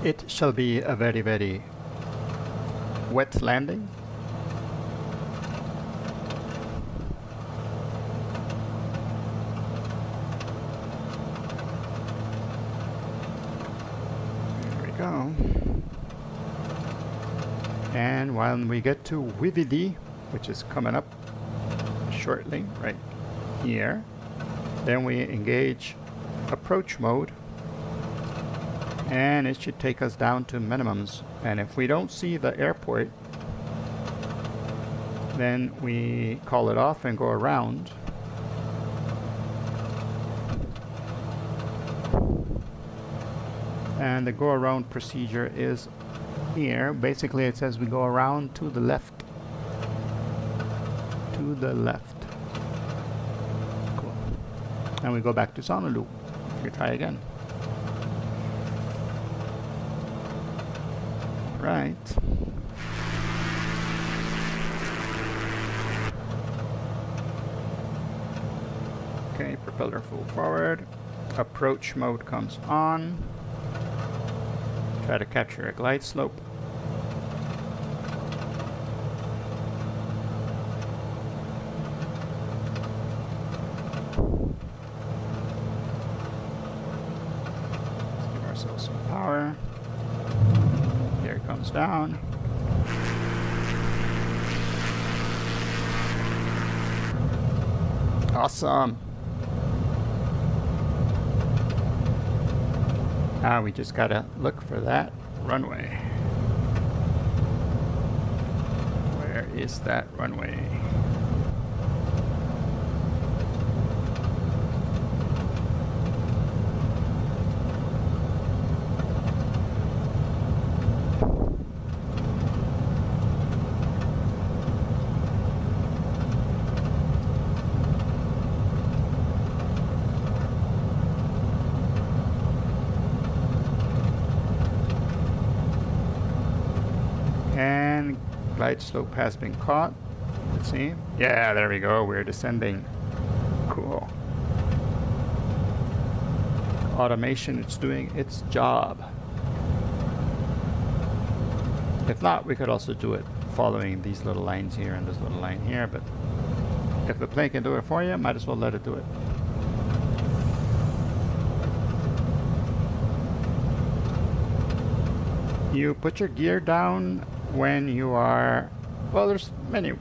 It shall be a very, very wet landing. There we go. And when we get to Wividi, which is coming up shortly, right here, then we engage approach mode. And it should take us down to minimums. And if we don't see the airport, then we call it off and go around. And the go around procedure is here. Basically it says we go around to the left. To the left. Cool. And we go back to Honolulu. We try again. Right. Okay, propeller full forward. Approach mode comes on. Try to capture a glide slope. Let's give ourselves some power. Comes down. Awesome. Now we just gotta look for that runway. Where is that runway? And glide slope has been caught. Let's see. Yeah, there we go. We're descending. Cool. Automation, it's doing its job. If not, we could also do it following these little lines here and this little line here, but if the plane can do it for you, might as well let it do it. You put your gear down when you are, well, there's many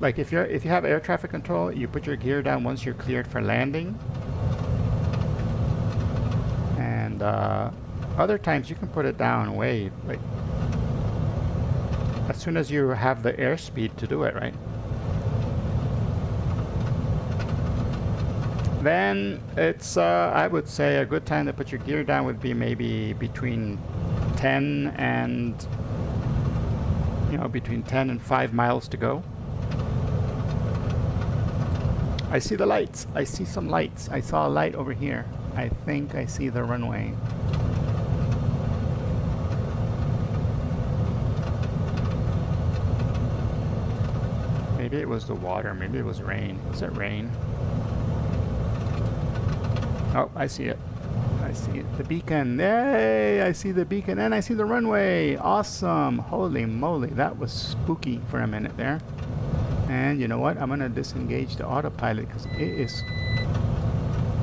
like if you have air traffic control, you put your gear down once you're cleared for landing, and Other times you can put it down way, like, as soon as you have the airspeed to do it, right? Then it's, I would say a good time to put your gear down would be maybe between 10 and, between 10 and 5 miles to go. I see the lights. I see some lights. I saw a light over here. I think I see the runway. Maybe it was the water. Maybe it was rain. Was it rain? Oh, I see it. I see it. The beacon. Yay! I see the beacon and I see the runway. Awesome. Holy moly. That was spooky for a minute there. And you know what? I'm going to disengage the autopilot because it is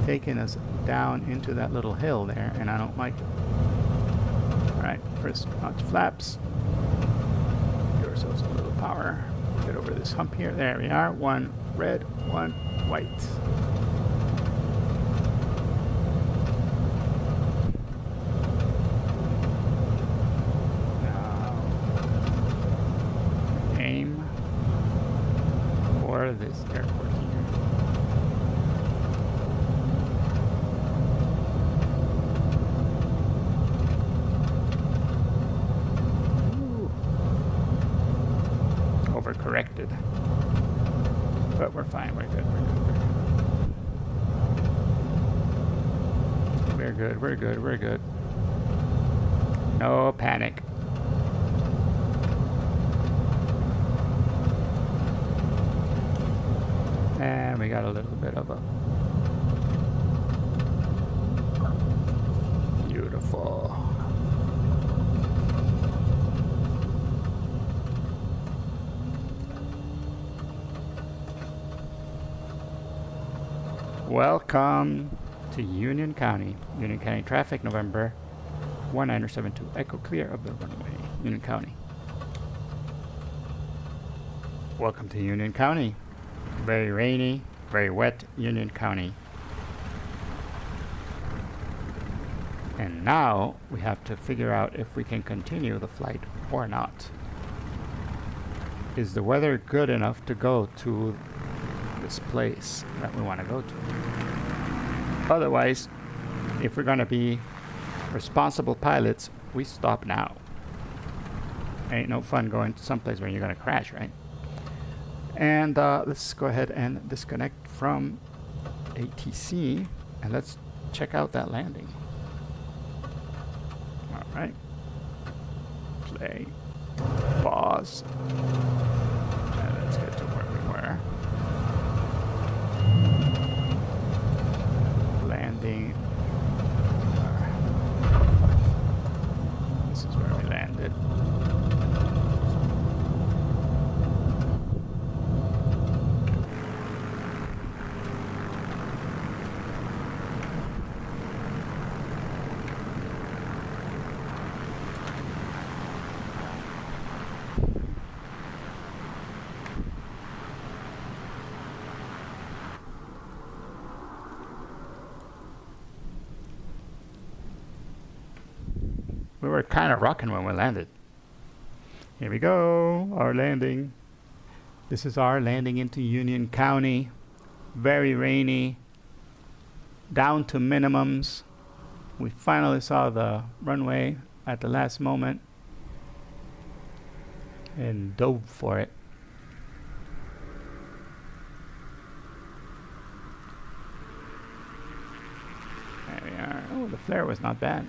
taking us down into that little hill there, and I don't like it. Alright, first notch flaps. Give ourselves a little power. Get over this hump here. There we are. One red, one white. Now, aim for this airport here. Overcorrected, but we're fine. We're good. We're good. We're good. We're good. No panic. And we got a little bit of a beautiful. Welcome to Union County. Union County traffic, November 1972. Echo clear of the runway. Union County. Welcome to Union County. Very rainy, very wet Union County. And now we have to figure out if we can continue the flight or not. Is the weather good enough to go to this place that we want to go to? Otherwise, if we're going to be responsible pilots, we stop now. Ain't no fun going to someplace where you're going to crash, right? And let's go ahead and disconnect from ATC and let's check out that landing. All right. Play. Pause. And let's get to where we were. Landing. This is where we landed. We were kind of rocking when we landed. Here we go, our landing. This is our landing into Union County. Very rainy, down to minimums. We finally saw the runway at the last moment and dove for it. There we are. Oh, the flare was not bad.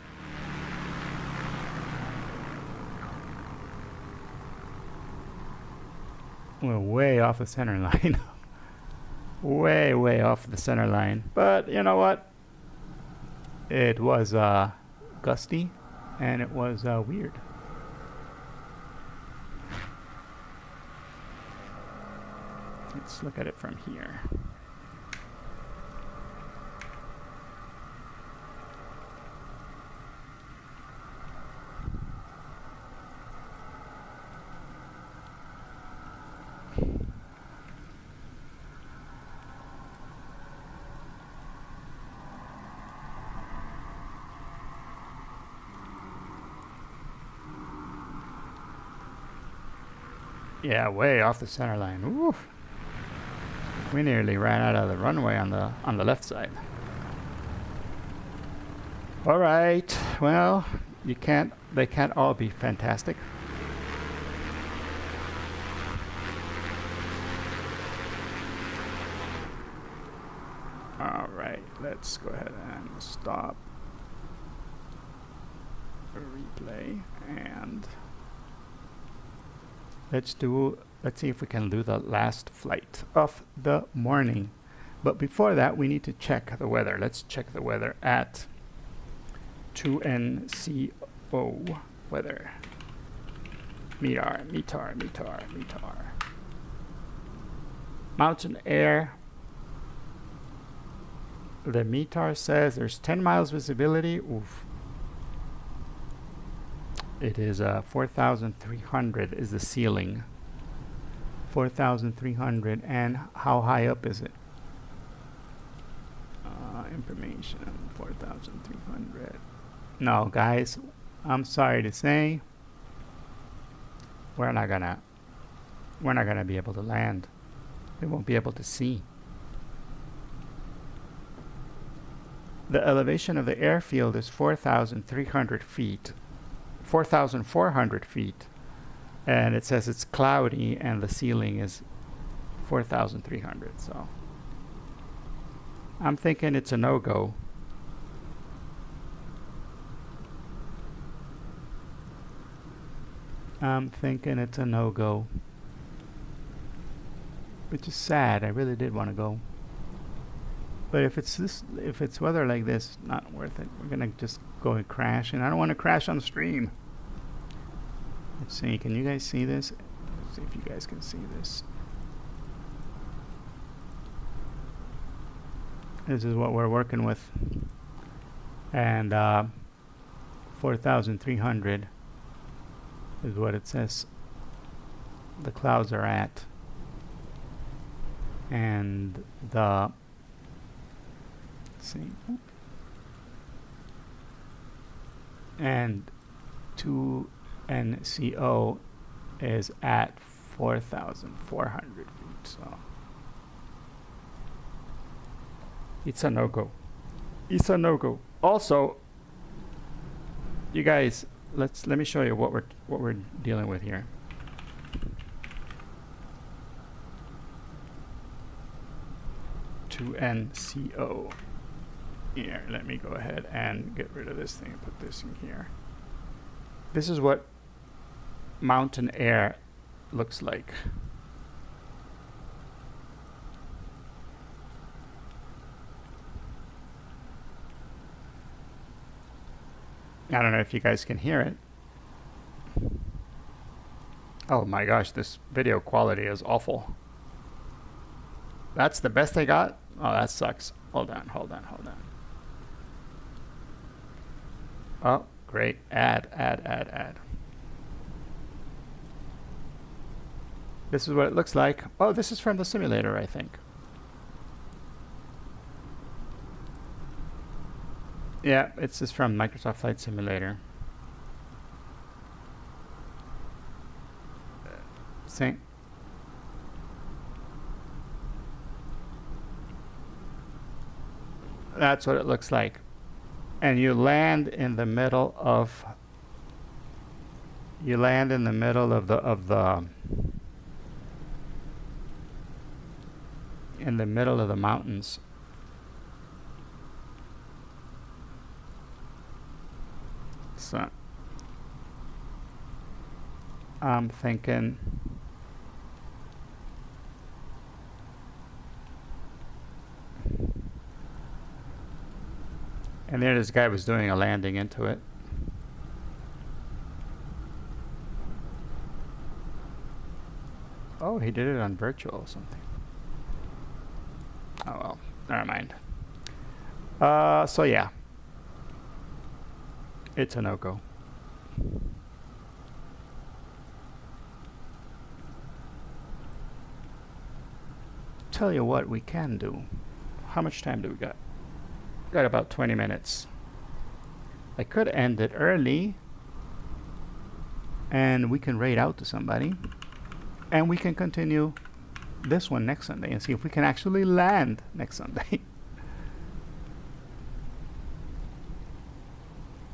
We're way off the center line. way off the center line. But you know what? It was gusty and it was weird. Let's look at it from here. Yeah, way off the center line. Oof. We nearly ran out of the runway on the left side. All right. Well, they can't all be fantastic. All right, let's go ahead and stop. Replay, and let's see if we can do the last flight of the morning. But before that, we need to check the weather. Let's check the weather at 2NCO weather. METAR. Mountain air. The METAR says there's 10 miles visibility. Oof. It is 4,300 is the ceiling. 4,300, and how high up is it? Information 4,300. No, guys, I'm sorry to say, we're not gonna be able to land. We won't be able to see. The elevation of the airfield is 4,300 feet. 4,400 feet, and it says it's cloudy and the ceiling is 4,300, so I'm thinking it's a no-go. Which is sad. I really did want to go, but if it's weather like this, not worth it. We're gonna just go and crash, and I don't want to crash on stream. Let's see, can you guys see this? Let's see if you guys can see this. This is what we're working with, and 4,300 is what it says the clouds are at, and the, let's see, and 2NCO is at 4,400 feet, so it's a no-go. It's a no-go. Also, you guys, let me show you what we're dealing with here. To NCO. Here, let me go ahead and get rid of this thing and put this in here. This is what mountain air looks like. I don't know if you guys can hear it. Oh my gosh, this video quality is awful. That's the best I got? Oh, that sucks. Hold on. Oh, great. Add. This is what it looks like. Oh, this is from the simulator, I think. Yeah, it's just from Microsoft Flight Simulator. See? That's what it looks like. And you land in the middle of the mountains. So I'm thinking and there this guy was doing a landing into it. Oh, he did it on virtual or something. Oh well, never mind. So yeah, it's a no-go. Tell you what we can do. How much time do we got? Got about 20 minutes. I could end it early and we can raid out to somebody. And we can continue this one next Sunday and see if we can actually land next Sunday.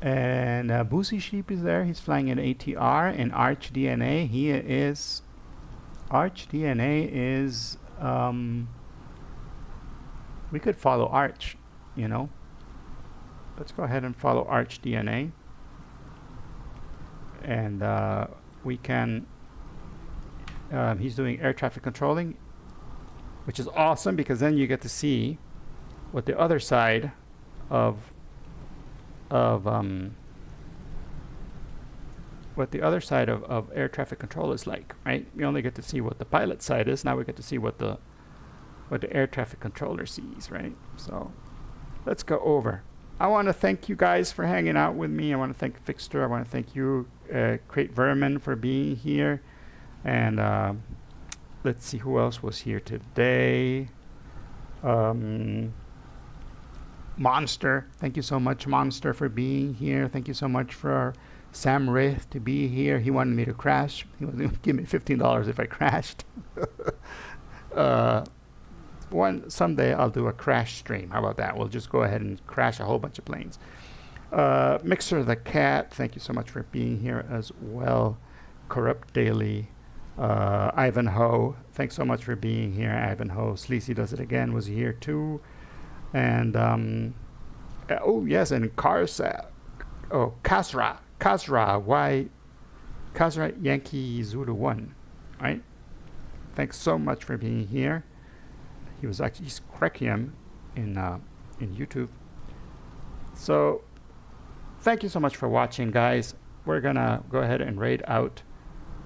And Boosie Sheep is there. He's flying an ATR and Arch DNA. He is Arch DNA is we could follow Arch, you know. Let's go ahead and follow Arch DNA. And we can he's doing air traffic controlling, which is awesome because then you get to see what the other side of what the other side of air traffic control is like, right? We only get to see what the pilot side is. Now we get to see what the air traffic controller sees, right? So let's go over. I want to thank you guys for hanging out with me. I want to thank Fixter. I want to thank you, Crate Vermin, for being here. And let's see who else was here today. Monster, thank you so much, Monster, for being here. Thank you so much for Sam Rith to be here. He wanted me to crash. He was going to give me $15 if I crashed. Someday I'll do a crash stream. How about that? We'll just go ahead and crash a whole bunch of planes. Mixer the Cat, thank you so much for being here as well. Corrupt Daily, Ivanhoe, thanks so much for being here. Ivanhoe, Sleazy Does It Again was here too. And oh yes, and Kasra, Kasra Yankee Zulu 1, right? Thanks so much for being here. He was actually Screchium in YouTube. So thank you so much for watching, guys. We're gonna go ahead and raid out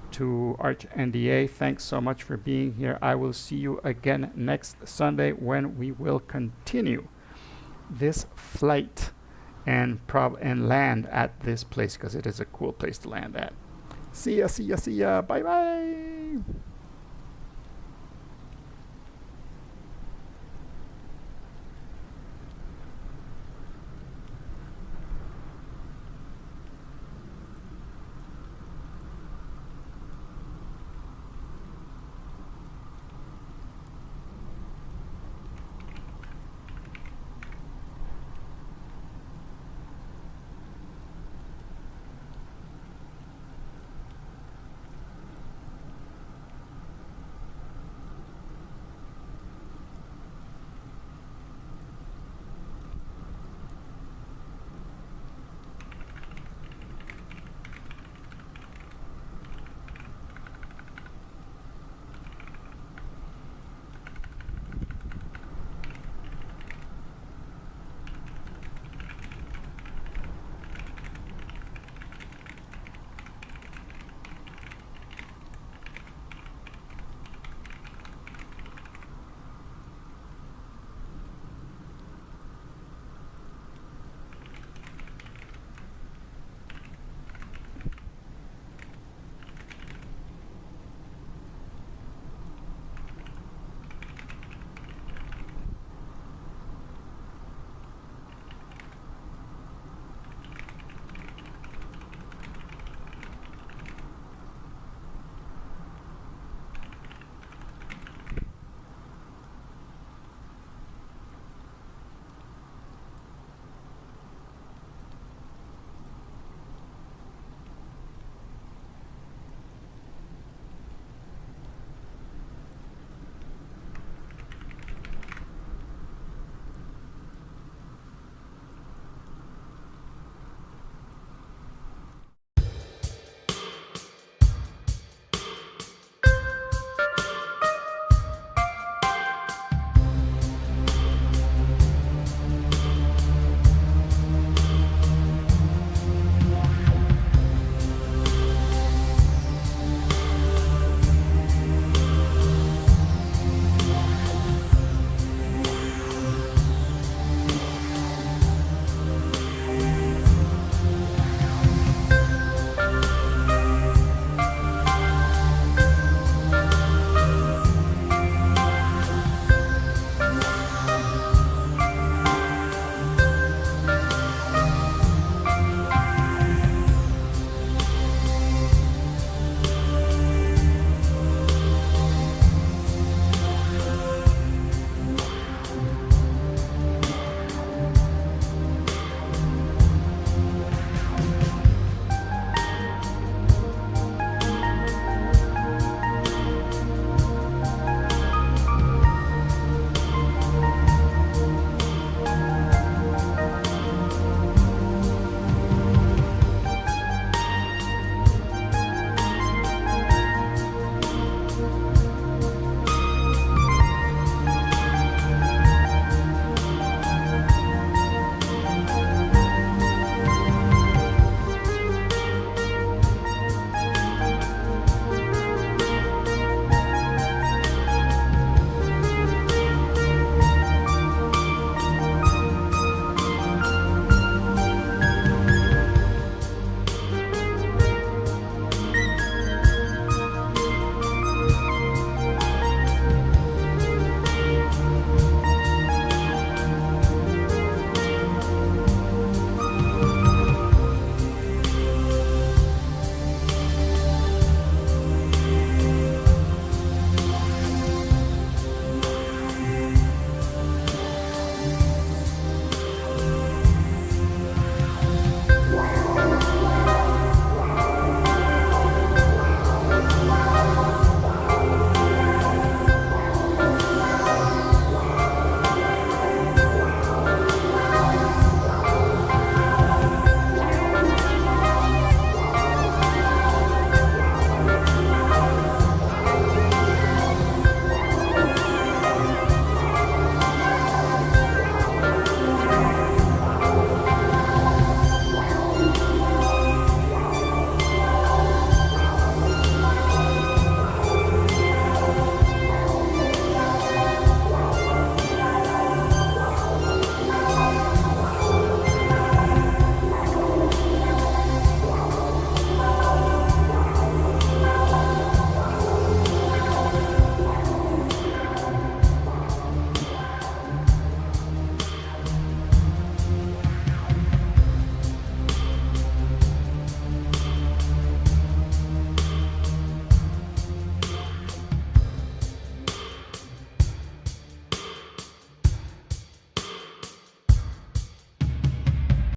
to Arch NDA. Thanks so much for being here. I will see you again next Sunday when we will continue this flight and land at this place because it is a cool place to land at. See ya, see ya, see ya. Bye bye.